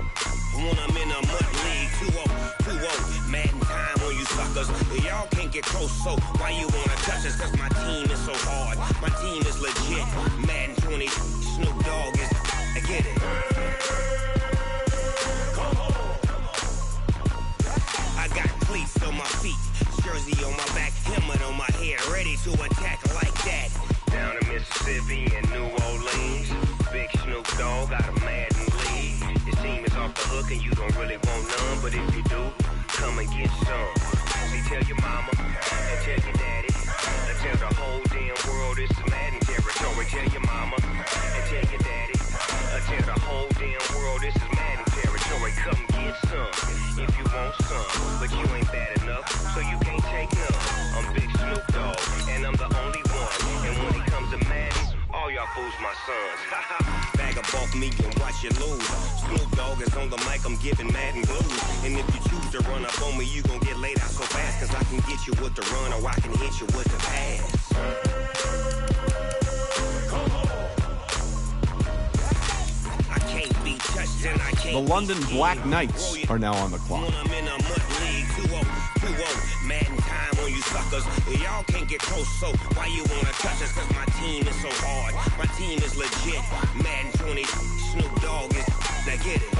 when I'm in a mud league. 2-0, Madden time on you suckers. Y'all can't get close, so why you wanna touch us? Cause my team is so hard. My team is legit. Madden 20, Snoop Dogg is, I get it. Come on. I got cleats on my feet, jersey on my back, helmet on my head, ready to attack like that. Down in Mississippi and New Orleans, Big Snoop Dogg got a Madden league. This team is off the hook and you don't really want none, but if you do, come and get some. See, tell your mama and tell your daddy and tell the whole damn world this is Madden territory. Tell your mama and tell your daddy and tell the whole damn world this is Madden territory. Come get some if you want some, but you ain't bad enough, so you can't take none. I'm Big Snoop Dogg and I'm the only one. And when it comes to Madden, all y'all fools my sons. Bag up off me and watch you lose. Snoop Dogg is on the mic, I'm giving Madden blues. And if you choose to run up on me, you gon' get laid out so fast. Cause I can get you with the run or I can hit you with the pass. Come on. I can't be touched and I can't. The London Black Knights are now on the clock. When I'm in a mud league, 2-0, Madden time on you suckers. Y'all can't get close, so why you wanna touch us? Cause my team is so hard. My team is legit. Madden 20, Snoop Dogg is, now get it.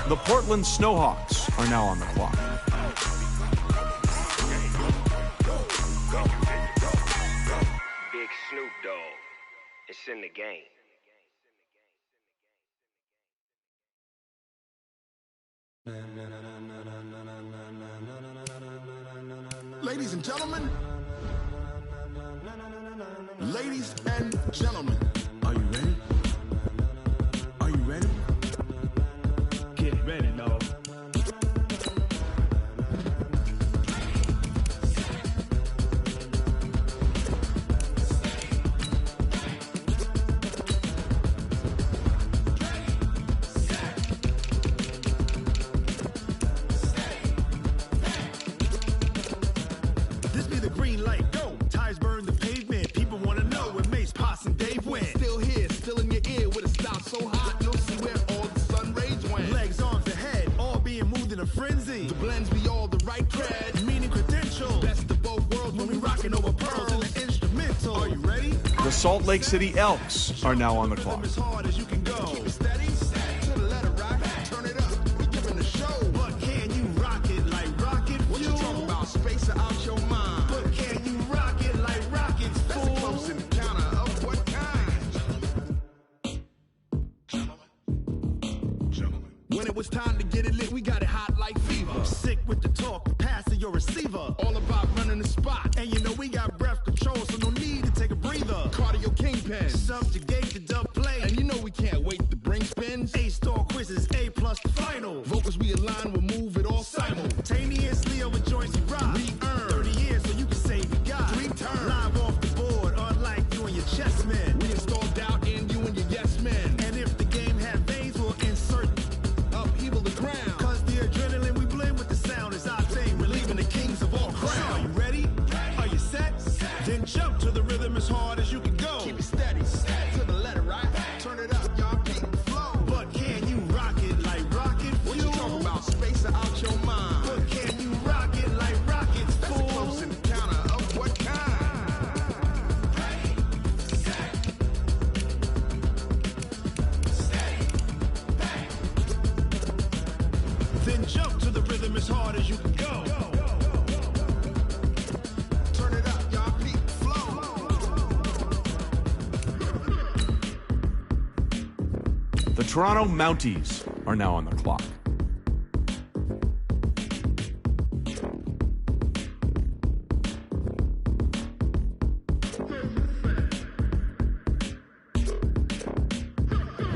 The Portland Snowhawks are now on the clock. Big Snoop Dogg, it's in the game. Ladies and gentlemen, ladies and gentlemen, are you ready? Are you ready? Get ready, dog. This be the green light, go. Tires burn the pavement. People wanna know where Mace, Poss, and Dave went. Still here, still in your ear with a style so hot, you'll see where all the sun rays went. Legs, arms, and head, all being moved in a frenzy. The blends be all the right cred, meaning credentials. Best of both worlds when we rockin' over pearls in the instrumental. Are you ready? The Salt Lake City Elks are now on the clock. As hard as you can go. Keep it steady, to the letter right. Turn it up, we giving the show. But can you rock it like rocket fuel? What you talking about? Space out your mind. But can you rock it like rockets, fool? That's a close encounter of what kind? When it was time to get it lit, we got it hot like fever. Sick with the talk, the pass to your receiver. All about running the spot. And you know we got breath control, so no need to take a breather. Cardio kingpin, subjugate the dub play. And you know we can't wait to bring spins. A-star quizzes, A+ the final. Vocals we align, we'll move it all simultaneously over joints we rock. We earn 30 years and jump to the rhythm as hard as you can go. Turn it up, y'all. Peak flow. The Toronto Mounties are now on the clock.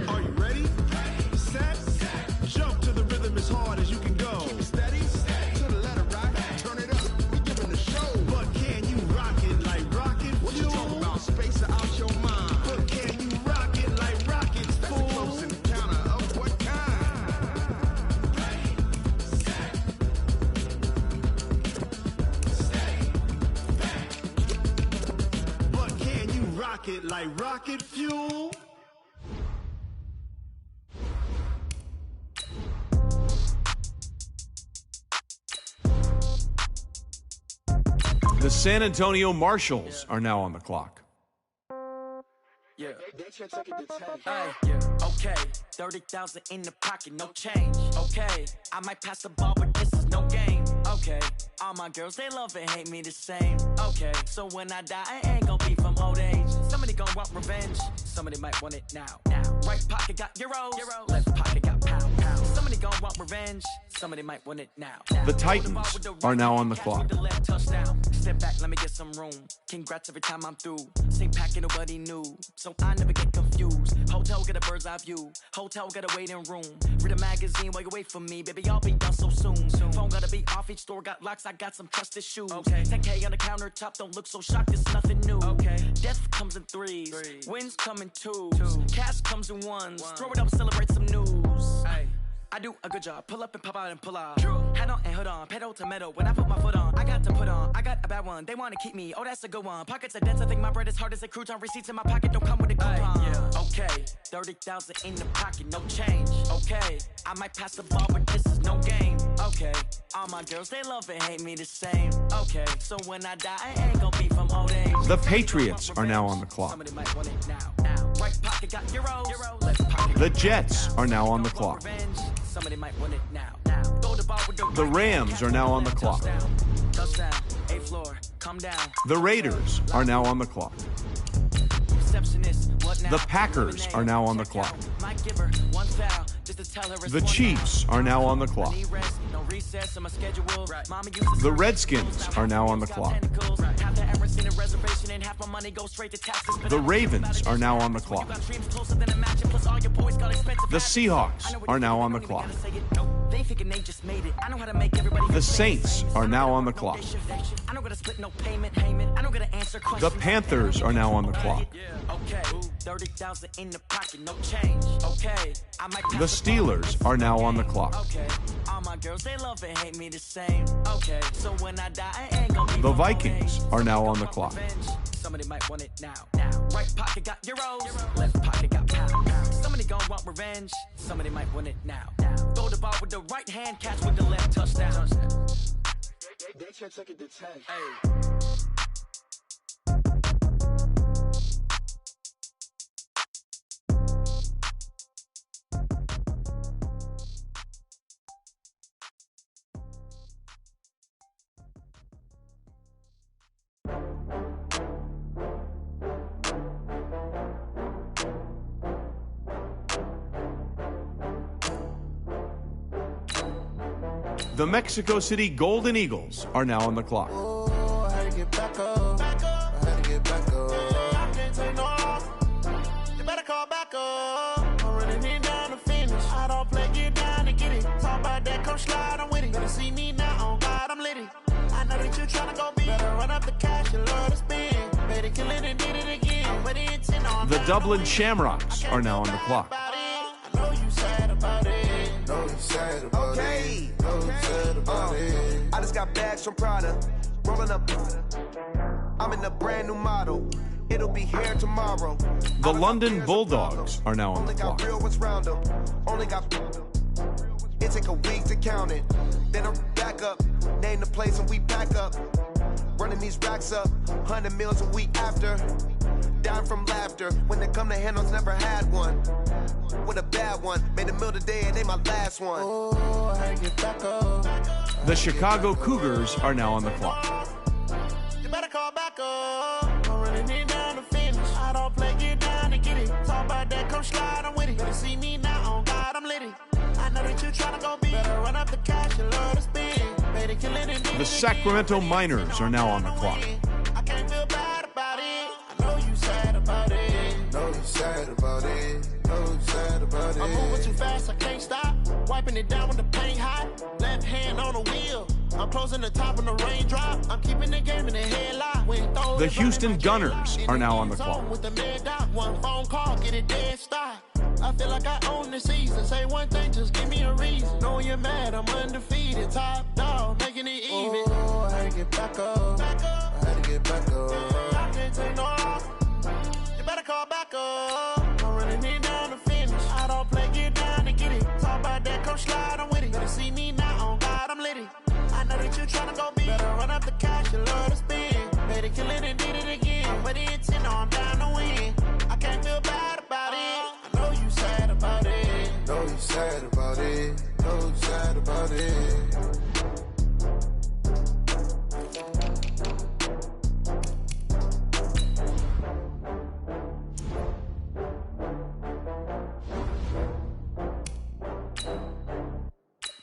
Are you ready? Set. Jump to the rhythm as hard as you can go. Steady. To the letter, right? Turn it up. We giving the show. But can you rock it like rocket? What you talking about? Space out your mind. But can you rock it like rockets? That's a close encounter of what kind? But can you rock it like rocket fuel? The San Antonio Marshals are now on the clock. Yeah. Hey, yeah. Okay, 30,000 in the pocket, no change. Okay, I might pass the ball, but this is no game. Okay, all my girls, they love and hate me the same. Okay, so when I die, I ain't gon' be from old age. Somebody gon' want revenge, somebody might want it now. Right pocket got euros, left pocket got pound. Somebody gon' want revenge, somebody might want it now. The Titans are now on the clock. Touchdown. Step back, let me get some room. Congrats every time I'm through. Same packet, nobody knew, so I never get confused. Hotel get a bird's eye view. Hotel got a waiting room. Read a magazine while you wait for me, baby. I'll be done so soon. Phone gotta be off. Each store got locks. I got some trusted shoes. 10K on the countertop. Don't look so shocked. It's nothing new. Death comes in threes. Wins come in twos. Cash comes in ones. Throw it up, celebrate some news. I do a good job. Pull up and pop out and pull out. Head on and hood on. Pedal to metal. When I put my foot on, I got to put on. I got a bad one. They want to keep me. Oh, that's a good one. Pockets are dense. I think my bread is hard as a crouton. Receipts in my pocket don't come with a coupon. Okay, 30,000 in the pocket, no change. Okay, I might pass the ball, but this is no game. Okay, all my girls, they love and hate me the same. Okay, so when I die, I ain't gonna be from old age. The Patriots are now on the clock. Somebody might want it now. Right pocket got euros. Left pocket The Jets are now on the clock. Somebody might want it now. The Rams are now on the clock. Touchdown, A floor, come down. The Raiders are now on the clock. The Packers are now on the clock. The Chiefs are now on the clock. The Redskins are now on the clock. The Ravens are now on the clock. The Seahawks are now on the clock. The Saints are now on the clock. The Panthers are now on the clock. The Steelers are now on the clock. The Vikings are now on the clock. Somebody might want it now. Right pocket got euros, left pocket got pound. Somebody gon' want revenge, somebody might want it now. Throw the ball with the right hand, catch with the left, touchdown. They check it to 10. Hey. The Mexico City Golden Eagles are now on the clock. Oh, I had to get back up. I had to get back up. I can't take no off. You better call back up. I'm running it down to finish. I don't play, get down to get it. Talk about that, come slide, I'm with it. Better see me now, on God, I'm lit it. I know that you tryna go big. Better run up the cash, you love to spend. Better kill it and did it again. I'm with it, 10 on. The Dublin Shamrocks are now on the clock. I know you sad about it. Know you sad about it. Know you sad about it. I just got bags from Prada, rolling up. I'm in a brand new model. It'll be here tomorrow. The London Bulldogs are now on the clock. Only got real ones round them. Only got. It take a week to count it. Then I'm back up. Name the place and we pack up. Running these racks up. 100 meals a week after. Down from laughter. When they come to handles, never had one. With a bad one. Made Made the middle today and they my last one. Oh, I had to get back up. The Chicago Cougars are now on the clock. You better call back up. I'm running it down to finish. I don't play, get down and get it. Talk about that, come slide, I'm with it. Better see me now, on God, I'm litty. I know that you tryna go be. Better run up the cash, you love to spend. Better kill it and The Sacramento Miners are now on the clock. I can't feel bad about it. I know you sad about it. Know you sad about it. Know you sad about it. I'm moving too fast, I can't stop. Wiping it down when the paint hot. Left hand on the wheel. I'm closing the top when the raindrop. I'm keeping the game in the headlock. The Houston Gunners are now on the clock. With the mid dot, one phone call, get it dead stop. I feel like I own the season. Say one thing, just give me a reason. Knowing you're mad, I'm undefeated. Top dog, making it even. Oh, I had to get back up. I had to get back up. I can't take no off. You better call back up. I'm running it down to finish. I don't play, get down to get it. Talk about that, come slide, I'm with it. Better see me now, on God, I'm litty. I know that you tryna go be. Better run up the cash, you love to spend. Better kill it and did it again. But the intent, I'm down to win. I can't feel bad about it. I know you sad about it. Know you sad about it. Know you sad about it.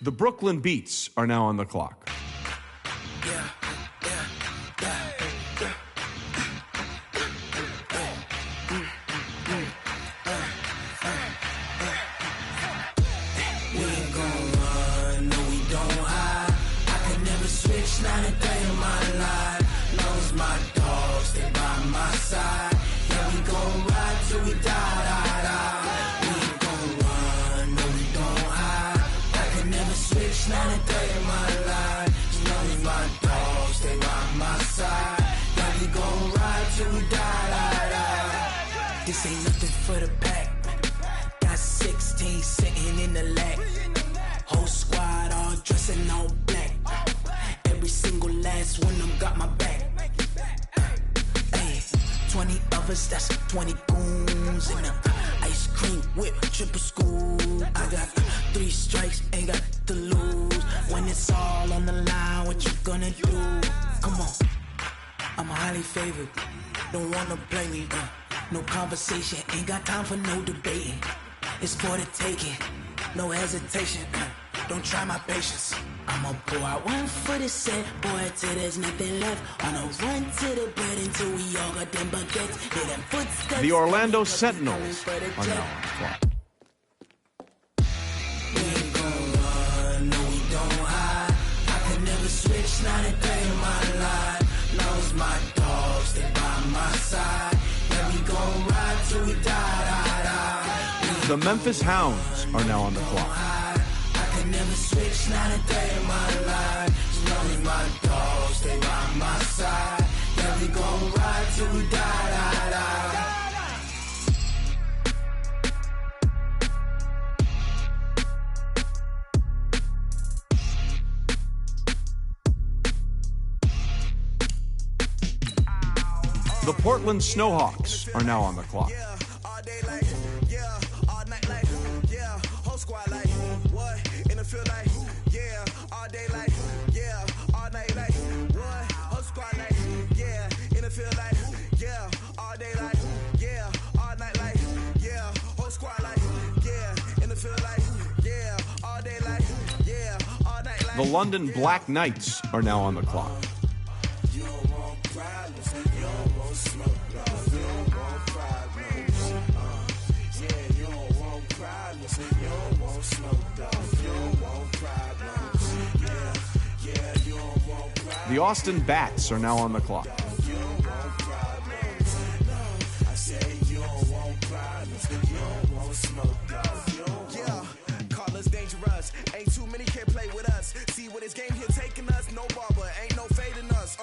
The Brooklyn Beats are now on the clock. Not a day in my life. Knows my dogs, stay by my side. Yeah, we gon' ride till we die, die, die. We ain't gon' run, no, we don't hide. I can never switch, not a day in my life. Knows my dogs, stay by my side. Yeah, we gon' ride till we die, die, die. This ain't nothing for the pack. Got 16 sitting in the lag. Whole squad all dressing all black. Every single last one of them got my back. Hey, 20 of us, that's 20 goons in the ice cream whip, triple scoop. I got 3 strikes, ain't got to lose. When it's all on the line, what you gonna do? Come on, I'm highly favored. Don't wanna play me, no conversation, ain't got time for no debating. It's for the taking, no hesitation. Don't try my patience. I'ma pour out one for the set, boy, till there's nothing left. I'ma run to the bed until we all got them baguettes. Hear them footsteps. The Orlando Sentinels are now on the clock. We ain't gon' run, no, we don't hide. I can never switch, not a day in my life. Knows my dogs, stay by my side. Yeah, we gon' ride till we die, die, die. The Memphis Hounds are now on the clock. Never switch, not a day in my life. Only my dogs, stay by my side. Yeah, we gon' ride till we die, die, die. The Portland Snowhawks are now on the clock. Feel like, yeah, all day like, yeah, all night like, what? Whole squad like, yeah, in the field like, yeah, all day like, yeah, all night like, yeah, whole squad like, yeah, in the field like, yeah, all day like, yeah, all night like. The London Black Knights are now on the clock. You don't want problems, you don't want smoke, you don't want problems, yeah, you don't want problems, you don't want smoke, The Austin Bats are now on the clock. Dangerous, ain't too many can play with us. See what this game here taking us, no barber, ain't no fading us.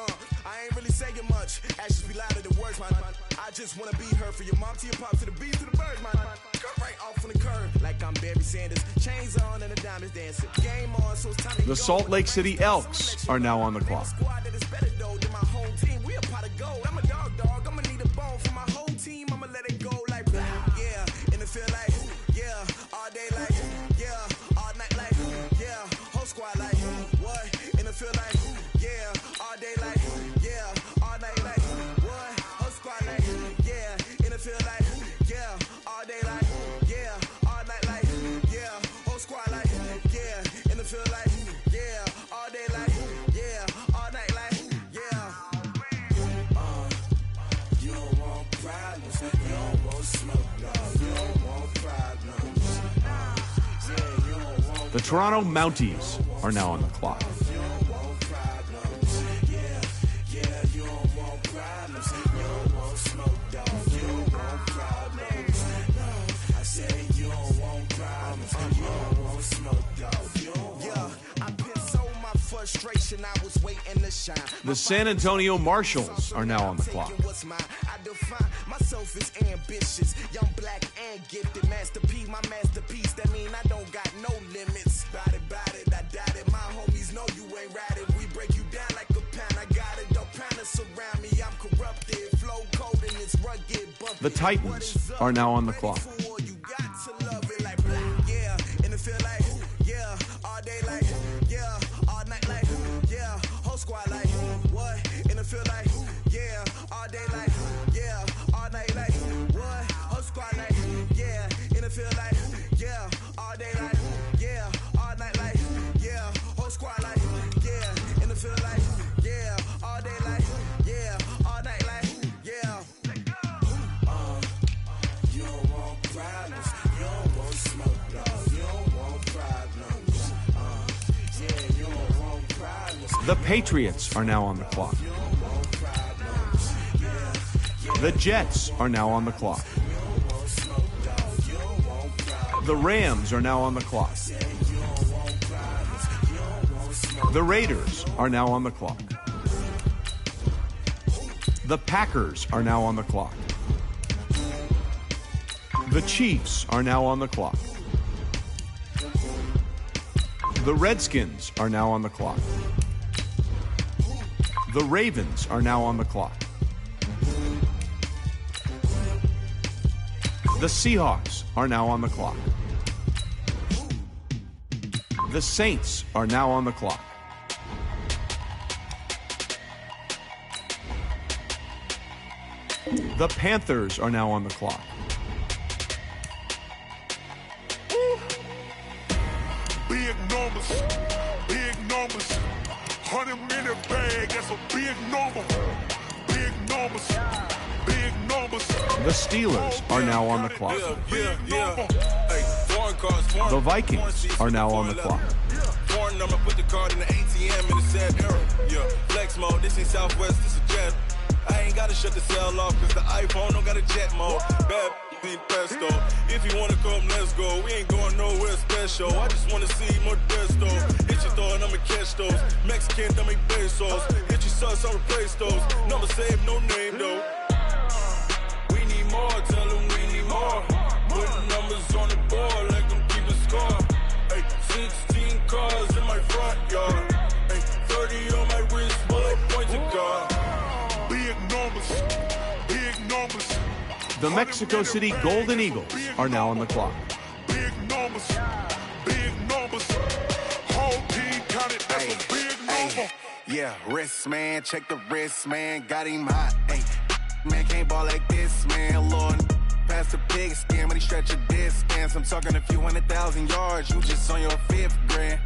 I ain't really saying much. Actions be louder than words, man. I just wanna be heard for your mom to your pop to the beat to the bird, man. Cut right off on the curb, like I'm Barry Sanders. Chains on and the diamonds dancing. Game on, so it's time to The Salt Lake City Elks are now on the clock. Squad that is better though than my home team. We a pot of gold. I'm a dog. I'ma need a bone for my whole team. I'ma let it go like yeah. In the field like yeah. All day like The Toronto Mounties are now on the clock. I was waiting to shine. The San Antonio Marshals are now on the clock. I define myself as ambitious, young, black, and gifted. Masterpiece, my masterpiece. That mean I don't got no limits. Bout it, I doubt it. My homies know you ain't ratted. We break you down like a pound. I got it, don't pound us around me. I'm corrupted, flow cold and it's rugged. The Titans are now on the clock. You got to love it like black, yeah. And it feel like, yeah, all day like, yeah, all night like, yeah, whole squad like, what? And it feel like, yeah, all day like, yeah, all night like, what? Whole squad like, yeah, and it feel like, yeah, all day like, yeah, all night like, yeah, whole squad like, yeah, and it feel like, yeah, all day like, yeah, all night like, yeah. You don't want problems, you don't want smoke, dog, you don't want problems, yeah, you don't want problems. The Patriots are now on the clock. The Jets are now on the clock. The Rams are now on the clock. The Raiders are now on the clock. The Packers are now on the clock. The Chiefs are now on the clock. The Redskins are now on the clock. The Ravens are now on the clock. The Seahawks are now on the clock. The Saints are now on the clock. The Panthers are now on the clock. Big numbers, big numbers. 100-minute bag, that's a big number. Big numbers, big numbers. The Steelers are now on the clock. The Vikings are now on the clock. Foreign number, put the card in the ATM in the sad era. Yeah, flex mode, this ain't Southwest, this is jet. I ain't gotta shut the cell off, cause the iPhone don't got a jet mode. Bad need pesto. If you wanna come, let's go. We ain't going nowhere special. I just wanna see more desto. Hit your throw and I'ma catch those. Mexican, don't make pesos. Hit your sus, I'll replace those. Number saved, no name though. We need more, tell them we need more. Putting numbers on the board, like them keep a score. Ay, 16 cars in my front yard. Ay, 30 on my wrist, bullet points a car. Big numbers, big numbers. The Mexico City Golden Eagles are now on the clock. Big numbers, big numbers. Whole team counted, that's a big number. Yeah, wrist man, check the wrist man, got him hot. Ay, man can't ball like this, man. Lord, past the pig skin, when he stretch a distance. I'm talking a few 100,000 yards, you just on your 5th grand.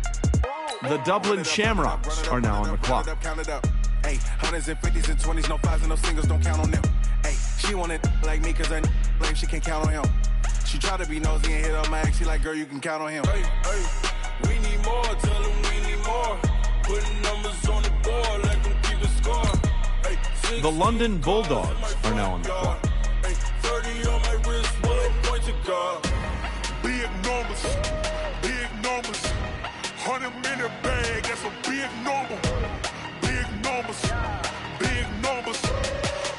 The Dublin Shamrocks are now on the clock. Count it up. Ay, 100s and 50s and 20s, no 5s and no singles, don't count on them. Ay, she want it like me, cause her blame, she can't count on him. She try to be nosy and hit on my ex, she like, girl, you can count on him. Hey, hey, we need more, tell them we need more. Putting numbers on the board, like them keep a score. Hey, The London Bulldogs are now on the clock. Hey, 30 on my wrist, bullet points a car. Big numbers, big numbers. 100-minute bag, that's a big number. Big numbers, big numbers.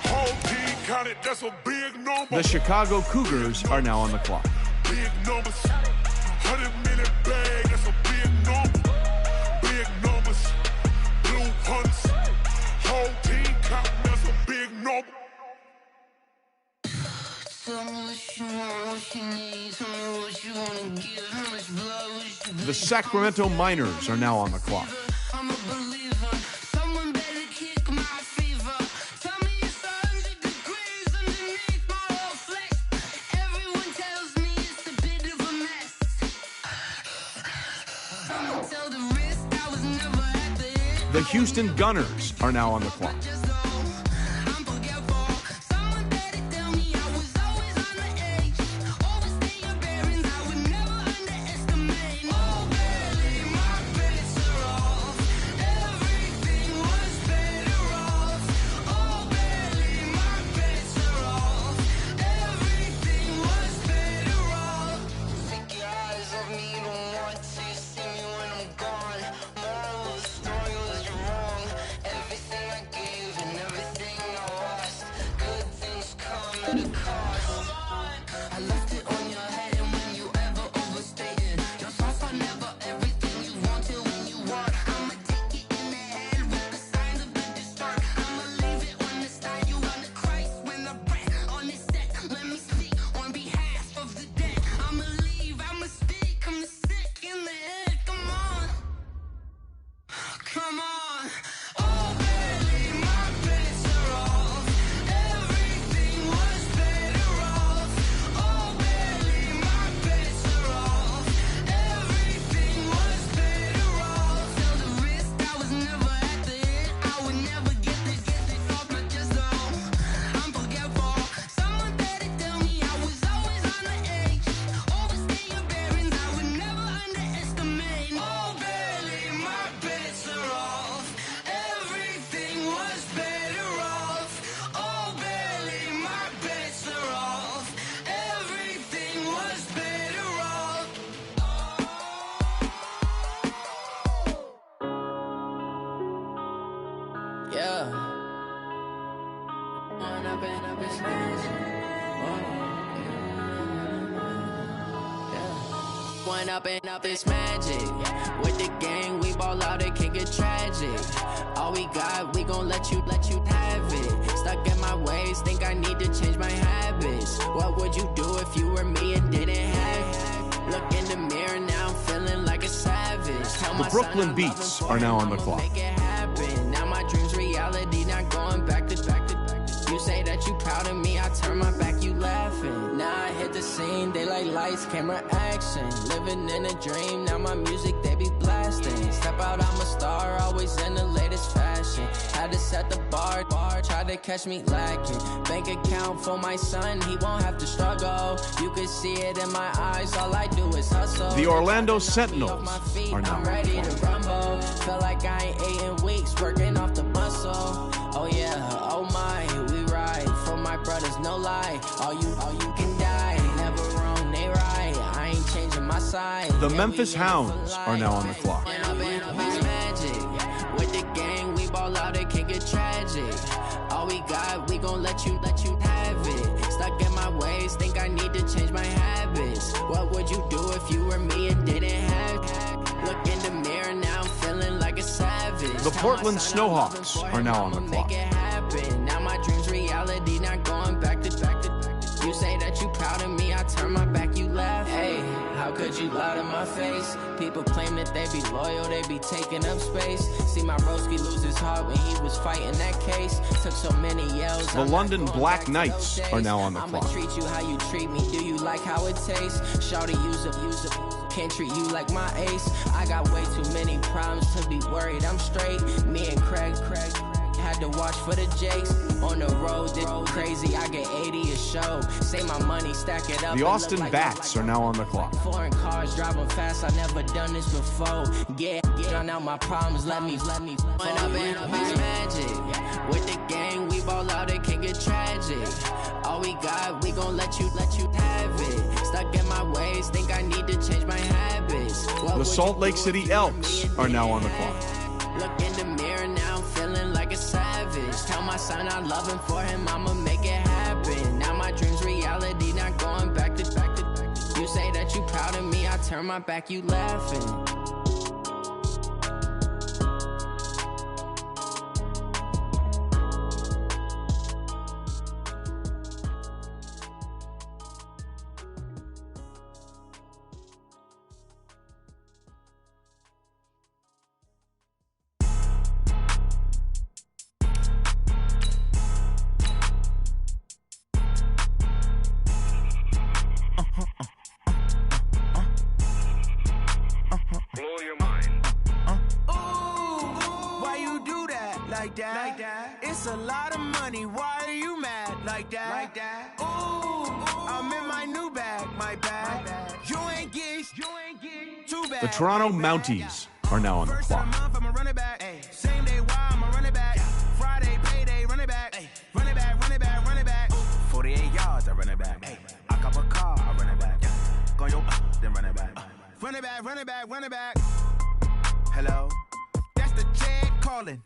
Whole team counted, that's a big number. The Chicago Cougars are now on the clock. Big numbers, 100-minute bag, that's a big number. Big numbers, blue hunts. Whole team counting, that's a big number. Tell me what you want, what you need. Tell me what you wanna give. How much blood would you The Sacramento Miners are now on the clock. I'm a believer. Someone better kick my fever. Tell me it's 100 degrees underneath my whole flesh. Everyone tells me it's a bit of a mess. I'ma tell the risk I was never at the end. The Houston Gunners are now on the clock. of the cards. I left it on your head, and when you ever overstay it, your thoughts are never everything you want till when you want. I'ma take it in the head with the signs of the distort. I'ma leave it on the side, you on the Christ when the breath on this set. Let me speak on behalf of the dead. I'ma leave, I'ma speak, I'm sick in the head. Come on, come on. Oh, barely my bits are off. Everything was better off. Oh, barely my bits are off. Everything was better off. Till the risk, I was never at the hit. I would never get this off my chest. I'm forgetful. Someone better tell me I was always on the edge. Overstay your bearings, I would never underestimate. Oh, barely my bits are off. Everything was better off. Oh, barely my bits are off. Everything was better off. Yeah. When I've been up this When up is magic. With the gang, we ball out, it can get tragic. All we got, we gon' let you have it. Stuck in my ways, think I need to change my habits. What would you do if you were me and didn't have it? Look in the mirror, now I'm feeling like a savage. Tell The Brooklyn Beats are now on the clock. Make it happen. Now my dream's reality, not going back to. You say that you proud of me, I turn my back, you laughing. Now I hit the scene, they like lights, camera, action. Living in a dream, now my music, they be blasting. Step out, I'm a star, always in the latest fashion. Had to set the bar, try to catch me lacking. Bank account for my son, he won't have to struggle. You can see it in my eyes, all I do is hustle. The Orlando Sentinels are now I'm ready to rumble. Feel like I ain't ate in weeks, working off the muscle. Oh yeah, oh my, we ride for my brothers, no lie. All you can die, never wrong, they right. I ain't changing my side. The Memphis Hounds are now on the clock. Magic. With the gang, we ball out, it can get tragic. All we got, we gon' let you have it. Stuck in my ways, think I need to change my habits. What would you do if you were me and didn't have it? Look in the mirror, now I'm feeling like a savage. The Portland Snowhawks are now on the clock. Make it happen. Now my dream's reality, not going back to. You say that you proud of me, I turn my back, you laugh. Hey, how could you lie to my face? People claim that they be loyal, they be taking up space. See my broski lose his heart when he was fighting that case. Took so many yells. The London Black Knights are now on the clock. I'ma treat you how you treat me. Do you like how it tastes? Shawty, use it. Can't treat you like my ace. I got way too many problems to be worried. I'm straight. Me and Craig had to watch for the Jakes. On the road, this crazy. I get 80 a show. Say my money, stack it up. The Austin Bats are now on the clock. Foreign cars driving fast. I never done this before. Yeah, drown out my problems. Let me. When up is magic. With the gang, we ball out. It can get tragic. All we got, we gon' let you have it. Stuck in my ways, think I need to change my habits. The Salt Lake City Elks are now on the clock. Look in the mirror, now I'm feeling like a savage. Tell my son I love him, for him I'ma make it happen. Now my dream's reality, not going back to. You say that you proud of me, I turn my back, you laughing. It's a lot of money, why are you mad like that? Ooh, I'm in my new bag, my bag. You ain't get too bad. The Toronto Mounties are now on the clock. I'm a running back. Same day, why I'm a running back. Friday, payday, running back. Running back. 48 yards, I run it back. I cop a car, I run it back. Go your then run it back. Run it back. Hello, that's the Chad calling.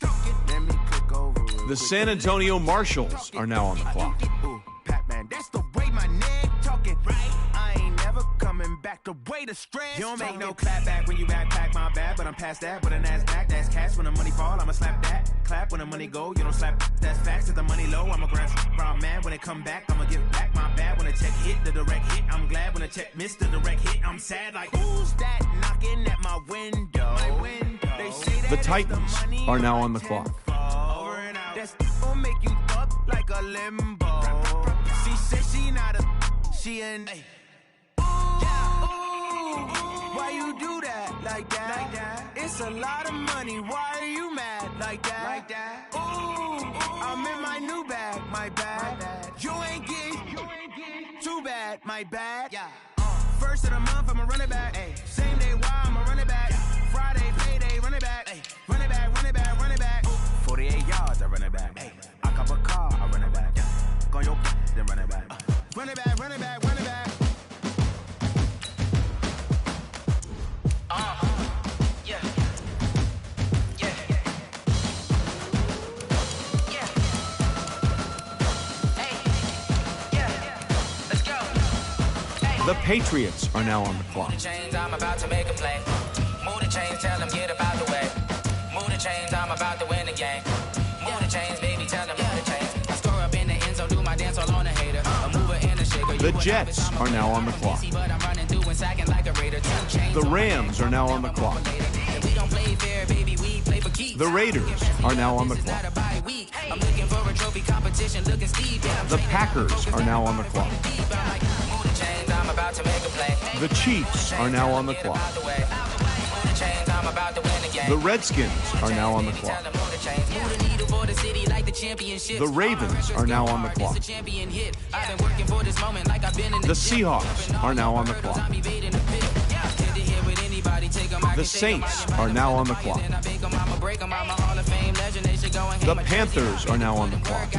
Let me click over. The San Antonio Marshals are now on the clock. Pac-Man, that's weight of stress. You don't make no clap back when you backpack, my bad, but I'm past that. With a NASDAQ, that's cash. When the money fall, I'ma slap that. Clap when the money go, you don't slap. That's facts. If the money low, I'ma grab brown man. When it come back, I'ma give back my bad. When the check hit, the direct hit. I'm glad when the check missed the direct hit. I'm sad like, who's that knocking at my window? They say that The Titans are now on the clock. That's gon' make you up like a limbo. She said she not a, she an. Why you do that like that? It's a lot of money. Why are you mad like that? Ooh, I'm in my new bag, my bad. You ain't getting too bad, my bad. First of the month, I'ma run it back. Same day, why I'ma run it back. Friday, payday, run it back. Run it back, run it back, run it back. 48 yards, I run it back. I cop a car, I run it back. Go on your then run it back. Run it back, run it back, run it back. The Patriots are now on the clock. Move the chains, I'm about to make a play. Move the chains, tell them get about the way. Move the chains, I'm about to win the game. Move the chains, baby, tell them move the chains. I score up in the end zone, do my dance all on a hater. A mover in a shaker. The Jets are now on the clock. The Rams are now on the clock. The Raiders are now on the clock. The Packers are now on the clock. The Chiefs are now on the clock. The Redskins are now on the clock. The Ravens are now on the clock. The Seahawks are now on the clock. The Saints are now on the clock. The Panthers are now on the clock.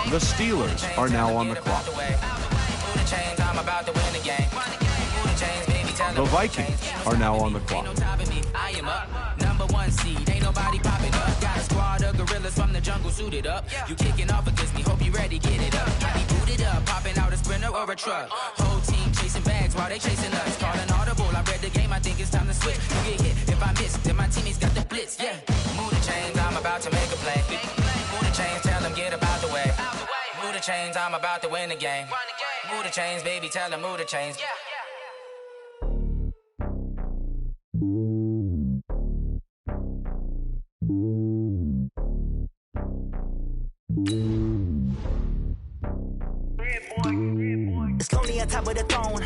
The Steelers are now on the clock. The Vikings are now on the clock. I am up, number one seed. Ain't nobody popping up. Got a squad of gorillas from the jungle suited up. You kicking off against me, hope you ready, get it up. I be booted up, popping out a sprinter or a truck. Whole team chasing bags while they chasing us. Calling audible, I read the game, I think it's time to switch. You get hit, if I miss, then my teammates got the blitz, yeah. Move the chains, I'm about to make a play. Move the chains, tell them get about the way. Move the chains, I'm about to win the game. Move the chains, baby, tell them move the chains. It's lonely on top of the throne.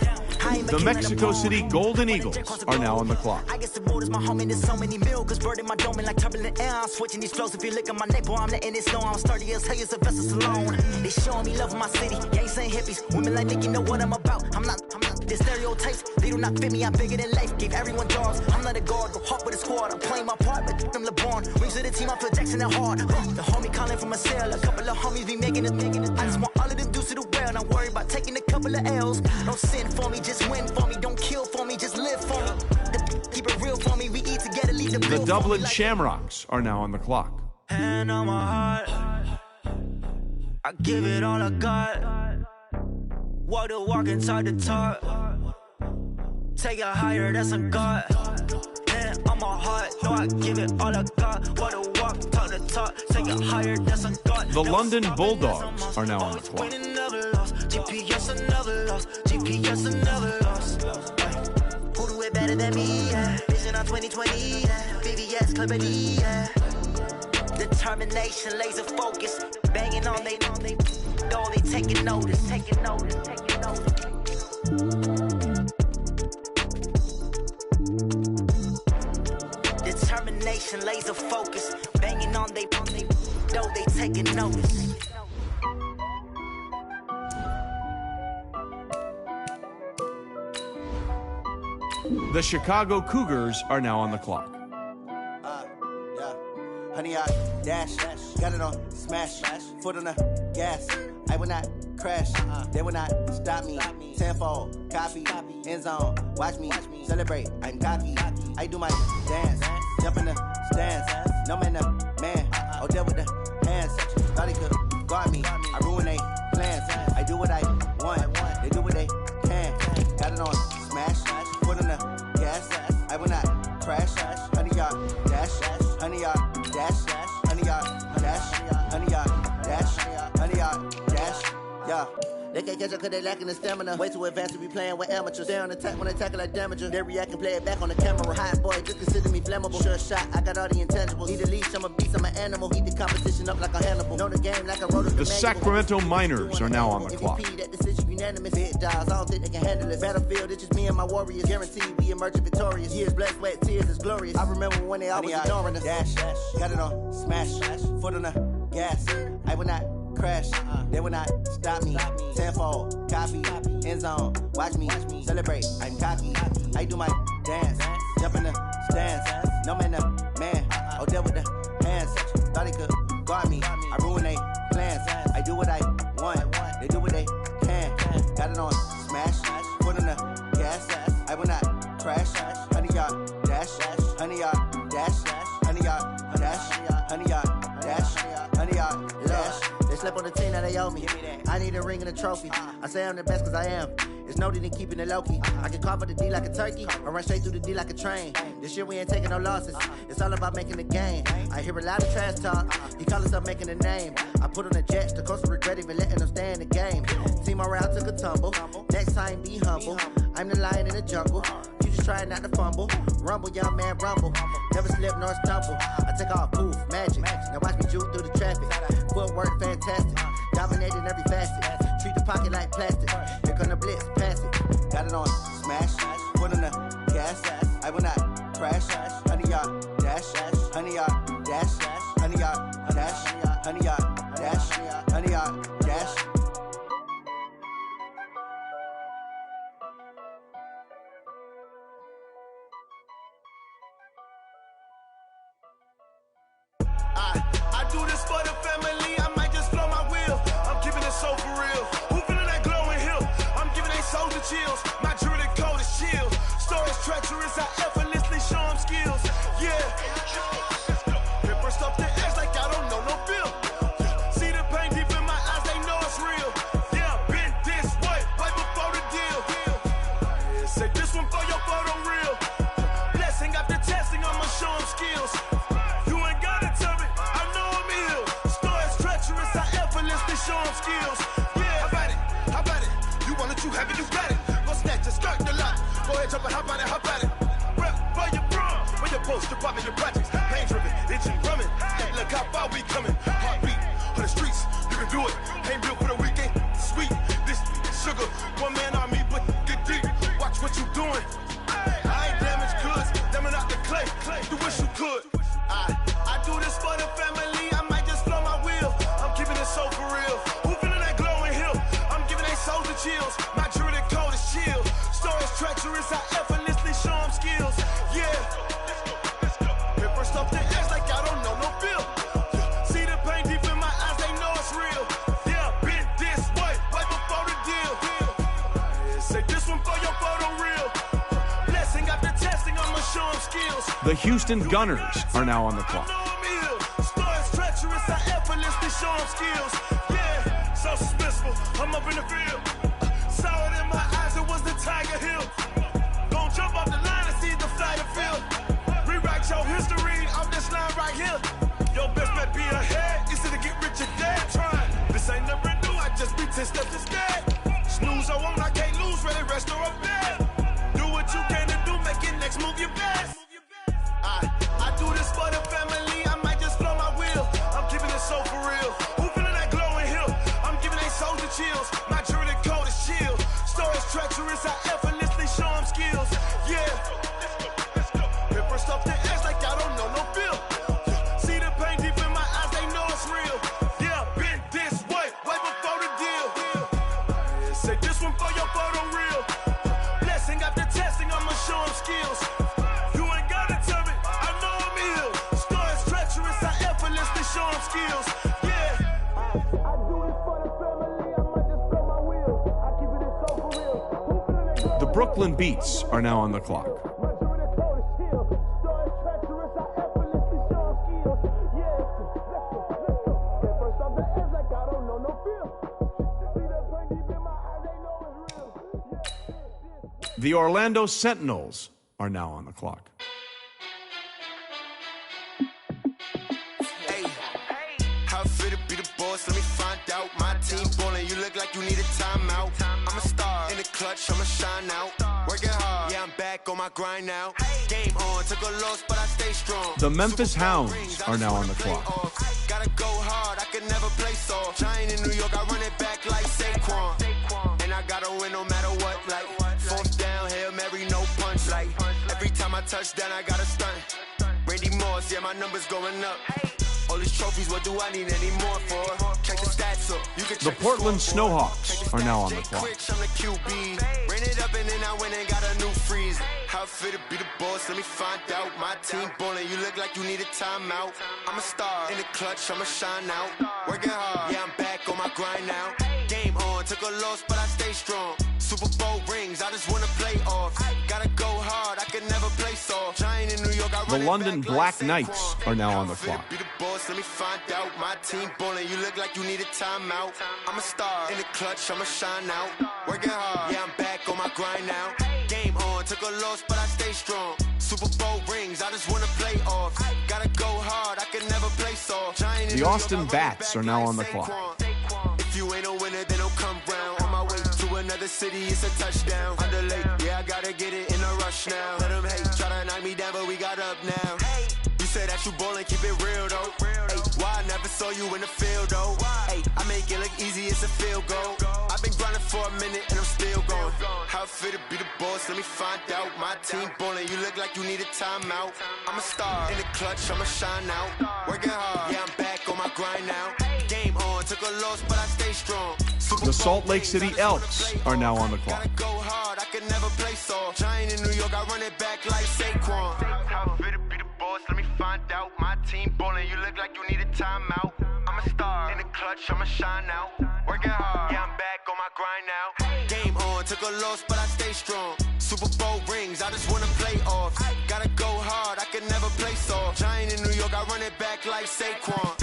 The Mexico City Golden Eagles are now on the clock. I guess the world is my home and there's so many milkers bird in my dome and like turbulent air. I'm switching these flows. If you look at my neck, boy, I'm letting it snow. I'm sturdy as hell as a vessel alone. They showing me love in my city. Gangs ain't hippies. Women like Nick, you know what I'm about. I'm not the stereotypes. They do not fit me. I'm bigger than life. Gave everyone dogs. I'm not a guard. Go hard with a squad. I'm playing my part, but them LeBron. Rings to the team. I'm Phil Jackson and hard. The homie calling from a cell. A couple of homies be making it. I just want all of them dudes to do well. Not worry about taking a couple of L's. Don't sin for me, just win for me. Don't kill for me, just live for me. Keep it real for me. We eat together, leave the The Dublin Shamrocks are now on the clock. Hand on my heart, I give it all I got. Walk the walk inside the talk. Take it higher, that's a God. Hand on my heart, no, I give it all I got. Walk the walk, talk the talk. Take it higher, that's a God. The London Bulldogs are now on the clock. GPS another loss. GPS another loss. Who do it better than me? Yeah. Vision on 2020. Yeah. VVS Clarity. Yeah. Determination, laser focus. Banging on they though they taking notice. Taking notice. Taking notice. Determination, laser focus. Banging on they though they taking notice. The Chicago Cougars are now on the clock. Honey, I dash, got it on smash, foot on the gas. I will not crash, they will not stop me. Tenfold, copy, end zone, watch me celebrate. I'm cocky, I do my dance, jump in the stands. No man, man, oh, deal with the hands. Thought he could guard me, I ruin they plans. I do what I want, they do what they it on smash, foot on the gas. I will not crash. 100 yard dash, 100 yard dash, 100 yard dash, 100 yard dash, 100 yard dash. Yeah. They can't catch up cause they lacking the stamina. Way too advanced to be playing with amateurs. Stay on attack when they tackle like damager. They react and play it back on the camera. Hot boy, just consider me flammable. Sure shot, I got all the intangibles. Need a leash, I'm a beast, I'm an animal. Eat the competition up like a Hannibal. Know the game like I wrote it. The Sacramento Miners are now on the clock. That decision unanimous. Big dials, I don't think they can handle it. Battlefield, it's just me and my warriors. Guaranteed we emerging victorious. Years, blood, sweat, tears, it's glorious. I remember when they always ignoring us. Dash, got it on smash, foot on the gas. I will not crash, they will not stop me. Tenfold, copy, end zone, watch me celebrate. I'm cocky, I do my dance, jump in the stands. No man, the man, oh, deal with the hands. Thought he could guard me, I ruin they plans. I do what I want, they do what they can. Got it on smash, foot on the gas. I will not crash, 100 yard dash, 100 yard dash, 100 yard dash, 100 yard dash, 100 yard dash. They slept on the team that they owe me. I need a ring and a trophy. I say I'm the best cause I am. It's no need in keeping it low-key. I can carve up the D like a turkey or run straight through the D like a train. This year we ain't taking no losses. It's all about making the game. I hear a lot of trash talk. He call himself making a name. I put on the Jets. The coach will regret even letting them stay in the game. Team morale took a tumble. Next time be humble. I'm the lion in the jungle. You just trying not to fumble. Rumble, young man, rumble. Never slip nor stumble. I take off, poof, magic. Now watch me juke through the traffic. Footwork fantastic. Dominating every facet. Treat the pocket like plastic. Here come the blitz, pass it. Got it on smash, foot on the gas. I will not crash. 100 yard dash, 100 yard dash, 100 yard dash, 100 yard dash, 100 yard dash. I do this for the family, I might just blow my wheel. I'm keeping it so for real. Who feeling that glowing hill? I'm giving they soldier chills. My jewelry code is chill. Stories treacherous, I effortlessly show them skills. Yeah. Paper stuff the edge like I don't know no feel. See the pain deep in my eyes, they know it's real. Yeah, been this way, right before the deal. Say this one for your photo real. Blessing after testing, I'ma show them skills. Show them skills. Yeah, how about it? How about it? You want it, you have it, you got it. Go snatch it, start the lot. Go ahead, jump it, how about it? How about it? Rep for your bro, for your post, your pop, and your projects. Pain driven, itching, drumming. Look how far we coming. Heartbeat on the streets, you can do it. Ain't built for the weekend. Sweet, this sugar. One man army, but get deep. Watch what you doing. I ain't damaged goods, them are not the clay. You wish you could. I do this for the family. I might just blow my wheel. I'm keeping it so for real. Who feeling that glowing hill? I'm giving they soldier chills. My jewelry code is chill. Stories treacherous, I effortlessly show them skills. Yeah. Paper stuff the edge like I don't know no feel. See the pain deep in my eyes, they know it's real. Yeah, been this way, right before the deal. Say this one for your photo real. Blessing after testing, I'ma show them skills. The Houston Gunners are now on the clock. Stories treacherous, I effortlessly show them skills. Yeah, so suspenseful, I'm up in the field. Saw it in my eyes, it was the Tiger Hill. Gon' jump off the line and see the flight of field. Rewrite your history off this line right here. Your best bet be ahead, easy to get rich or dead. Trying, this ain't never new, I just be 10 steps instead. Snooze I won't, I can't lose, ready, rest or a bed. Do what you can to do, make your next move your best. I do this for the family, I might just blow my wheel. I'm keeping it so for real. Who feeling that glowing hill? I'm giving they soldier chills. My jewelry code is chill. Stories treacherous, I effortlessly show them skills. Yeah. Paper stuff the edge like I don't know no feel. See the pain deep in my eyes, they know it's real. Yeah, been this way, right before the deal. Say this one for your photo real. Blessing after testing, I'ma show them skills. Show them skills, yeah. I do this for the family, I might just blow my wheel. I keep it so for real. The Brooklyn Beats are now on the clock. The Orlando Sentinels are now on the clock. Hey, how fit to be the boss? Let me find out. My team ballin', you look like you need a timeout. I'm a star in the clutch, I'ma shine out. Working hard, yeah, I'm back on my grind now. Game on, took a loss, but I stay strong. The Memphis Hounds are now on the clock. Gotta go hard, I could never play soft. Giant in New York, I run it back like Saquon. And I gotta win no matter what, like fourth down, Hail Mary, no punch. Like every time I touch down, I gotta stunt. Randy Moss, yeah, my numbers going up. All these trophies, what do I need any more for? Check the stats up. You can The Portland Snowhawks are now on the clock. I'm the QB. Ran it up and then I went and got a new freeze. How fit to be the boss? Let me find out. My team ballin', you look like you need a timeout. I'm a star in the clutch, I'ma shine out. Working hard, yeah, I'm back on my grind now. Game on, took a loss, but I stay strong. Super Bowl rings, I just wanna play off. Gotta go hard, I could never play soft. Giant in New York, I The run London it back Black like Knights are now on the Fit to clock. be the boss, let me find out. My team ballin', you look like you need a timeout. I'm a star in the clutch, I'ma shine out. Working hard, yeah, I'm back on my grind now. Game on, took a loss, but I stay strong. Super Bowl rings, I just wanna play off. Gotta go hard, I could never play soft. Giant in The New Austin York, I run it Bats back are now like on the Saquon. clock. If you ain't a winner, then don't come round. On my way to another city, it's a touchdown. Underlay, yeah, I gotta get it in a rush now. Let them hate, try to knock me down, but we got up now. You say that you ballin', keep it real though. Hey, why I never saw you in the field though? Hey, I make it look easy, it's a field goal. I've been grinding for a minute and I'm still going. How fit to be the boss? Let me find out. My team ballin', you look like you need a timeout. I'm a star in the clutch, I'ma shine out. Working hard, yeah, I'm back on my grind now. Game on, took a loss, but I stay strong. The Salt Lake City Elks are now on the clock. Gotta go hard, I could never play soft. Giant in New York, I run it back like Saquon. How fit to be the boss? Let me find out. My team ballin', you look like you need a timeout. I'm a star in the clutch, I'ma shine out. Working hard, yeah, I'm back on my grind now. Game on, took a loss, but I stay strong. Super Bowl rings, I just wanna play off. Gotta go hard, I could never play soft. Giant in New York, I run it back like Saquon.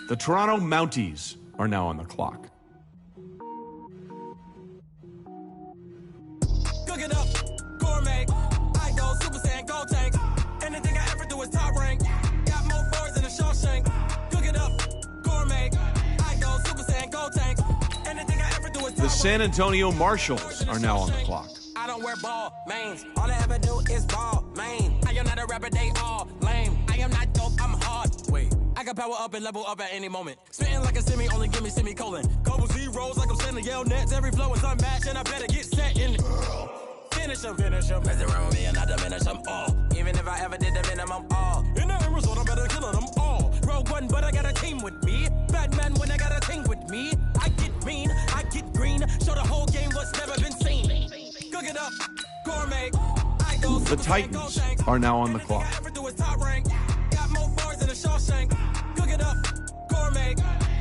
The Toronto Mounties are now on the clock. Cook it up, gourmet. I go Super Saiyan, gold tank. Anything I ever do is top rank. Got more boards than a Shawshank. Cook it up, gourmet. I go Super Saiyan, gold tank. Anything I ever do is top rank. The San Antonio Marshals are now on the clock. I don't wear ball mains. All I ever do is ball main. I am not a rapper, they all lame. I am not dope, I'm hard. Wait, I can power up and level up at any moment. Spitting like a semi, only give me semicolon. Couple zeros like I'm sending yell nets. Every flow is unmatched and I better get set in. Finish them. Mess around with me and I diminish them all. Even if I ever did the minimum all. In the end result, I'm better killing them all. Rogue one, but I got a team with me. Batman when I got a team with me. I get mean, I get green. Show the whole game what's never been seen. Cook it up, gourmet. I go The Titans are now on the clock. ever do is top rank. Got more bars than a Shawshank. Cook it up, gourmet.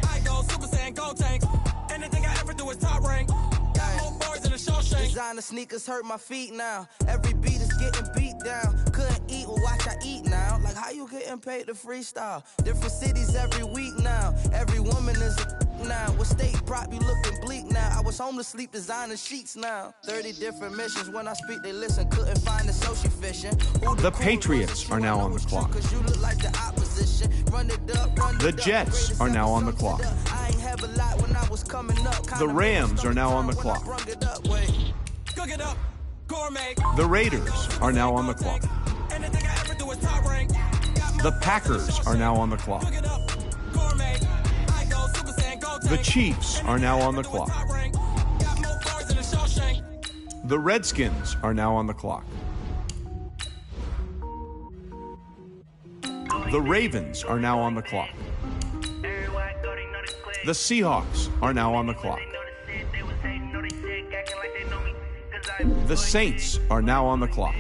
I go Super Saiyan, gold tank. Anything I ever do is top rank. Got more bars than a Shawshank. Designer sneakers hurt my feet now. Every beat is getting beat down. Couldn't eat, well watch I eat now. Like how you getting paid to freestyle? Different cities every week now. Every woman is a now. With state prop, you looking bleak now. I was home to sleep designing sheets now. 30 different missions. When I speak, they listen. Couldn't find the social fishing. The Patriots are now on the clock. Cause you look like the opposition. Run it up, run it The up. Jets are now on the clock. I ain't have a lot when I was coming up. The Rams are now on the clock. Cook it up, gourmet. The Raiders are now on the clock. Anything I ever do is top rank. The Packers are now on the clock. Gourmet. I go Super Saiyan, gold The tank. Chiefs are now on the clock. Got more bars than a Shawshank. The Redskins are now on the clock. The Ravens are now on the clock. The Seahawks are now on the clock. The Saints are now on the clock.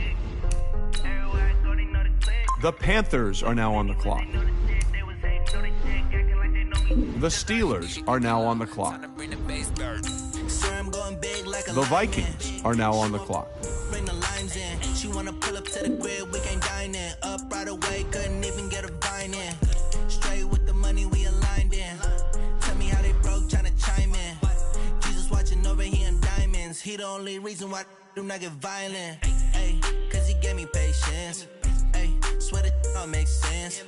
The Panthers are now on the clock. The Steelers are now on the clock. The Vikings are now on the clock. Bring the limes in. She wanna pull up to the crib, we can't dine in. Up right away, couldn't even get a vine in. Straight with the money we aligned in. Tell me how they broke, tryna chime in. Jesus watching over here in diamonds. He the only reason why I do not get violent. Ay, cause he gave me patience. Ay, swear that all makes sense.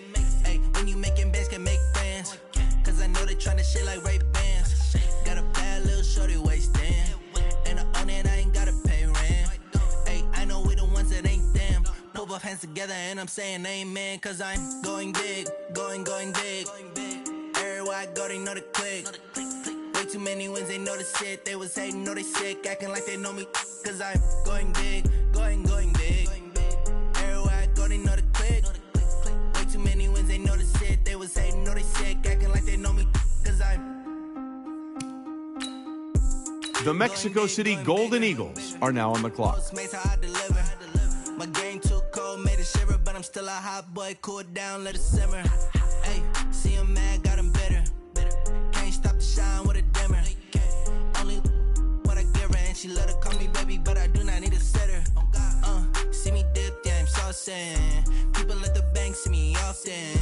Ay, when you making bands, can make friends. Cause I know they tryna shit like Ray Bans. Got a bad little shorty wasting. And I own it, I ain't gotta pay rent. Ay, I know we the ones that ain't them. Pull both hands together and I'm saying amen. Cause I'm going big, going big. Everywhere I go, they know the click. Way too many wins, they know the shit. They was hating, know they sick, acting like they know me. Cause I'm going big, going big. Everywhere I go, they know the click. Way too many wins, they know the shit. They was hating, know they sick, acting like they know me. Cause I'm The Mexico City Golden Eagles are now on the clock. My game too cold, made it shiver, but I'm still a hot boy. Cool it down, let it simmer. Hey, see him mad, got him bitter. Can't stop the shine with a dimmer. Only what I give her, and she let her call me baby, but I do not need a sitter. See me dip, yeah, I'm saucing. People at the bank see me often.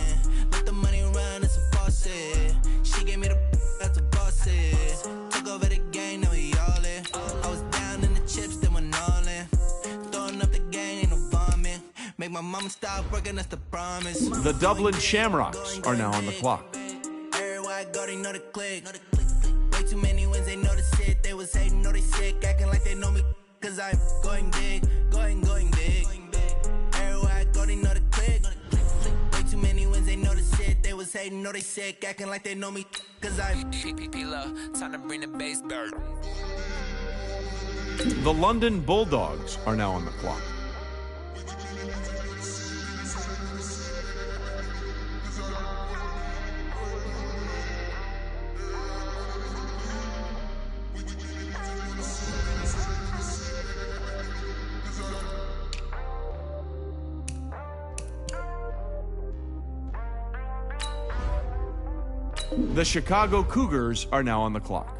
Let the money run, it's a faucet. She gave me the that's a boss it. Took over the game, now we all in. I was down in the chips, then went all in. Throwing up the game, ain't no vomit. Make my mama stop working, that's the promise. The Dublin Shamrocks are now on the clock. Everywhere I go, they know the click. Way too many wins, they know the shit. They was hating, know they sick, acting like they know me. Cause I'm going big, going big. Everywhere I go, they know the click. Way too many wins, they know the shit. They was hating, know they sick, acting like they know me. Cause I'm time to bring the bass bird. The London Bulldogs are now on the clock. The Chicago Cougars are now on the clock.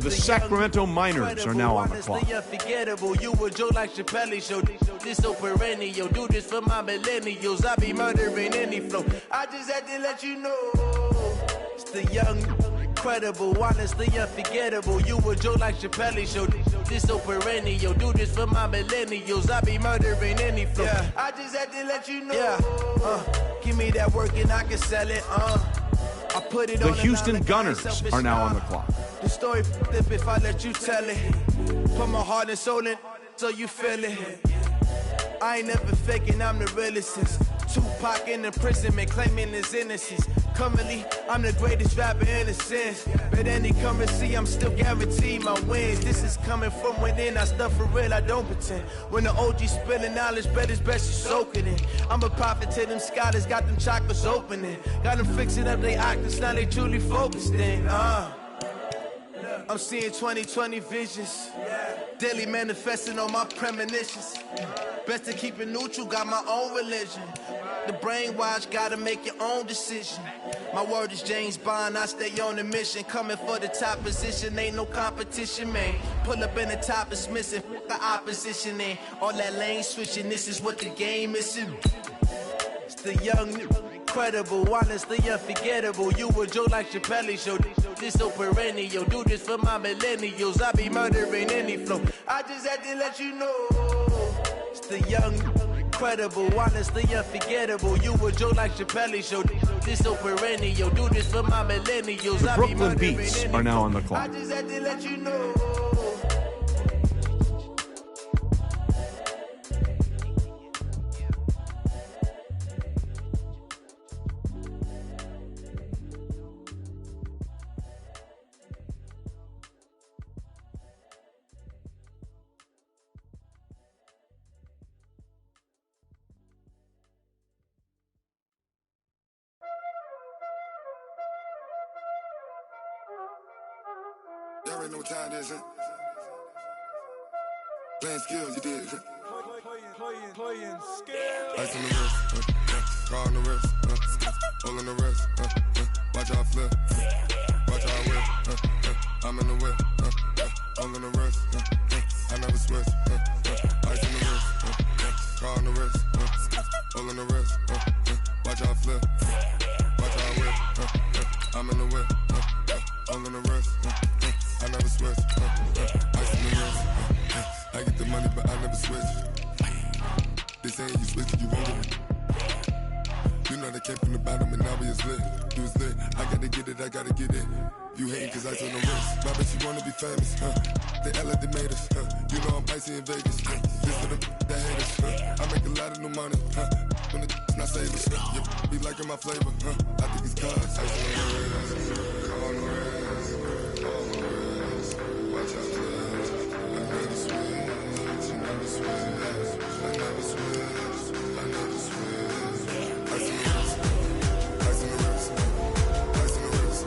The Sacramento Miners are now on the clock. Unforgettable, you a joke like Chappelle show. This so perennial, do this for my millennials. I be murdering any flow. I just had to let you know. It's the young, incredible, honestly unforgettable. You a joke like Chappelle show. This so perennial, do this for my millennials. I be murdering any flow. Yeah. I just had to let you know. Yeah. Give me that work and I can sell it. I put it the on Houston Gunners are now on the clock. The story if I let you tell it. Put my heart and soul in so you feel it. I ain't never faking, I'm the realest since Tupac in imprisonment, claiming his innocence. Currently, I'm the greatest rapper in a sense. But any currency, I'm still guaranteed my wins. This is coming from within, I stuff for real, I don't pretend. When the OG spilling knowledge, bet it's best you soak it in. I'm a prophet to them scholars, got them chakras opening. Got them fixing up they octaves, now they truly focused in. I'm seeing 2020 visions. Daily manifesting on my premonitions. Best to keep it neutral, got my own religion. The brainwash, gotta make your own decision. My word is James Bond, I stay on a mission. Coming for the top position, ain't no competition, man. Pull up in the top, it's missing, the opposition in. All that lane switching, this is what the game is. It's the young, incredible, honestly unforgettable. You a joke like Chappelle show. This so perennial, do this for my millennials. I be murdering any flow. I just had to let you know. It's the young, incredible, honestly unforgettable. You a joke like Chappelle show. This so perennial, do this for my millennials. The Brooklyn Beats are now on the clock. I just had to let you know. Y'all already know what time it is, huh? Playing skills, you did. Playing skills. Ice on the wrist, car on the wrist, all on the wrist, watch out flip, watch out whip, I'm in the whip, all on the wrist, I never switch, ice on the wrist, car on the wrist, all on the wrist, watch out flip, watch out whip, I'm in the whip, all on the wrist, I never switch, ice on the wrist, I get the money but I never switch. They saying you switch, you won't get it. You know they came from the bottom and now we is lit. You was lit, I gotta get it, I gotta get it. You hating cause I told the wrist. My bitch, you wanna be famous, They act like they made us, You know I'm icy in Vegas, This for the that hate us, I make a lot of new money, When it's not savers, You be liking my flavor, I think it's cause I told the wrist, on the wrist, on the wrist. Watch out, please. I never switch, you never switch. I never switch, I never switch. Ice in the wrist, ice in the wrist, ice in the wrist,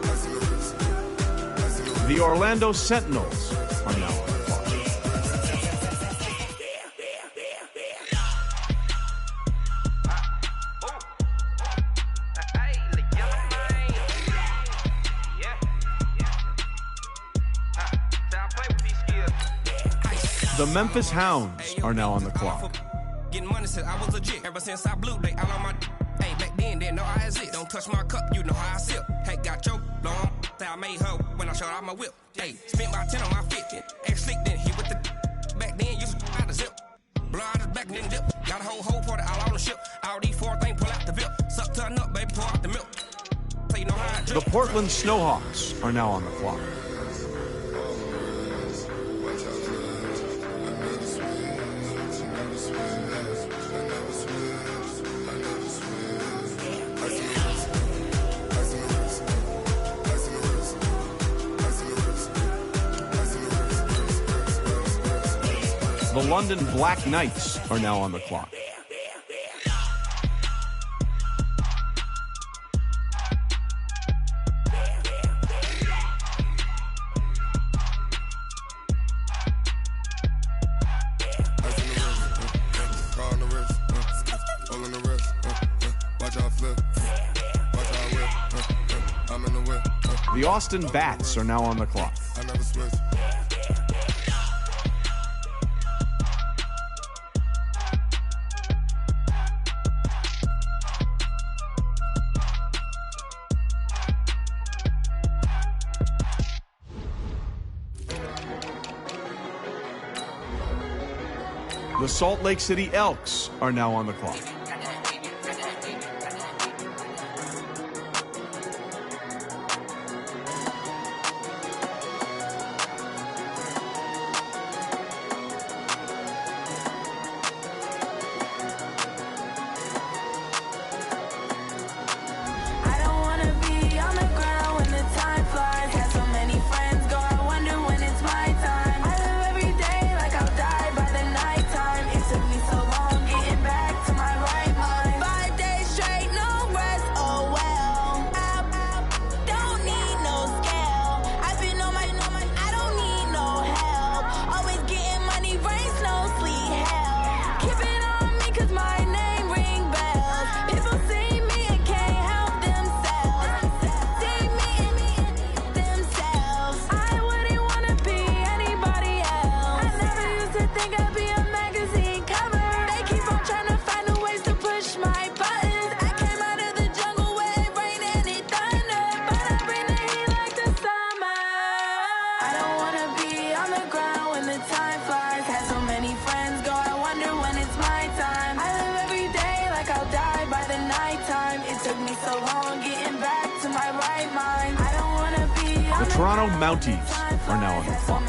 ice in the wrist, ice in the wrist. The Orlando Sentinels are now on the clock. The Memphis Hounds are now on the clock. Getting money since I was legit. Ever since I blew, they all on my. Hey, back then, didn't know I exist. Don't touch my cup, you know how I sip. Hey, got your long. Say I made her when I showed out my whip. Hey, spent my 10 on my 50. Ex-slick, then hit with the. Back then, used to out the zip. Blow out his back, then dip. Got a whole party all on the ship. All these 4 things pull out the VIP. Suck to a nut, baby, pour out the milk. So you know how I drip. The Portland Snowhawks are now on the clock. The London Black Knights are now on the clock. The Austin Bats are now on the clock. The Salt Lake City Elks are now on the clock. The Toronto Mounties are now on the clock.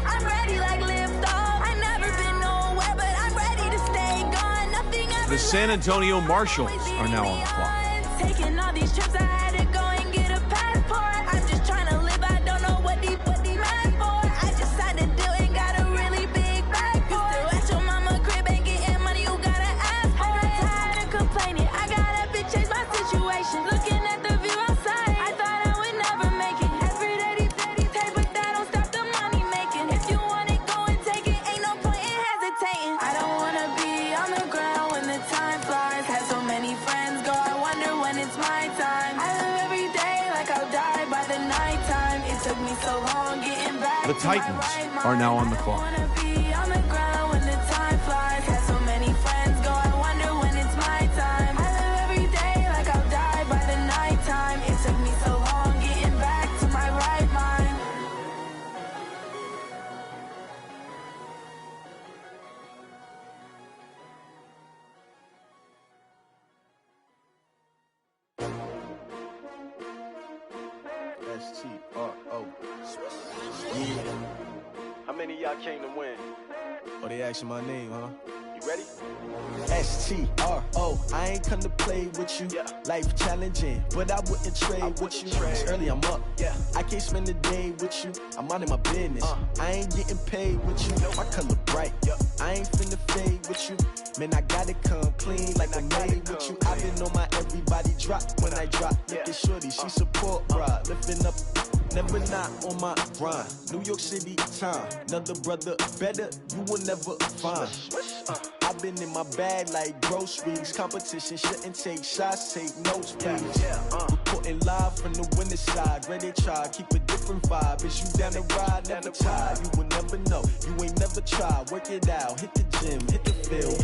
I'm ready like lift off. I never been nowhere, but I'm The San Antonio Marshals are now on the clock. Taking all these trips, I had to go and get a passport. I'm just trying to live, I don't know what these mad for. I just signed a deal and got a really big bag for it. Still at your mama crib and getting money, you gotta ask for it. I'm tired of complaining, I gotta bitch change my situation. Looking at the view outside, I thought I would never make it. Every day these pay, but that don't stop the money making. If you want it, go and take it, ain't no point in hesitating. I don't wanna be on the ground when the time flies. Had so many friends go, I wonder when it's my time. I live every day like I'll die by the nighttime. It took me so long getting back. The Titans are now on the clock. I wanna be on the ground when the time flies. Had so many friends go, I wonder when it's my time. I live every day like I'll die by the nighttime. It took me so long getting back to my right mind. S-T-R-O. Yeah. How many of y'all came to win? Oh, they asking my name, huh? You ready? S-T-R-O. I ain't come to play with you. Life challenging, but I wouldn't trade with you. It's early, I'm up. I can't spend the day with you. I'm minding my business. I ain't getting paid with you. My color bright. I ain't finna fade with you. Man, I gotta come clean like I'm made with you. I've been on my everybody drop when I drop. Look at shorty, she support ride. Lifting up, never not on my grind. New York City time, another brother better, you will never find. I've been in my bag like groceries. Competition shouldn't take shots, take notes, please. Reporting live from the winning side. Ready to try, keep a different vibe. Is you down the ride, never tired. You will never know, you ain't never tried. Work it out, hit the gym, hit the field.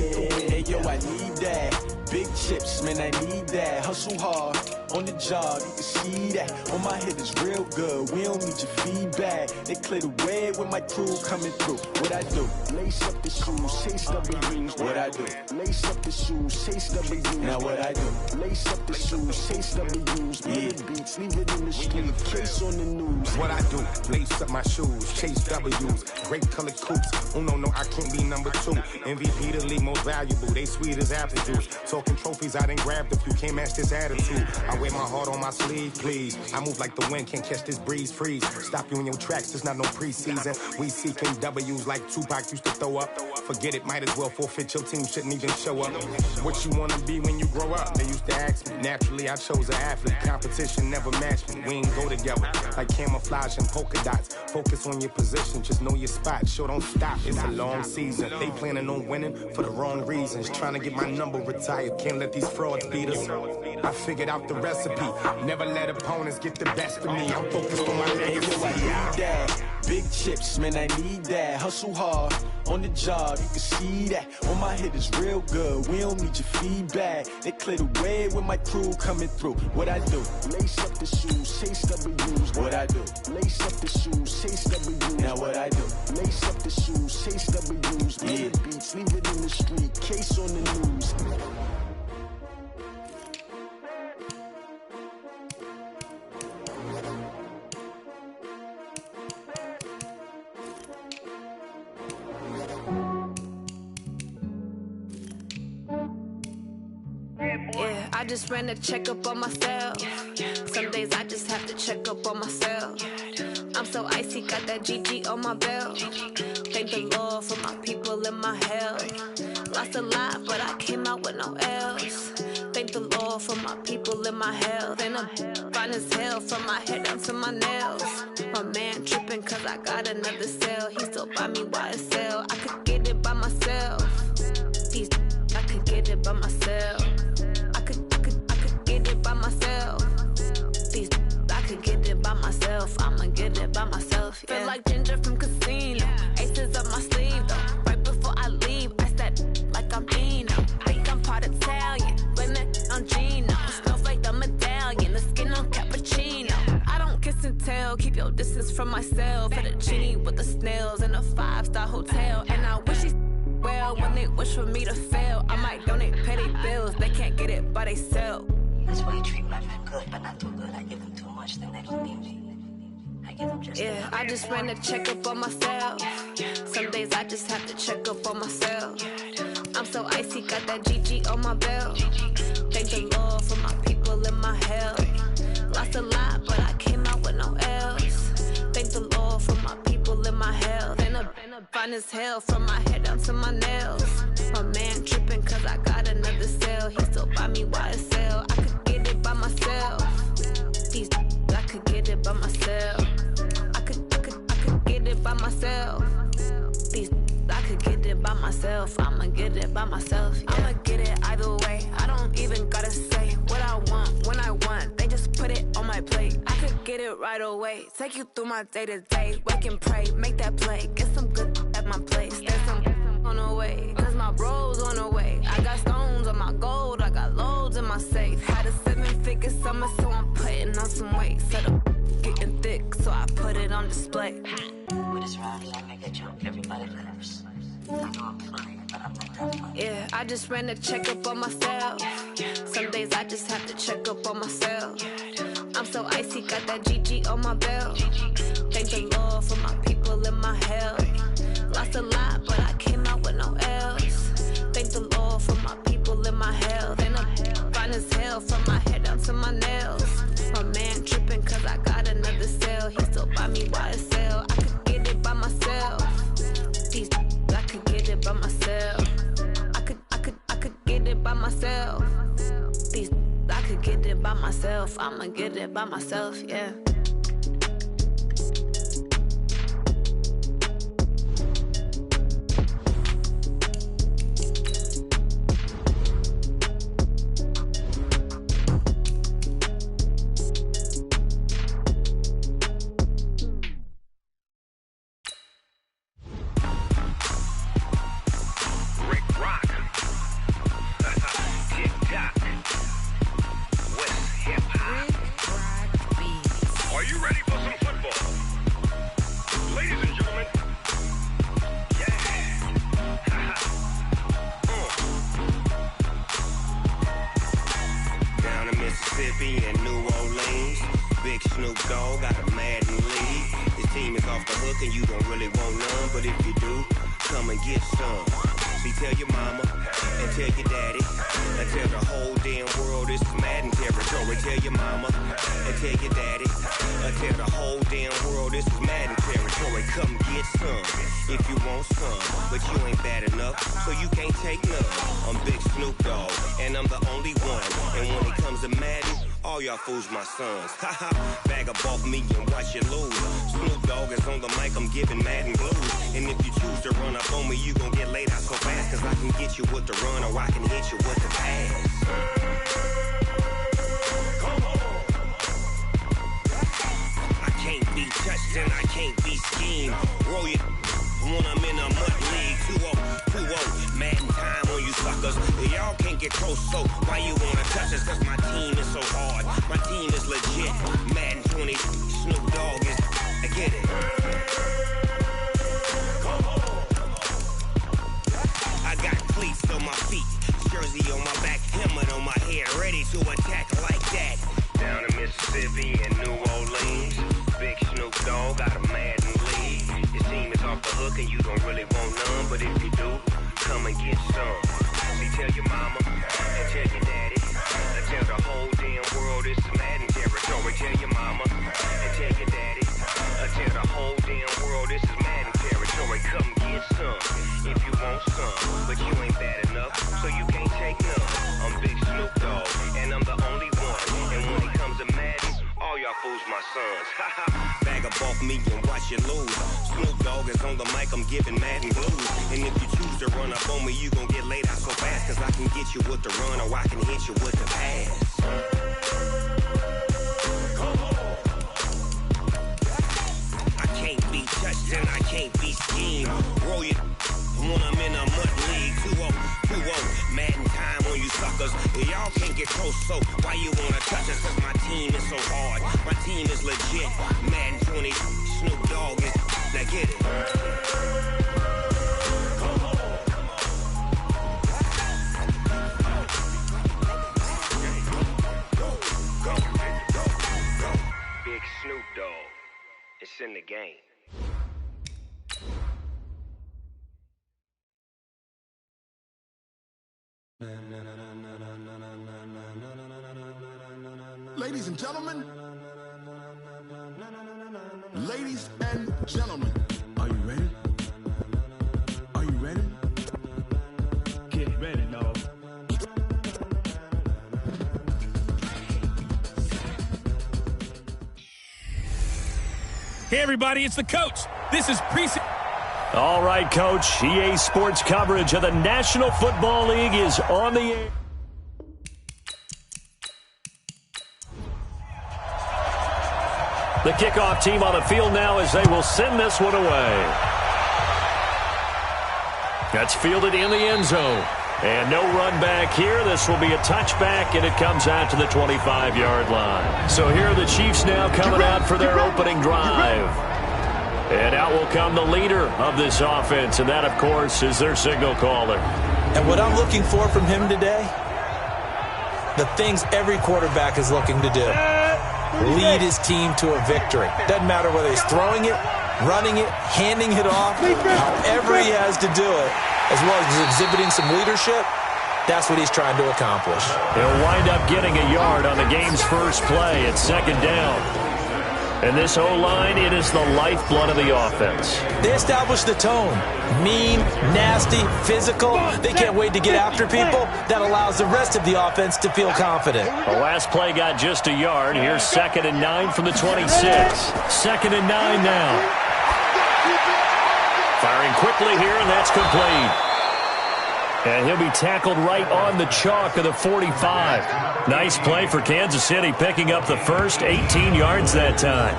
Hey yo, I need that. Big chips, man, I need that. Hustle hard, on the job, you can see that. On my head is real good, we don't need your feedback. They clear the way with my crew coming through. What I do? Lace up the shoes, chase W's. What I do? Lace up the shoes, chase W's. Now what I do? Lace up the shoes, chase W's. Yeah, beats, leave it in the street, case on the news. What I do? Lace up my shoes, chase W's. Great colored coops. Oh no, I can't be number 2. MVP the league most valuable. They sweet as apple juice. Talking trophies, I didn't grab the few. Can't match this attitude. I wear my heart on my sleeve, please. I move like the wind, can't catch this breeze, freeze. Stop you in your tracks, there's not no preseason. We seeking W's like Tupac used to throw up. Forget it, might as well forfeit. Your team shouldn't even show up. What you wanna be when you grow up? They used to ask me. Naturally, I chose an athlete. Competition never matched me. We ain't go together like camouflage and polka dots. Focus on your position, just know your spot. Show don't stop, it's a long season. They planning on winning for the wrong reasons. Trying to get my number retired, can't let these frauds beat us. I figured out the recipe. Never let opponents get the best of me. I'm focused on my legacy. Big chips, man, I need that. Hustle hard, on the job, you can see that. On my head is real good, we don't need your feedback. They clear the way with my crew coming through. What I do? Lace up the shoes, chase W's. What I do? Lace up the shoes, chase W's. Now what I do? Lace up the shoes, chase W's. Yeah, beats, leave it in the street, case on the news. Yeah, I just ran a checkup on myself. Some days I just have to check up on myself. I'm so icy, got that GG on my belt. Thank the Lord for my people and my health. Lost a lot, but I came out with no L's. Thank the Lord for my people and my health. And I'm fine as hell from my head down to my nails. My man tripping cause I got another cell. He still buy me YSL. I could get it by myself. I could get it by myself. I could get it by myself. I could get it by myself. I'ma get it by myself. Yeah. Feel like Ginger from Casino. Aces up my sleeve though. Right before I leave, I step like I'm Dino. Think I'm part Italian. Blame that on Gino. Snowflake the medallion. The skin on cappuccino. I don't kiss and tell. Keep your distance from myself. Fettuccine with the snails in a 5-star hotel. And I wish he's well when they wish for me to fail. I might donate, pay their bills. They can't get it by they self. That's why you treat my men good, but not too good. I give them too much, then they don't need me. I give them just yeah, I just ran a checkup on myself. Some days I just have to check up on myself. I'm so icy, got that GG on my belt. Thank the Lord for my people in my hell. Lost a lot, but I came out with no L's. Thank the Lord for my people in my hell. Been a fine as hell from my head down to my nails. My man tripping cause I got another cell. He still buy me YSL. I could get it by myself. These I could get it by myself. I could get it by myself. These I could get it by myself. I'ma get it by myself. Yeah. I'ma get it either way. I don't even gotta say what I want when I want. They just put it on my plate. I could get it right away. Take you through my day to day. Wake and pray, make that play. Get some good at my place. There's some on the way. Cause my bro's on the way. I got stones on my gold. I got loads in my safe. Had a 7-figure summer, so I'm putting on some weight. Set up getting thick, so I put it on display. With this rhyme, I make a jump, everybody laughs. I know I'm funny, but I'm not that funny. Yeah, I just ran a checkup on myself. Some days I just have to check up on myself. I'm so icy, got that GG on my belt. Thank the Lord for my people in my hell. Lost a lot, but I came out with no L's. Thank the Lord for my people in my hell. Been a fine as hell from my head down to my nails. My man tripping cause I got another cell. He still buy me YSL. I could get it by myself. These I could get it by myself. I could get it by myself. These I could get it by myself. I'ma get it by myself, yeah. Fools my sons. Haha, bag up off me and watch you lose. Snoop Dogg is on the mic, I'm giving Madden blues. And if you choose to run up on me, you gon' get laid out so fast. Cause I can get you with the run or I can hit you with the pass. Come on. I can't be touched and I can't be schemed. Roll you when I'm in a mud league. 2-0, Madden time on you suckers. Y'all can't get close, so why you wanna touch us? Cause my team is so hard. My team is legit. Madden 20, Snoop Dogg is. I get it. Come on. I got cleats on my feet, jersey on my back, helmet on my head, ready to attack like that. Down in Mississippi and New Orleans, big Snoop Dogg got a Madden league. Your team is off the hook and you don't really want none, but if you do, come and get some. See, tell your mama and tell your daddy. Tell the whole damn world it's Madden territory. Tell your mama and tell your daddy. Tell the whole damn world this is Madden territory. Come get some if you want some, but you ain't bad enough, so you can't take none. I'm Big Snoop Dogg, and I'm the only one. And when it comes to Madden, all y'all fools my sons. Bag up off me and watch you lose. Snoop Dogg is on the mic, I'm giving Madden blues. And if you choose to run up on me, you gon' get laid out so fast. Cause I can get you with the run or I can hit you with the pass. I can't be touched and I can't be schemed. Roll you when I'm in a mud league. 2-0, Madden time on you suckers. Y'all can't get close, so why you wanna touch us? Cause my team is so hard. My team is legit. Madden 20, Snoop Dogg is. Now get it. Big Snoop Dogg. It's in the game. Ladies and gentlemen. Ladies and gentlemen. Are you ready? Are you ready? Get ready, dog. Hey, everybody, it's the coach. This is preseason. All right, Coach. EA Sports coverage of the National Football League is on the air. The kickoff team on the field now as they will send this one away. That's fielded in the end zone. And no run back here. This will be a touchback, and it comes out to the 25-yard line. So here are the Chiefs now coming out for their opening drive. And out will come the leader of this offense, and that, of course, is their signal caller. And what I'm looking for from him today, the things every quarterback is looking to do. Lead his team to a victory. Doesn't matter whether he's throwing it, running it, handing it off, however he has to do it, as well as exhibiting some leadership, that's what he's trying to accomplish. He'll wind up getting a yard on the game's first play at second down. And this O-line, it is the lifeblood of the offense. They establish the tone. Mean, nasty, physical. They can't wait to get after people. That allows the rest of the offense to feel confident. The last play got just a yard. Here's 2nd and 9 from the 26. 2nd and 9 now. Firing quickly here, and that's complete. And he'll be tackled right on the chalk of the 45. Nice play for Kansas City, picking up the first 18 yards that time.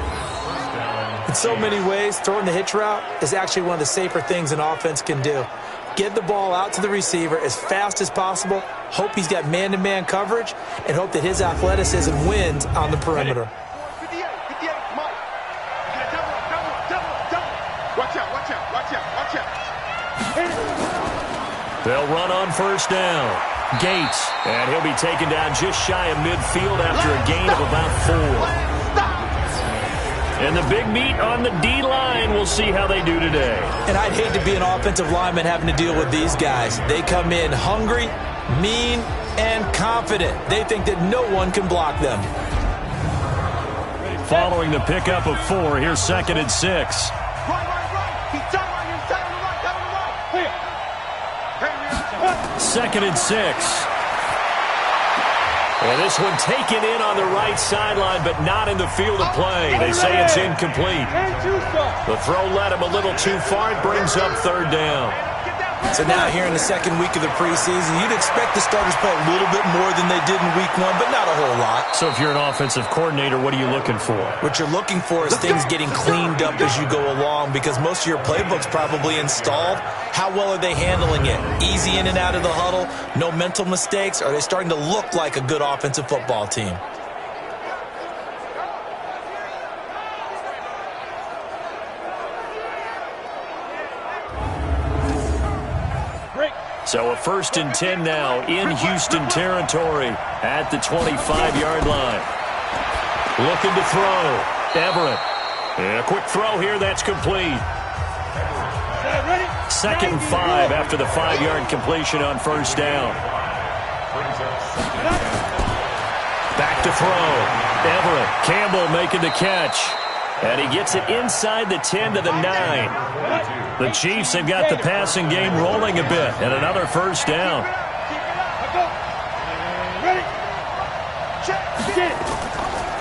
In so many ways, throwing the hitch route is actually one of the safer things an offense can do. Get the ball out to the receiver as fast as possible, hope he's got man-to-man coverage, and hope that his athleticism wins on the perimeter. They'll run on first down. Gates, and he'll be taken down just shy of midfield after a gain of about 4. And the big meat on the D-line, we'll see how they do today. And I'd hate to be an offensive lineman having to deal with these guys. They come in hungry, mean, and confident. They think that no one can block them. Following the pickup of 4, here's 2nd and 6. Second and 6. And this one taken in on the right sideline, but not in the field of play. They say it's incomplete. The throw led him a little too far. It brings up 3rd down. So now here in the second week of the preseason, you'd expect the starters play a little bit more than they did in week 1, but not a whole lot. So if you're an offensive coordinator, what are you looking for? What you're looking for is things getting cleaned up as you go along, because most of your playbook's probably installed. How well are they handling it? Easy in and out of the huddle? No mental mistakes? Are they starting to look like a good offensive football team? So a 1st and 10 now in Houston territory at the 25-yard line. Looking to throw. Everett. And a quick throw here. That's complete. 2nd and 5 after the 5-yard completion on first down. Back to throw. Everett. Campbell making the catch. And he gets it inside the 10 to the 9. The Chiefs have got the passing game rolling a bit. And another first down.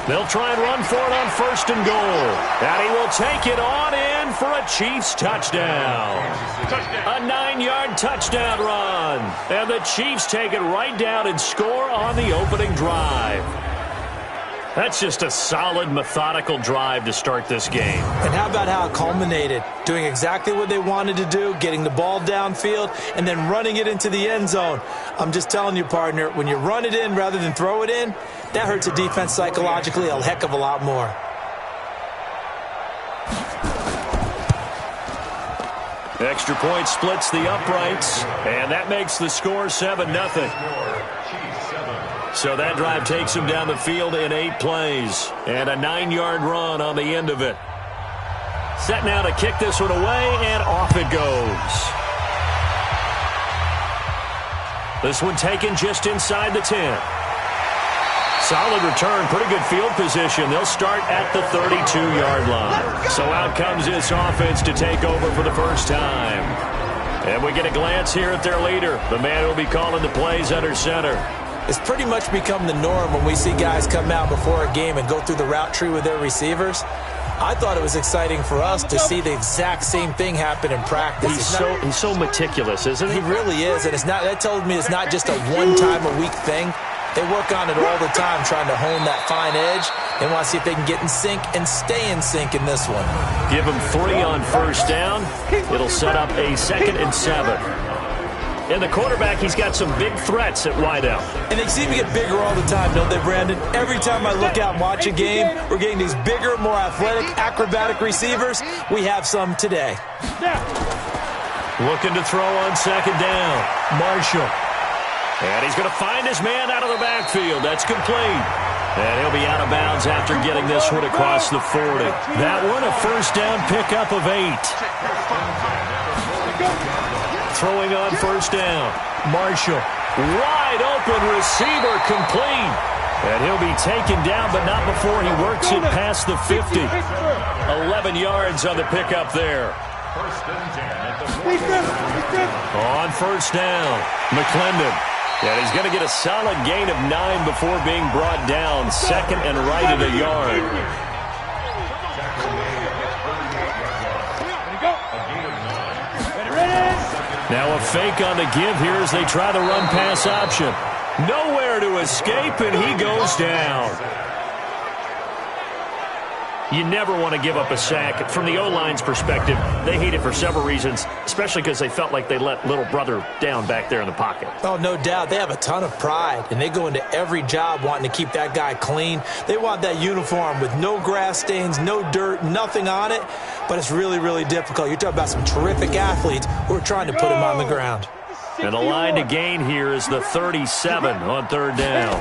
They'll try and run for it on 1st and goal. And he will take it on in for a Chiefs touchdown. A 9-yard touchdown run. And the Chiefs take it right down and score on the opening drive. That's just a solid, methodical drive to start this game. And how about how it culminated? Doing exactly what they wanted to do, getting the ball downfield, and then running it into the end zone. I'm just telling you, partner, when you run it in rather than throw it in, that hurts a defense psychologically a heck of a lot more. Extra point splits the uprights, and that makes the score 7-0. So that drive takes him down the field in 8 plays, and a 9-yard run on the end of it. Set now to kick this one away, and off it goes. This one taken just inside the 10. Solid return, pretty good field position. They'll start at the 32-yard line. So out comes this offense to take over for the first time. And we get a glance here at their leader, the man who will be calling the plays under center. It's pretty much become the norm when we see guys come out before a game and go through the route tree with their receivers. I thought it was exciting for us to see the exact same thing happen in practice. He's so meticulous, isn't he? He really is, and that tells me it's not just a one-time-a-week thing. They work on it all the time, trying to hone that fine edge. They want to see if they can get in sync and stay in sync in this one. Give them 3 on first down. It'll set up a 2nd and 7. And the quarterback, he's got some big threats at wideout. And they seem to get bigger all the time, don't they, Brandon? Every time I look out and watch a game, we're getting these bigger, more athletic, acrobatic receivers. We have some today. Looking to throw on 2nd down. Marshall. And he's going to find his man out of the backfield. That's complete. And he'll be out of bounds after getting this one across the 40. That one, a first down pickup of 8. Throwing on first down. Marshall. Wide open receiver, complete. And he'll be taken down, but not before he works it past the 50. 11 yards on the pickup there. On first down, McClendon. And he's going to get a solid gain of 9 before being brought down. 2nd and right at a yard. Now a fake on the give here as they try the run-pass option. Nowhere to escape, and he goes down. You never want to give up a sack. From the O-line's perspective, they hate it for several reasons, especially because they felt like they let little brother down back there in the pocket. Oh, no doubt. They have a ton of pride, and they go into every job wanting to keep that guy clean. They want that uniform with no grass stains, no dirt, nothing on it, but it's really, really difficult. You're talking about some terrific athletes who are trying to put him on the ground. And the line to gain here is the 37 on 3rd down.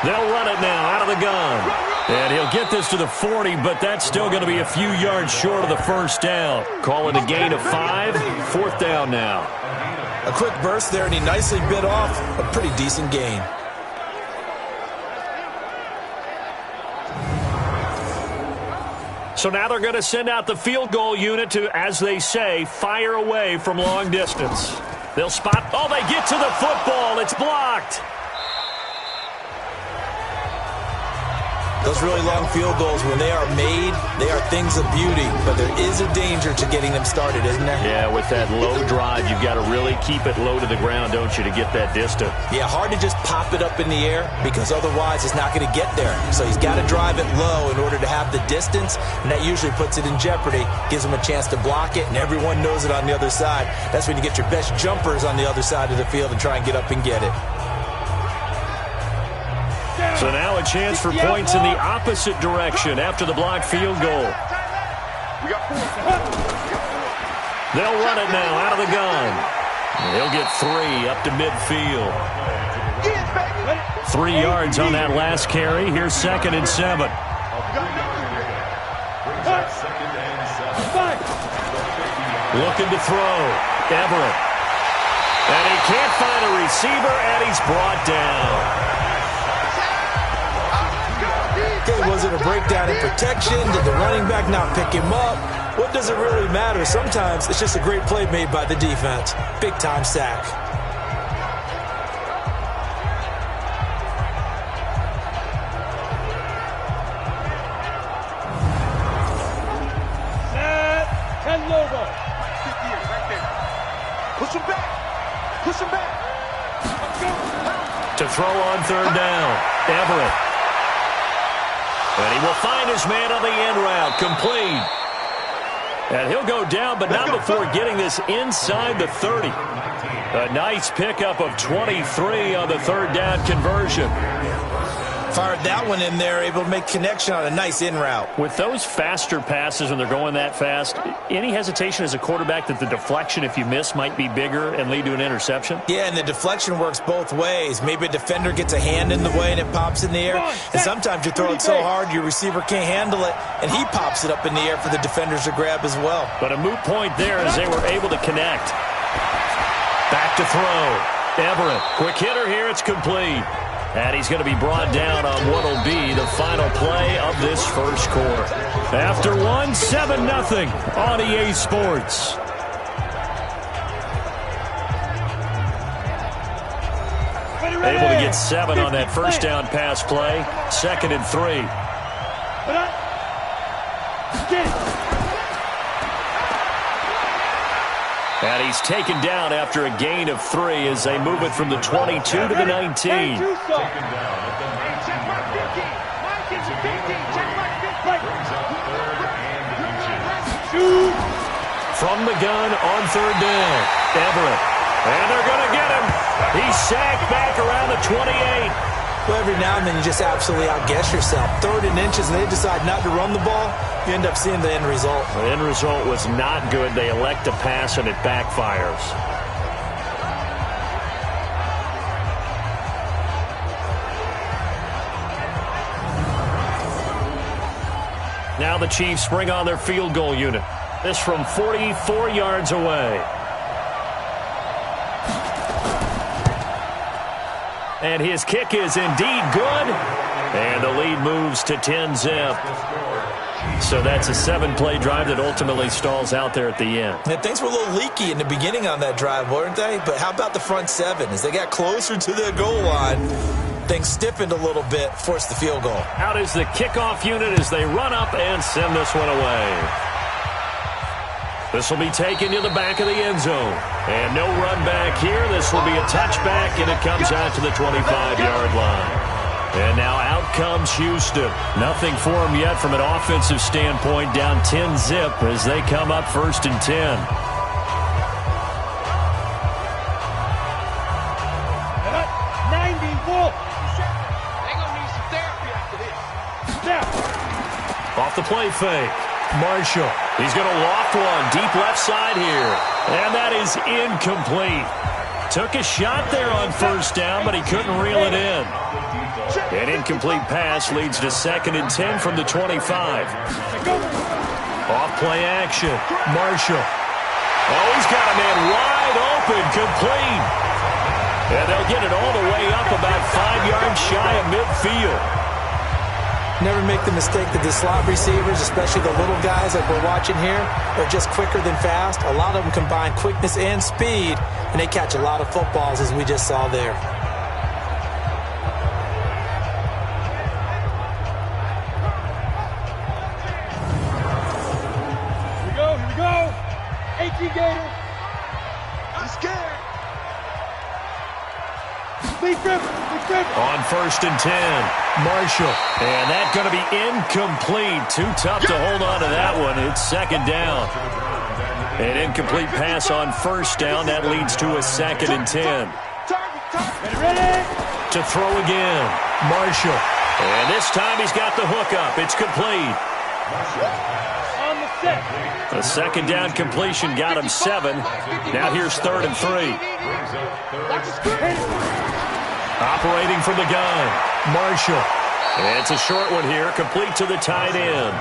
They'll run it now out of the gun. And he'll get this to the 40, but that's still going to be a few yards short of the first down. Call it a gain of 5. 4th down now. A quick burst there, and he nicely bit off a pretty decent gain. So now they're going to send out the field goal unit to, as they say, fire away from long distance. They'll spot. Oh, they get to the football. It's blocked. Those really long field goals, when they are made, they are things of beauty. But there is a danger to getting them started, isn't there? Yeah, with that low drive, you've got to really keep it low to the ground, don't you, to get that distance. Yeah, hard to just pop it up in the air because otherwise it's not going to get there. So he's got to drive it low in order to have the distance, and that usually puts it in jeopardy, gives him a chance to block it, and everyone knows it on the other side. That's when you get your best jumpers on the other side of the field and try and get up and get it. So now a chance for points in the opposite direction after the blocked field goal. They'll run it now out of the gun. They'll get 3 up to midfield. 3 yards on that last carry. Here's 2nd and 7. Looking to throw. Everett. And he can't find a receiver, and he's brought down. Was it a breakdown in protection? Did the running back not pick him up? What does it really matter? Sometimes it's just a great play made by the defense. Big-time sack. Push him back. Push him back. To throw on 3rd down. Everett. And he will find his man on the end route. Complete. And he'll go down, but not before getting this inside the 30. A nice pickup of 23 on the 3rd down conversion. Fired that one in there, able to make connection on a nice in route. With those faster passes when they're going that fast, any hesitation as a quarterback that the deflection, if you miss, might be bigger and lead to an interception? Yeah, and the deflection works both ways. Maybe a defender gets a hand in the way and it pops in the air. And sometimes you throw it so hard your receiver can't handle it, and he pops it up in the air for the defenders to grab as well. But a moot point there as they were able to connect. Back to throw. Everett, quick hitter here. It's complete. And he's going to be brought down on what will be the final play of this first quarter. After one, 7-0 on EA Sports. Able to get 7 on that first down pass play. 2nd and 3. And he's taken down after a gain of 3 as they move it from the 22 to the 19. From the gun on 3rd down. Everett. And they're going to get him. He's sacked back around the 28. Well, every now and then you just absolutely outguess yourself. 3rd and inches, and they decide not to run the ball. You end up seeing the end result. The end result was not good. They elect to pass, and it backfires. Now the Chiefs bring on their field goal unit. This from 44 yards away. And his kick is indeed good. And the lead moves to 10-zip. So that's a 7-play drive that ultimately stalls out there at the end. Yeah, things were a little leaky in the beginning on that drive, weren't they? But how about the front 7? As they got closer to the goal line, things stiffened a little bit, forced the field goal. Out is the kickoff unit as they run up and send this one away. This will be taken to the back of the end zone. And no run back here. This will be a touchback, and it comes out to the 25-yard line. And now out comes Houston. Nothing for them yet from an offensive standpoint, down 10-zip as they come up 1st and 10. Off the play fake. Marshall. He's going to loft one deep left side here. And that is incomplete. Took a shot there on 1st down, but he couldn't reel it in. An incomplete pass leads to 2nd and 10 from the 25. Off play action. Marshall. Oh, he's got a man wide open, complete. And they'll get it all the way up about 5 yards shy of midfield. Never make the mistake that the slot receivers, especially the little guys like we're watching here, are just quicker than fast. A lot of them combine quickness and speed, and they catch a lot of footballs, as we just saw there. Here we go. 18 Gators. I'm scared. On 1st and 10, Marshall. And that's going to be incomplete. Too tough to hold on to that one. It's 2nd down. An incomplete pass on 1st down. That leads to a 2nd and 10. To throw again, Marshall. And this time he's got the hook up. It's complete. A 2nd down completion got him 7. Now here's 3rd and 3. Operating from the gun, Marshall. And it's a short one here, complete to the tight end.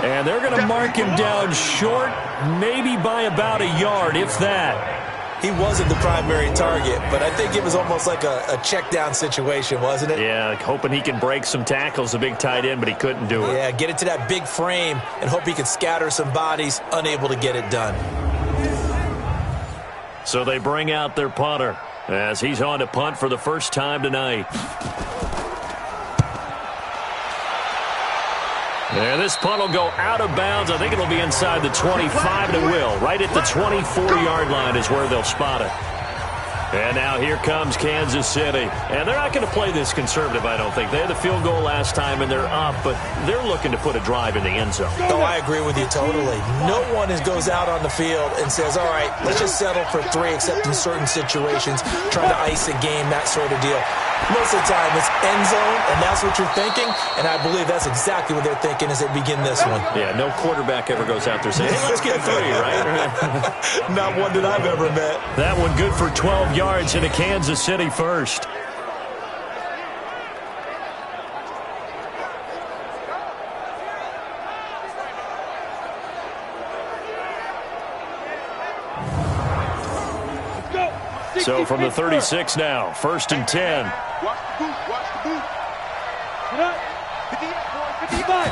And they're going to mark him down short, maybe by about a yard, if that. He wasn't the primary target, but I think it was almost like a check down situation, wasn't it? Yeah, hoping he can break some tackles, a big tight end, but he couldn't do it. Yeah, get it to that big frame and hope he could scatter some bodies, unable to get it done. So they bring out their punter as he's on to punt for the first time tonight. And this punt will go out of bounds. I think it'll be inside the 25, and it will. Right at the 24-yard line is where they'll spot it. And now here comes Kansas City. And they're not going to play this conservative, I don't think. They had the field goal last time, and they're up, but they're looking to put a drive in the end zone. Oh, I agree with you totally. No one goes out on the field and says, all right, let's just settle for 3, except in certain situations, trying to ice a game, that sort of deal. Most of the time, it's end zone, and that's what you're thinking, and I believe that's exactly what they're thinking as they begin this one. Yeah, no quarterback ever goes out there saying, hey, let's get 3, right? Not one that I've ever met. That one good for 12 yards into Kansas City first. Let's go. So from the 36 now, 1st and 10. Watch the boot. Watch the boot. Get up. 55.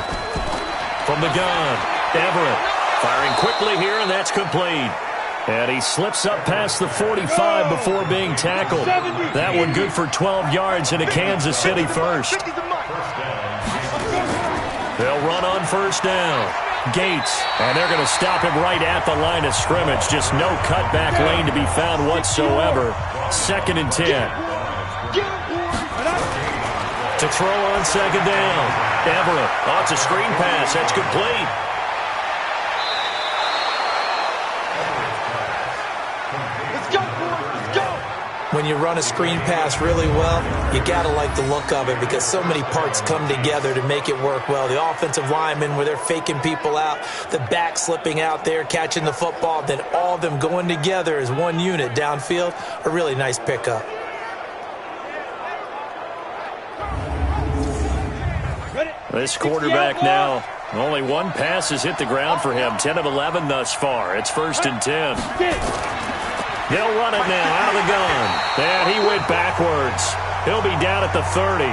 From the gun, Everett firing quickly here, and that's complete. And he slips up past the 45 before being tackled. That one good for 12 yards into Kansas City first. They'll run on 1st down. Gates, and they're going to stop him right at the line of scrimmage. Just no cutback lane to be found whatsoever. 2nd and 10. To throw on 2nd down. Everett. Oh, it's a screen pass. That's complete. When you run a screen pass really well, you got to like the look of it because so many parts come together to make it work well. The offensive linemen, where they're faking people out, the back slipping out there, catching the football, then all of them going together as one unit downfield. A really nice pickup. This quarterback now, only one pass has hit the ground for him. 10 of 11 thus far. It's 1st and 10. They'll run it now out of the gun. And he went backwards. He'll be down at the 30.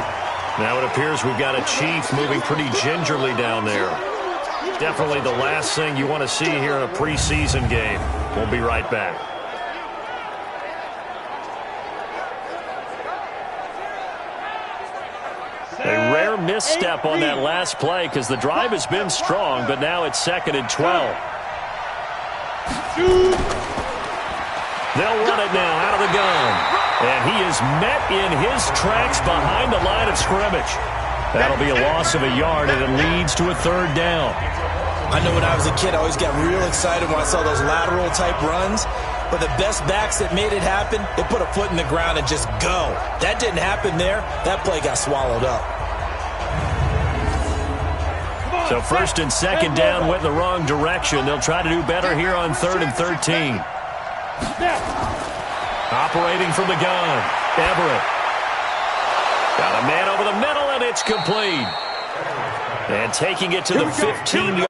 Now it appears we've got a Chief moving pretty gingerly down there. Definitely the last thing you want to see here in a preseason game. We'll be right back. A rare misstep on that last play because the drive has been strong, but now it's 2nd and 12. They'll run it now out of the gun. And he is met in his tracks behind the line of scrimmage. That'll be a loss of a yard, and it leads to a 3rd down. I know when I was a kid, I always got real excited when I saw those lateral-type runs. But the best backs that made it happen, they put a foot in the ground and just go. That didn't happen there. That play got swallowed up. So 1st and 2nd down went in the wrong direction. They'll try to do better here on 3rd and 13. Operating from the gun, Everett. Got a man over the middle, and it's complete. And taking it to the 15-yard